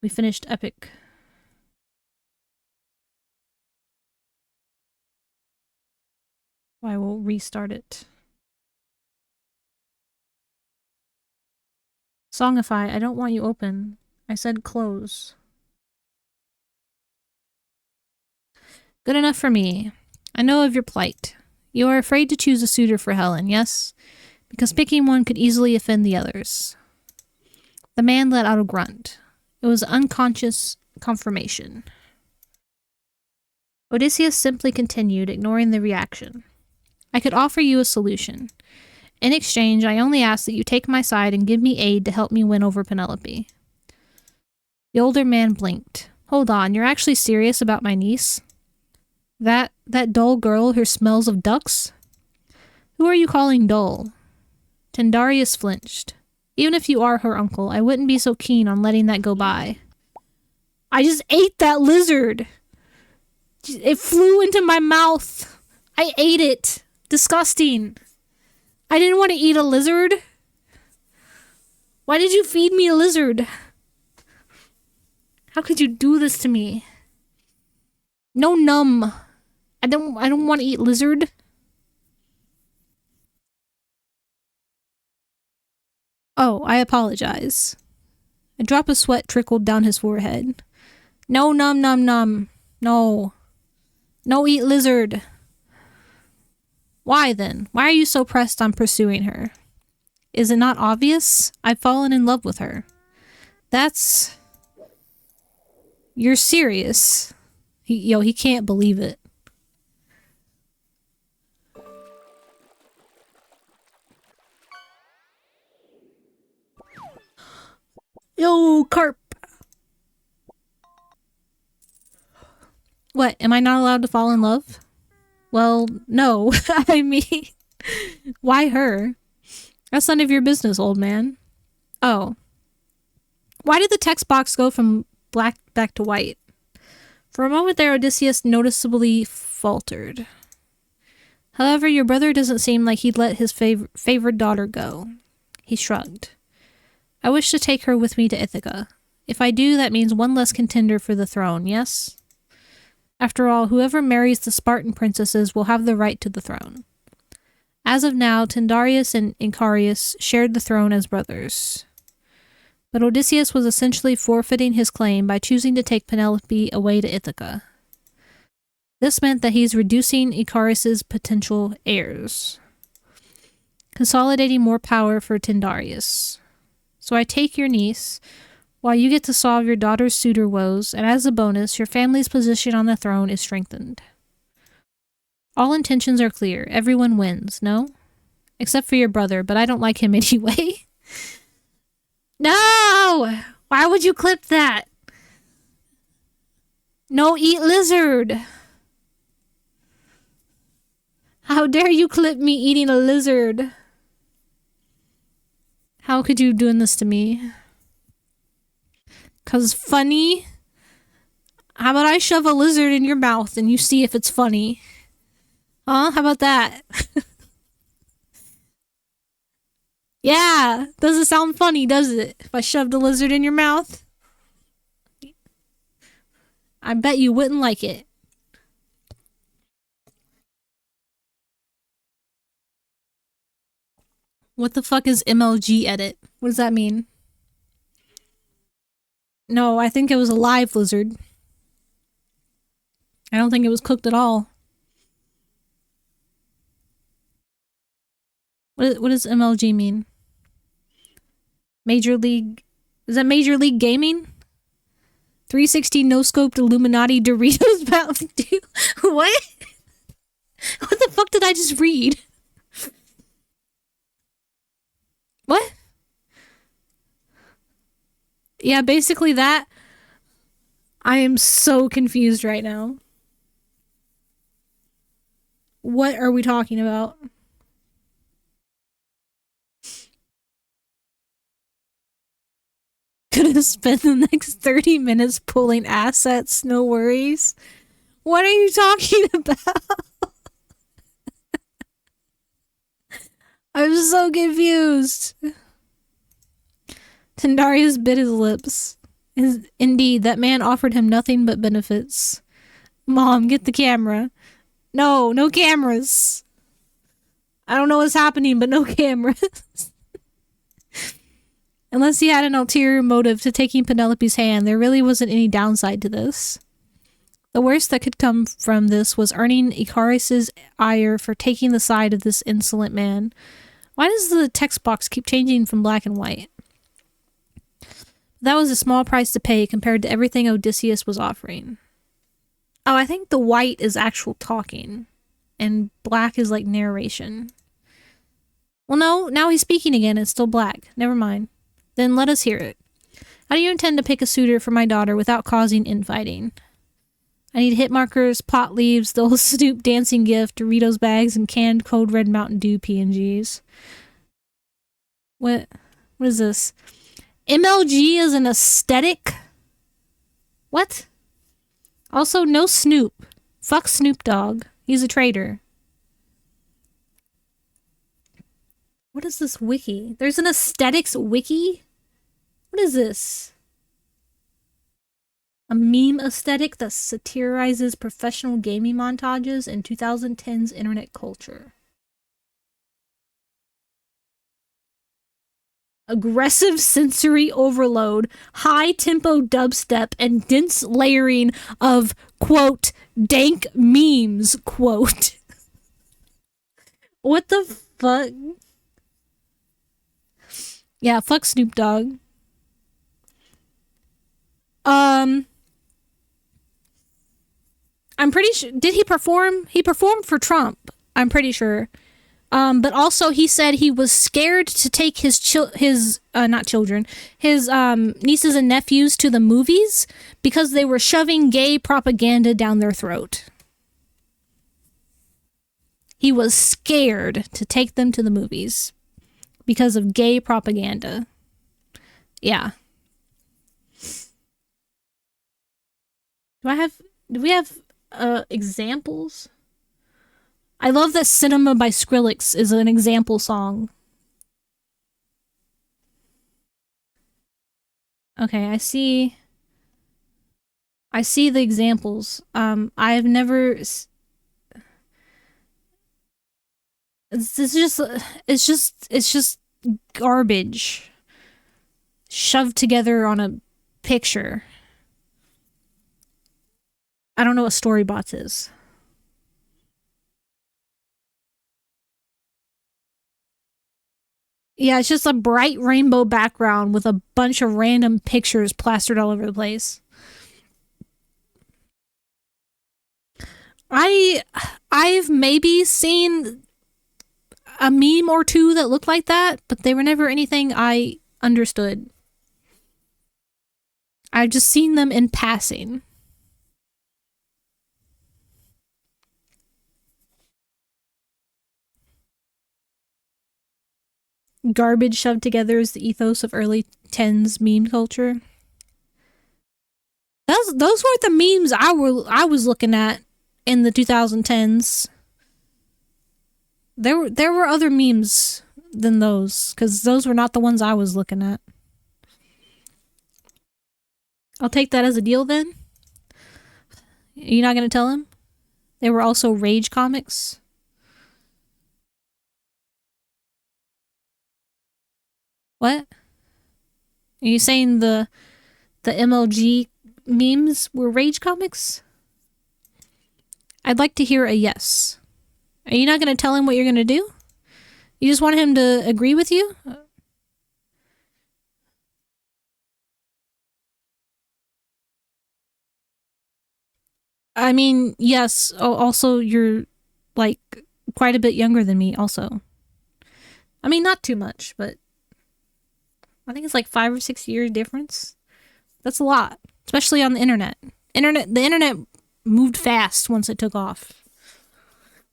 S2: We finished Epic. I will restart it. Songify, I don't want you open. I said close. Good enough for me. I know of your plight. You are afraid to choose a suitor for Helen, yes? Because picking one could easily offend the others. The man let out a grunt. It was unconscious confirmation. Odysseus simply continued, ignoring the reaction. I could offer you a solution. In exchange, I only ask that you take my side and give me aid to help me win over Penelope. The older man blinked. Hold on, you're actually serious about my niece? That dull girl who smells of ducks? Who are you calling dull? Tyndareus flinched. Even if you are her uncle, I wouldn't be so keen on letting that go by. I just ate that lizard! It flew into my mouth! I ate it! Disgusting! I didn't want to eat a lizard. Why did you feed me a lizard? How could you do this to me? No num. I don't want to eat lizard. Oh, I apologize. A drop of sweat trickled down his forehead. No num num num. No. No eat lizard. Why then? Why are you so pressed on pursuing her? Is it not obvious? I've fallen in love with her. That's... You're serious. He can't believe it. Yo, carp. What, am I not allowed to fall in love? Well, no. I mean, why her? That's none of your business, old man. Oh. Why did the text box go from black back to white? For a moment there, Odysseus noticeably faltered. However, your brother doesn't seem like he'd let his favored daughter go. He shrugged. I wish to take her with me to Ithaca. If I do, that means one less contender for the throne, yes? After all, whoever marries the Spartan princesses will have the right to the throne. As of now, Tyndareus and Icarius shared the throne as brothers. But Odysseus was essentially forfeiting his claim by choosing to take Penelope away to Ithaca. This meant that he's reducing Icarius's potential heirs, consolidating more power for Tyndareus. So I take your niece, while you get to solve your daughter's suitor woes, and as a bonus, your family's position on the throne is strengthened. All intentions are clear. Everyone wins, no? Except for your brother, but I don't like him anyway. No! Why would you clip that? No, eat lizard! How dare you clip me eating a lizard? How could you doing this to me? 'Cause funny? How about I shove a lizard in your mouth and you see if it's funny? Huh? How about that? Yeah, doesn't sound funny, does it? If I shoved a lizard in your mouth? I bet you wouldn't like it. What the fuck is MLG edit? What does that mean? No, I think it was a live lizard. I don't think it was cooked at all. What does MLG mean? Major League... Is that Major League Gaming? 360 no-scoped Illuminati Doritos Mountain Dew? What? What the fuck did I just read? What? Yeah, basically that. I am so confused right now. What are we talking about? Gonna spend the next 30 minutes pulling assets, no worries. What are you talking about? I'm so confused. Tyndareus bit his lips. Indeed, that man offered him nothing but benefits. Mom, get the camera. No, no cameras. I don't know what's happening, but no cameras. Unless he had an ulterior motive to taking Penelope's hand, there really wasn't any downside to this. The worst that could come from this was earning Icarius's ire for taking the side of this insolent man. Why does the text box keep changing from black and white? That was a small price to pay compared to everything Odysseus was offering. Oh, I think the white is actual talking, and black is like narration. Well, no, now he's speaking again. It's still black. Never mind. Then let us hear it. How do you intend to pick a suitor for my daughter without causing infighting? I need hit markers, pot leaves, the old Snoop dancing gift, Doritos bags, and canned Code Red Mountain Dew PNGs. What is this? MLG is an aesthetic? What? Also, no Snoop. Fuck Snoop Dogg. He's a traitor. What is this wiki? There's an aesthetics wiki? What is this? A meme aesthetic that satirizes professional gaming montages in 2010's internet culture. Aggressive sensory overload, high tempo dubstep, and dense layering of, quote, dank memes, quote. What the fuck? Yeah, fuck Snoop Dogg. I'm pretty sure. Did he perform? He performed for Trump. I'm pretty sure. But also he said he was scared to take his nieces and nephews to the movies because they were shoving gay propaganda down their throat. He was scared to take them to the movies because of gay propaganda. Yeah. Do we have examples? I love that Cinema by Skrillex is an example song. Okay, I see the examples. I've never it's just garbage shoved together on a picture. I don't know what Storybots is. Yeah, it's just a bright rainbow background with a bunch of random pictures plastered all over the place. I've maybe seen a meme or two that looked like that, but they were never anything I understood. I've just seen them in passing. Garbage shoved together is the ethos of early 10s meme culture. Those weren't the memes I was looking at in the 2010s. There were other memes than those, because those were not the ones I was looking at. I'll take that as a deal then. You're not gonna tell him? They were also Rage comics. What? Are you saying the MLG memes were Rage comics? I'd like to hear a yes. Are you not going to tell him what you're going to do? You just want him to agree with you? I mean, yes. Also, you're like quite a bit younger than me also. I mean, not too much, but I think it's like 5 or 6 years difference. That's a lot, especially on the internet. The internet moved fast once it took off.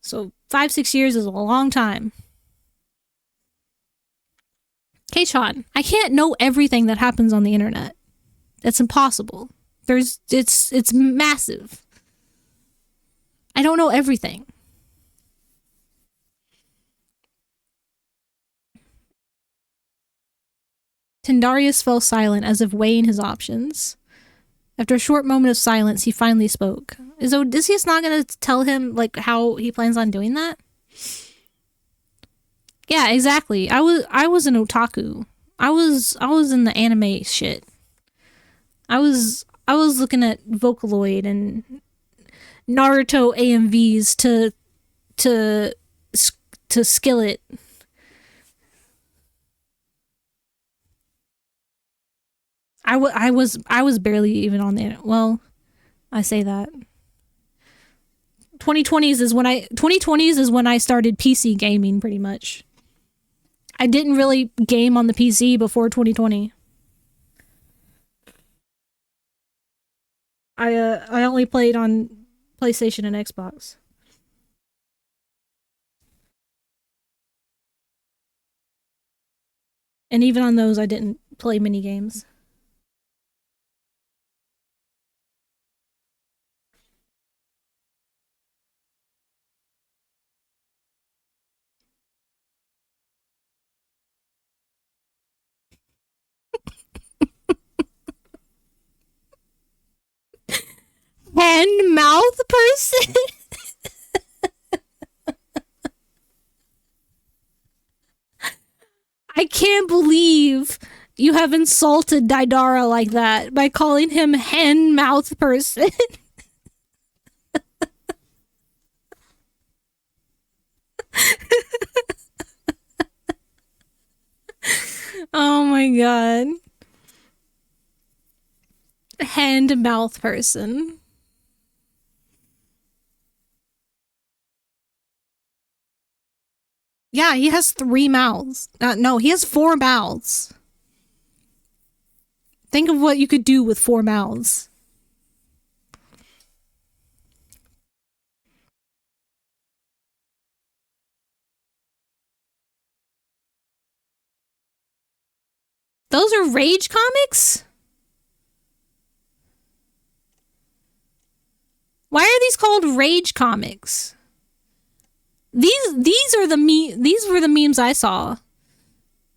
S2: So 5-6 years is a long time. K-Chon, I can't know everything that happens on the internet. That's impossible. It's massive. I don't know everything. Tendarius fell silent as if weighing his options. After a short moment of silence, he finally spoke. Is Odysseus not going to tell him like how he plans on doing that? Yeah, exactly. I was an otaku. I was in the anime shit. I was looking at Vocaloid and Naruto AMVs to Skillet. I was barely even on the internet. Well, I say that. 2020s is when I started PC gaming pretty much. I didn't really game on the PC before 2020. I only played on PlayStation and Xbox. And even on those I didn't play mini games. mouth person. I can't believe you have insulted Daidara like that by calling him hen mouth person. Oh my god. Hand mouth person. Yeah, he has 3 mouths. No, he has 4 mouths. Think of what you could do with 4 mouths. Those are Rage comics? Why are these called Rage comics? These were the memes I saw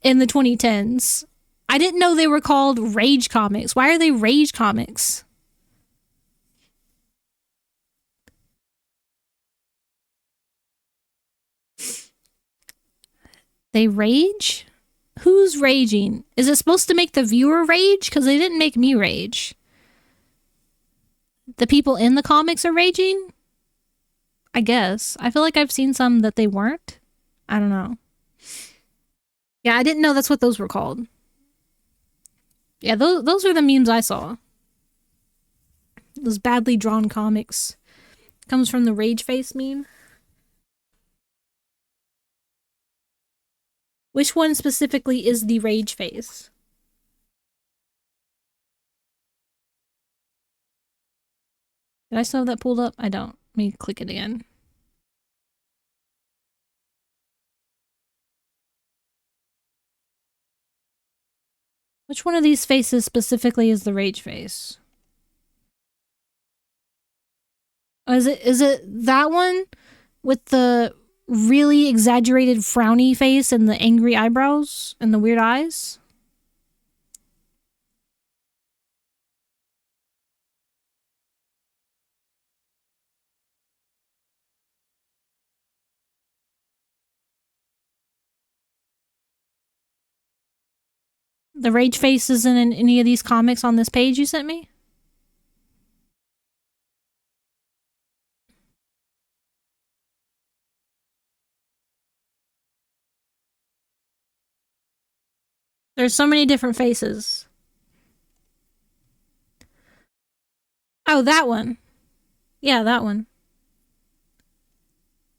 S2: in the 2010s. I didn't know they were called Rage comics. Why are they Rage comics? They rage? Who's raging? Is it supposed to make the viewer rage? Because they didn't make me rage. The people in the comics are raging? I guess. I feel like I've seen some that they weren't. I don't know. Yeah, I didn't know that's what those were called. Yeah, those are the memes I saw. Those badly drawn comics. Comes from the Rage Face meme. Which one specifically is the Rage Face? Did I still have that pulled up? I don't. Let me click it again. Which one of these faces specifically is the Rage Face? Is it that one with the really exaggerated frowny face and the angry eyebrows and the weird eyes? The Rage Face isn't in any of these comics on this page you sent me? There's so many different faces. Oh, that one. Yeah, that one.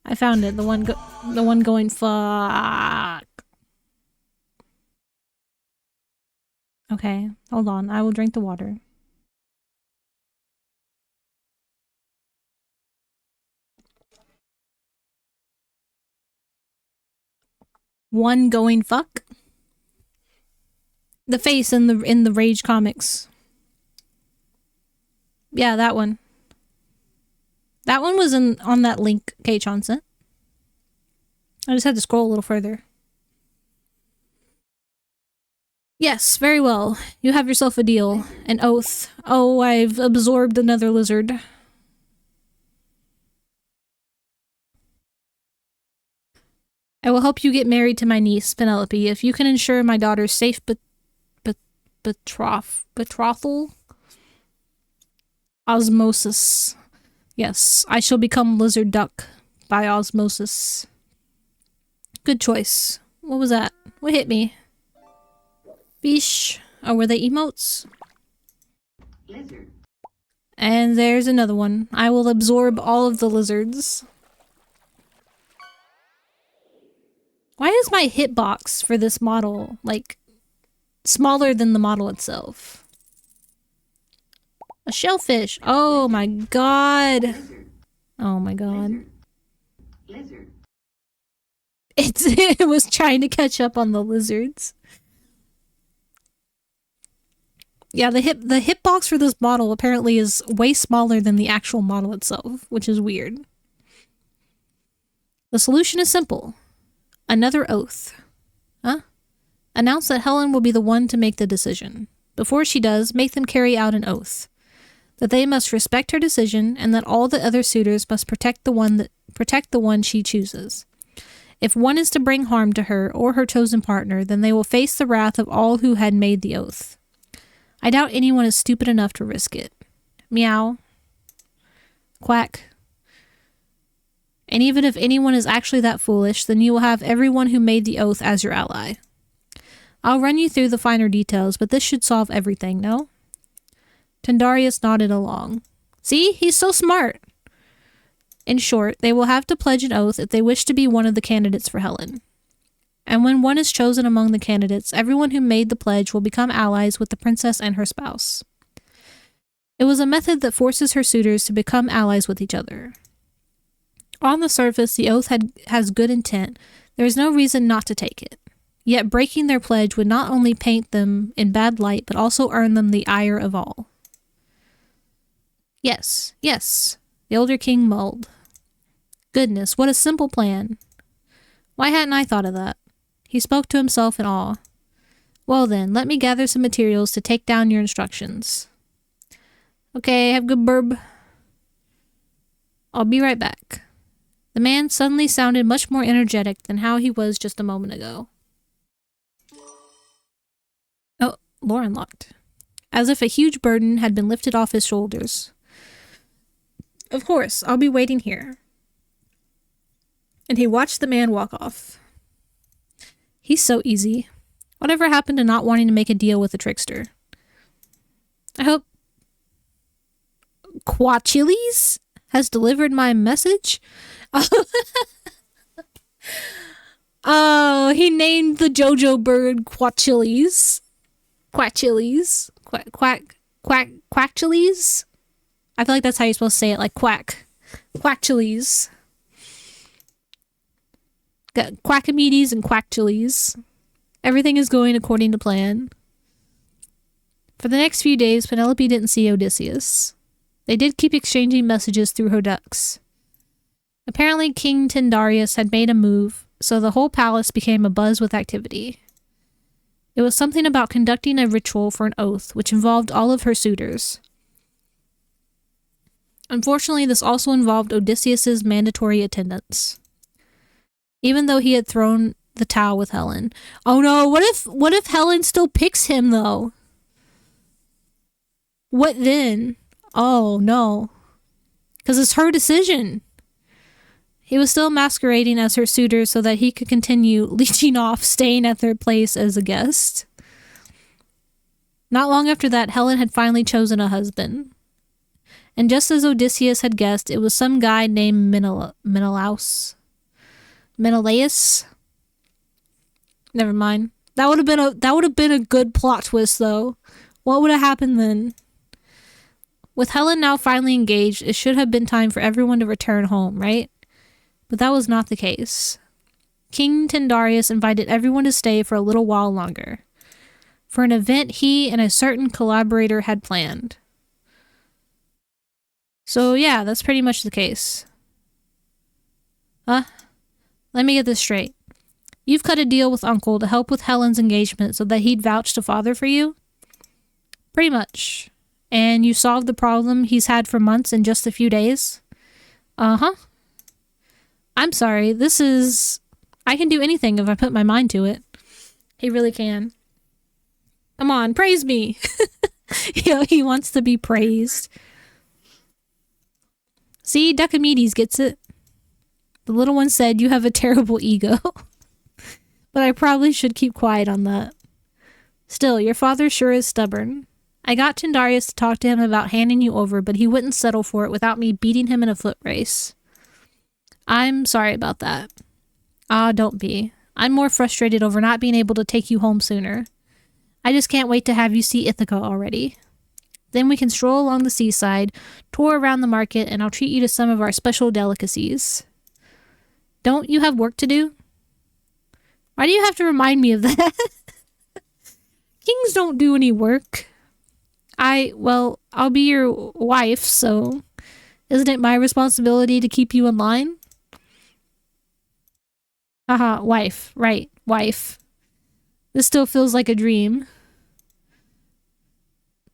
S2: I found it. The one going fuck. Okay, hold on. I will drink the water. One going fuck? The face in the Rage comics. Yeah, that one. That one was on that link K-Chan sent. I just had to scroll a little further. Yes, very well. You have yourself a deal. An oath. Oh, I've absorbed another lizard. I will help you get married to my niece, Penelope, if you can ensure my daughter's safe betrothal? Osmosis. Yes, I shall become lizard duck by osmosis. Good choice. What was that? What hit me? Fish. Oh, were they emotes? Lizard. And there's another one. I will absorb all of the lizards. Why is my hitbox for this model, like, smaller than the model itself? A shellfish. Oh my god. Lizard. Oh my god. Lizard. It was trying to catch up on the lizards. Yeah, the hitbox for this model apparently is way smaller than the actual model itself, which is weird. The solution is simple. Another oath. Huh? Announce that Helen will be the one to make the decision. Before she does, make them carry out an oath. that they must respect her decision and that all the other suitors must protect the one she chooses. If one is to bring harm to her or her chosen partner, then they will face the wrath of all who had made the oath. I doubt anyone is stupid enough to risk it. Meow. Quack. And even if anyone is actually that foolish, then you will have everyone who made the oath as your ally. I'll run you through the finer details, but this should solve everything, no? Tendarius nodded along. See? He's so smart. In short, they will have to pledge an oath if they wish to be one of the candidates for Helen. And when one is chosen among the candidates, everyone who made the pledge will become allies with the princess and her spouse. It was a method that forces her suitors to become allies with each other. On the surface, the oath has good intent. There is no reason not to take it. Yet breaking their pledge would not only paint them in bad light, but also earn them the ire of all. Yes, yes, the older king mulled. Goodness, what a simple plan. Why hadn't I thought of that? He spoke to himself in awe. Well then, let me gather some materials to take down your instructions. Okay, have good burb. I'll be right back. The man suddenly sounded much more energetic than how he was just a moment ago. Oh, Lauren locked. As if a huge burden had been lifted off his shoulders. Of course, I'll be waiting here. And he watched the man walk off. He's so easy. Whatever happened to not wanting to make a deal with the trickster? I hope Quachilles has delivered my message. Oh, he named the JoJo bird Quachilles. Quachilles. Quackchilles? I feel like that's how you're supposed to say it, like quack. Quackchilles. Got Quackamedes and Quackchilles. Everything is going according to plan. For the next few days, Penelope didn't see Odysseus. They did keep exchanging messages through her ducks. Apparently, King Tendarius had made a move, so the whole palace became abuzz with activity. It was something about conducting a ritual for an oath, which involved all of her suitors. Unfortunately, this also involved Odysseus's mandatory attendance. Even though he had thrown the towel with Helen. Oh no, what if Helen still picks him though? What then? Oh no. Because it's her decision. He was still masquerading as her suitor so that he could continue leeching off staying at their place as a guest. Not long after that, Helen had finally chosen a husband. And just as Odysseus had guessed, it was some guy named Menelaus. Menelaus? Never mind. That would have been a good plot twist though. What would have happened then? With Helen now finally engaged, it should have been time for everyone to return home, right? But that was not the case. King Tendarius invited everyone to stay for a little while longer, for an event he and a certain collaborator had planned. So yeah, that's pretty much the case. Huh? Let me get this straight. You've cut a deal with Uncle to help with Helen's engagement so that he'd vouch to father for you? Pretty much. And you solved the problem he's had for months in just a few days? Uh-huh. I'm sorry, I can do anything if I put my mind to it. He really can. Come on, praise me. He wants to be praised. See, Decamedes gets it. The little one said, you have a terrible ego. But I probably should keep quiet on that. Still, your father sure is stubborn. I got Tendarius to talk to him about handing you over, but he wouldn't settle for it without me beating him in a foot race. I'm sorry about that. Ah, don't be. I'm more frustrated over not being able to take you home sooner. I just can't wait to have you see Ithaca already. Then we can stroll along the seaside, tour around the market, and I'll treat you to some of our special delicacies. Don't you have work to do? Why do you have to remind me of that? Kings don't do any work. I'll be your wife, so isn't it my responsibility to keep you in line? Haha, wife. Right, wife. This still feels like a dream.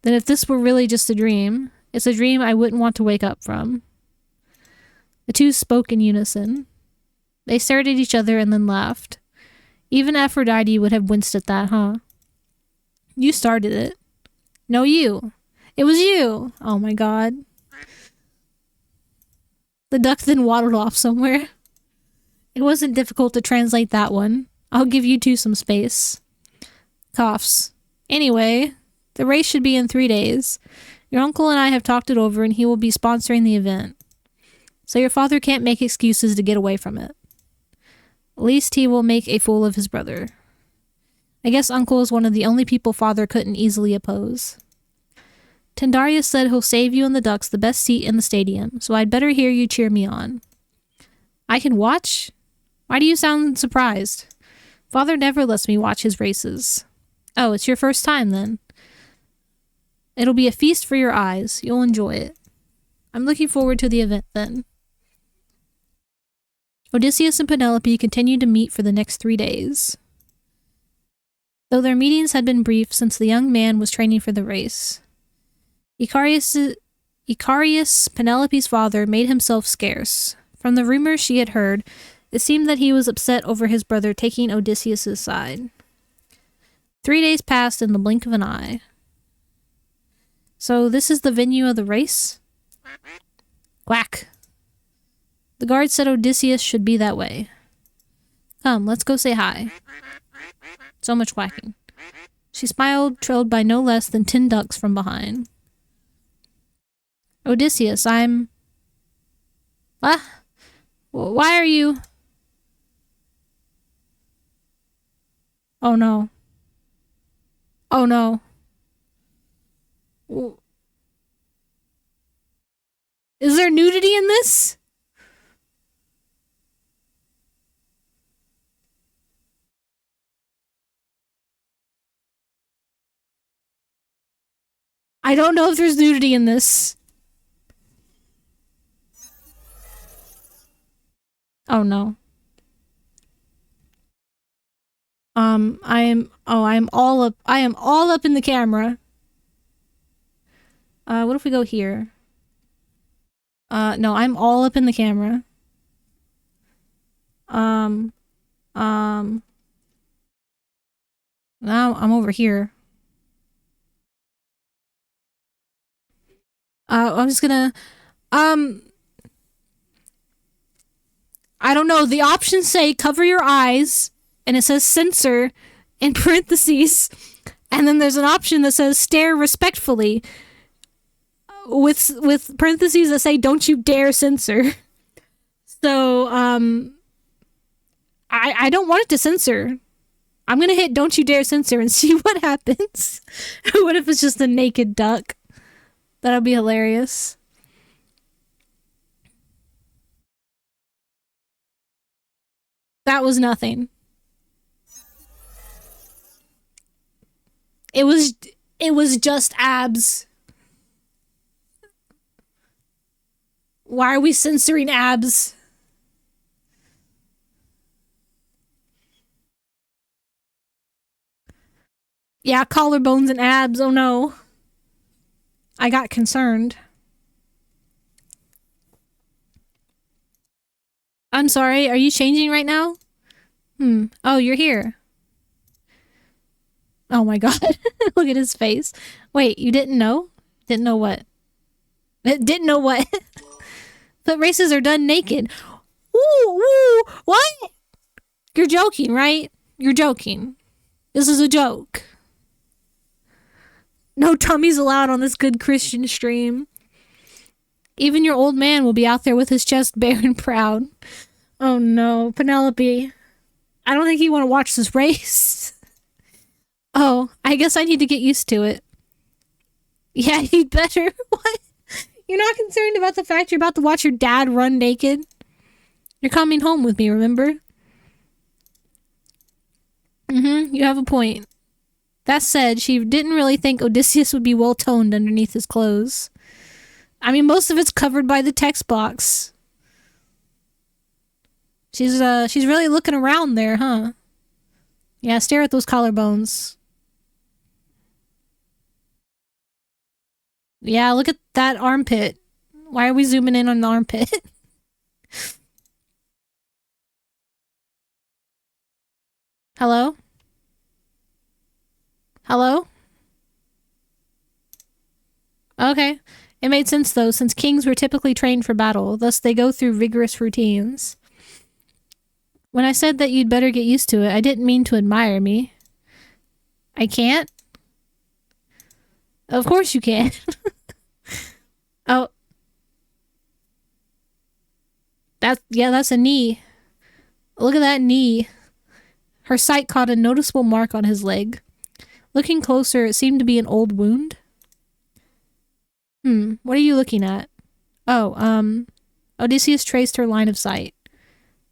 S2: Then if this were really just a dream, It's a dream I wouldn't want to wake up from. The two spoke in unison. They stared at each other and then laughed. Even Aphrodite would have winced at that, huh? You started it. No, you. It was you. Oh my god. The duck then waddled off somewhere. It wasn't difficult to translate that one. I'll give you two some space. Coughs. Anyway, the race should be in 3 days. Your uncle and I have talked it over and he will be sponsoring the event. So your father can't make excuses to get away from it. At least he will make a fool of his brother. I guess uncle is one of the only people father couldn't easily oppose. Tendarius said he'll save you and the ducks the best seat in the stadium, so I'd better hear you cheer me on. I can watch? Why do you sound surprised? Father never lets me watch his races. Oh, it's your first time then. It'll be a feast for your eyes. You'll enjoy it. I'm looking forward to the event then. Odysseus and Penelope continued to meet for the next 3 days. Though their meetings had been brief since the young man was training for the race. Icarius, Penelope's father, made himself scarce. From the rumors she had heard, it seemed that he was upset over his brother taking Odysseus' side. 3 days passed in the blink of an eye. So this is the venue of the race? Quack. The guard said Odysseus should be that way. Come, let's go say hi. So much quacking. She smiled, trailed by no less than 10 ducks from behind. Odysseus, I'm... What? Why are you... Oh no. Oh no. Is there nudity in this? I don't know if there's nudity in this. Oh no. I am all up in the camera. What if we go here? No, I'm all up in the camera. Now I'm over here. I'm just gonna, I don't know, the options say cover your eyes, and it says censor in parentheses, and then there's an option that says stare respectfully, with parentheses that say don't you dare censor. So, I don't want it to censor. I'm gonna hit don't you dare censor and see what happens. What if it's just a naked duck? That'll be hilarious. That was nothing. It was just abs. Why are we censoring abs? Yeah, collarbones and abs, oh no. I got concerned. I'm sorry, are you changing right now? Oh, you're here. Oh my god, look at his face. Wait, you didn't know? Didn't know what? Didn't know what? But races are done naked. Ooh, what? You're joking, right? You're joking. This is a joke. No tummies allowed on this good Christian stream. Even your old man will be out there with his chest bare and proud. Oh no, Penelope. I don't think you want to watch this race. Oh, I guess I need to get used to it. Yeah, you'd better. What? You're not concerned about the fact you're about to watch your dad run naked? You're coming home with me, remember? You have a point. That said, she didn't really think Odysseus would be well-toned underneath his clothes. I mean, most of it's covered by the text box. She's really looking around there, huh? Yeah, stare at those collarbones. Yeah, look at that armpit. Why are we zooming in on the armpit? Hello? Hello? Okay. It made sense though, since kings were typically trained for battle, thus they go through rigorous routines. When I said that you'd better get used to it, I didn't mean to admire me. I can't? Of course you can. Oh. That's a knee. Look at that knee. Her sight caught a noticeable mark on his leg. Looking closer, it seemed to be an old wound. What are you looking at? Oh, Odysseus traced her line of sight.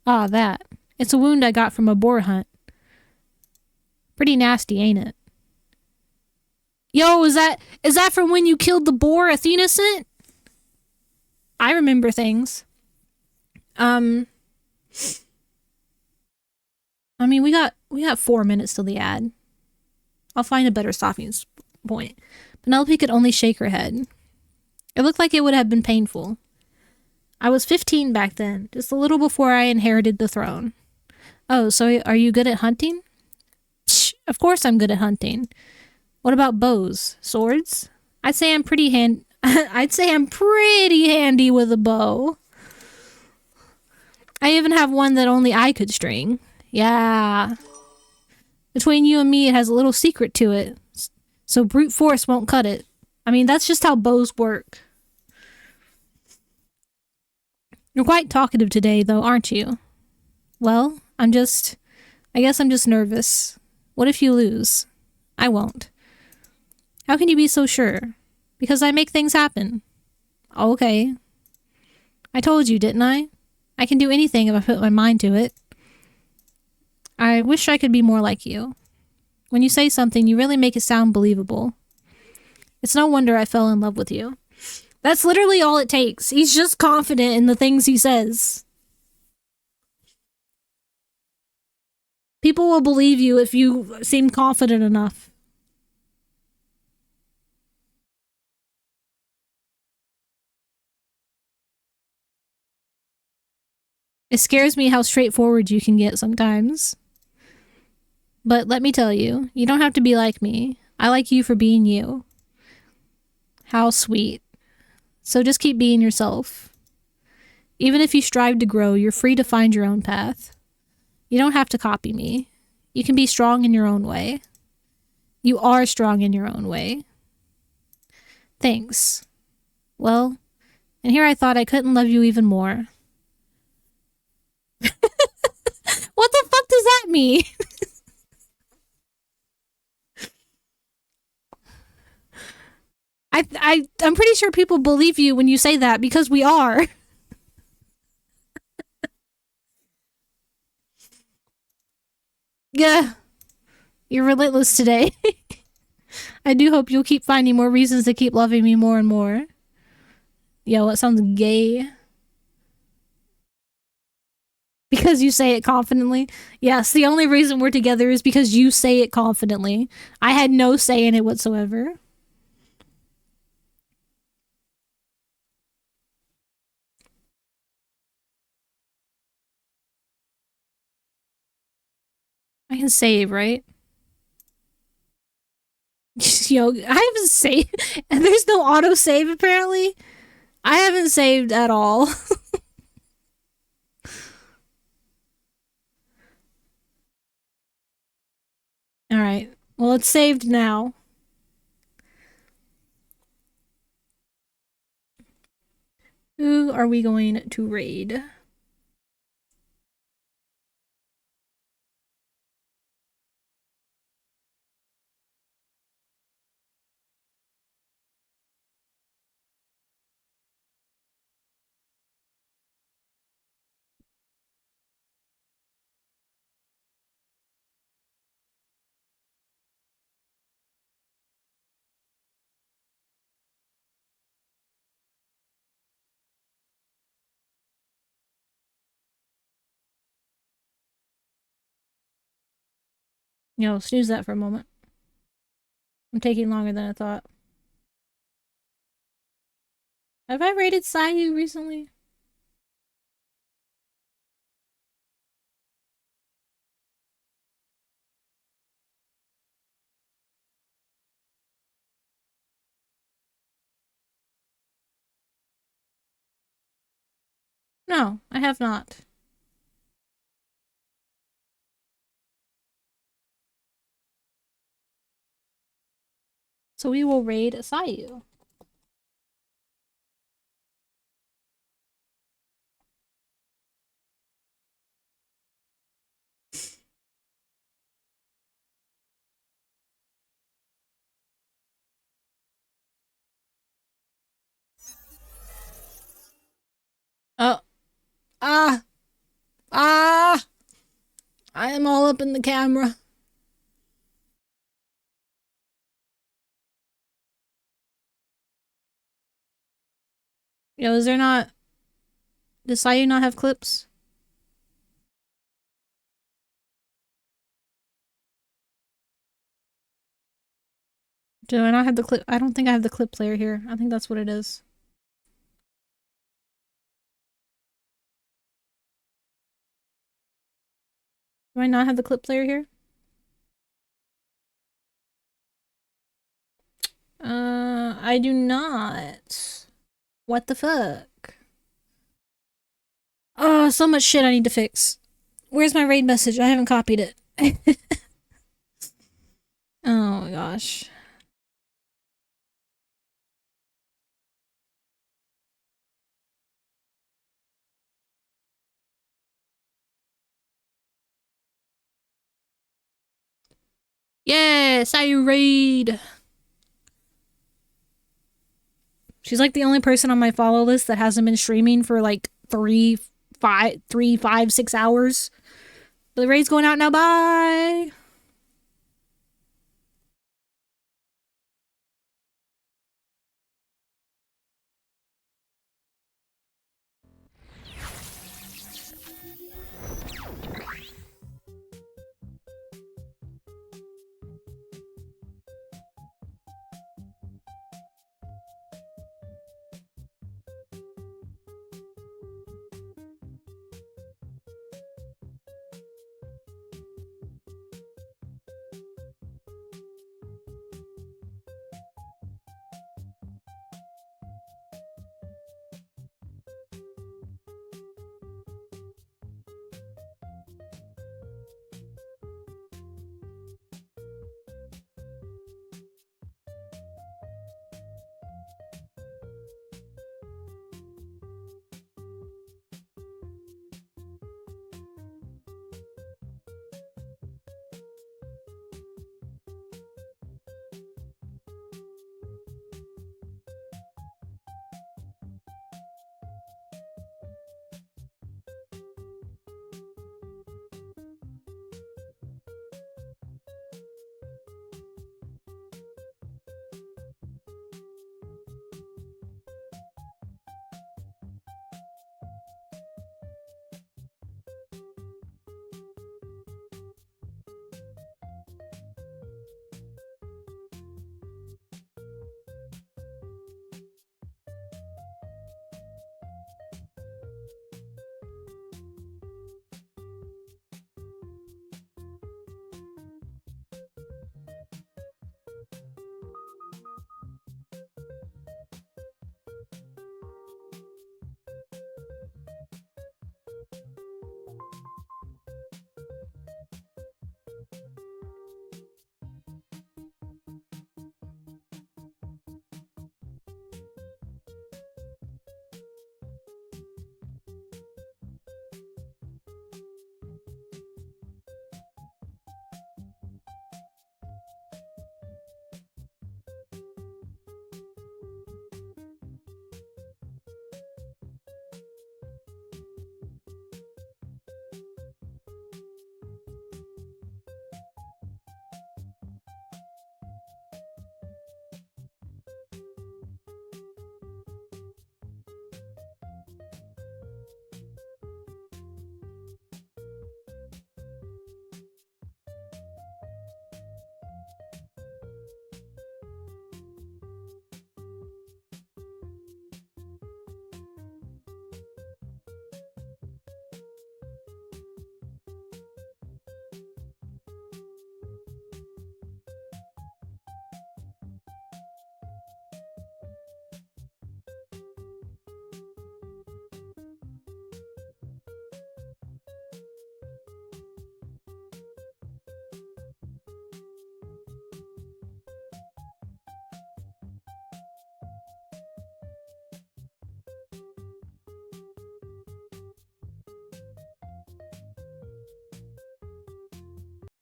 S2: Ah, that. It's a wound I got from a boar hunt. Pretty nasty, ain't it? Yo, is that from when you killed the boar Athena sent? I remember things. I mean, we got 4 minutes till the ad. I'll find a better stopping point. Penelope could only shake her head. It looked like it would have been painful. I was 15 back then, just a little before I inherited the throne. Oh, so are you good at hunting? Psh, of course I'm good at hunting. What about bows? Swords? I'd say I'm pretty handy with a bow. I even have one that only I could string. Yeah. Between you and me, it has a little secret to it. So brute force won't cut it. I mean, that's just how bows work. You're quite talkative today, though, aren't you? Well, I guess I'm just nervous. What if you lose? I won't. How can you be so sure? Because I make things happen. Okay. I told you, didn't I? I can do anything if I put my mind to it. I wish I could be more like you. When you say something, you really make it sound believable. It's no wonder I fell in love with you. That's literally all it takes. He's just confident in the things he says. People will believe you if you seem confident enough. It scares me how straightforward you can get sometimes. But let me tell you, you don't have to be like me. I like you for being you. How sweet. So just keep being yourself. Even if you strive to grow, you're free to find your own path. You don't have to copy me. You can be strong in your own way. You are strong in your own way. Thanks. Well, and here I thought I couldn't love you even more. What the fuck does that mean? I'm pretty sure people believe you when you say that because we are. Yeah. You're relentless today. I do hope you'll keep finding more reasons to keep loving me more and more. Yo, it sounds gay. Because you say it confidently. Yes, the only reason we're together is because you say it confidently. I had no say in it whatsoever. I can save, right? Yo, I haven't saved. And there's no auto save apparently. I haven't saved at all. Alright. Well, it's saved now. Who are we going to raid? Yo, snooze that for a moment. I'm taking longer than I thought. Have I rated Sayu recently? No, I have not. So we will raid Sayu. Oh. Ah! Ah! I am all up in the camera. Yo, is there not... Does Sayu not have clips? Do I not have the clip? I don't think I have the clip player here. I think that's what it is. Do I not have the clip player here? I do not. What the fuck? Oh, so much shit I need to fix. Where's my raid message? I haven't copied it. Oh my gosh. Yes, I raid. She's like the only person on my follow list that hasn't been streaming for like 3, 5, 6 hours. The raid's going out now. Bye.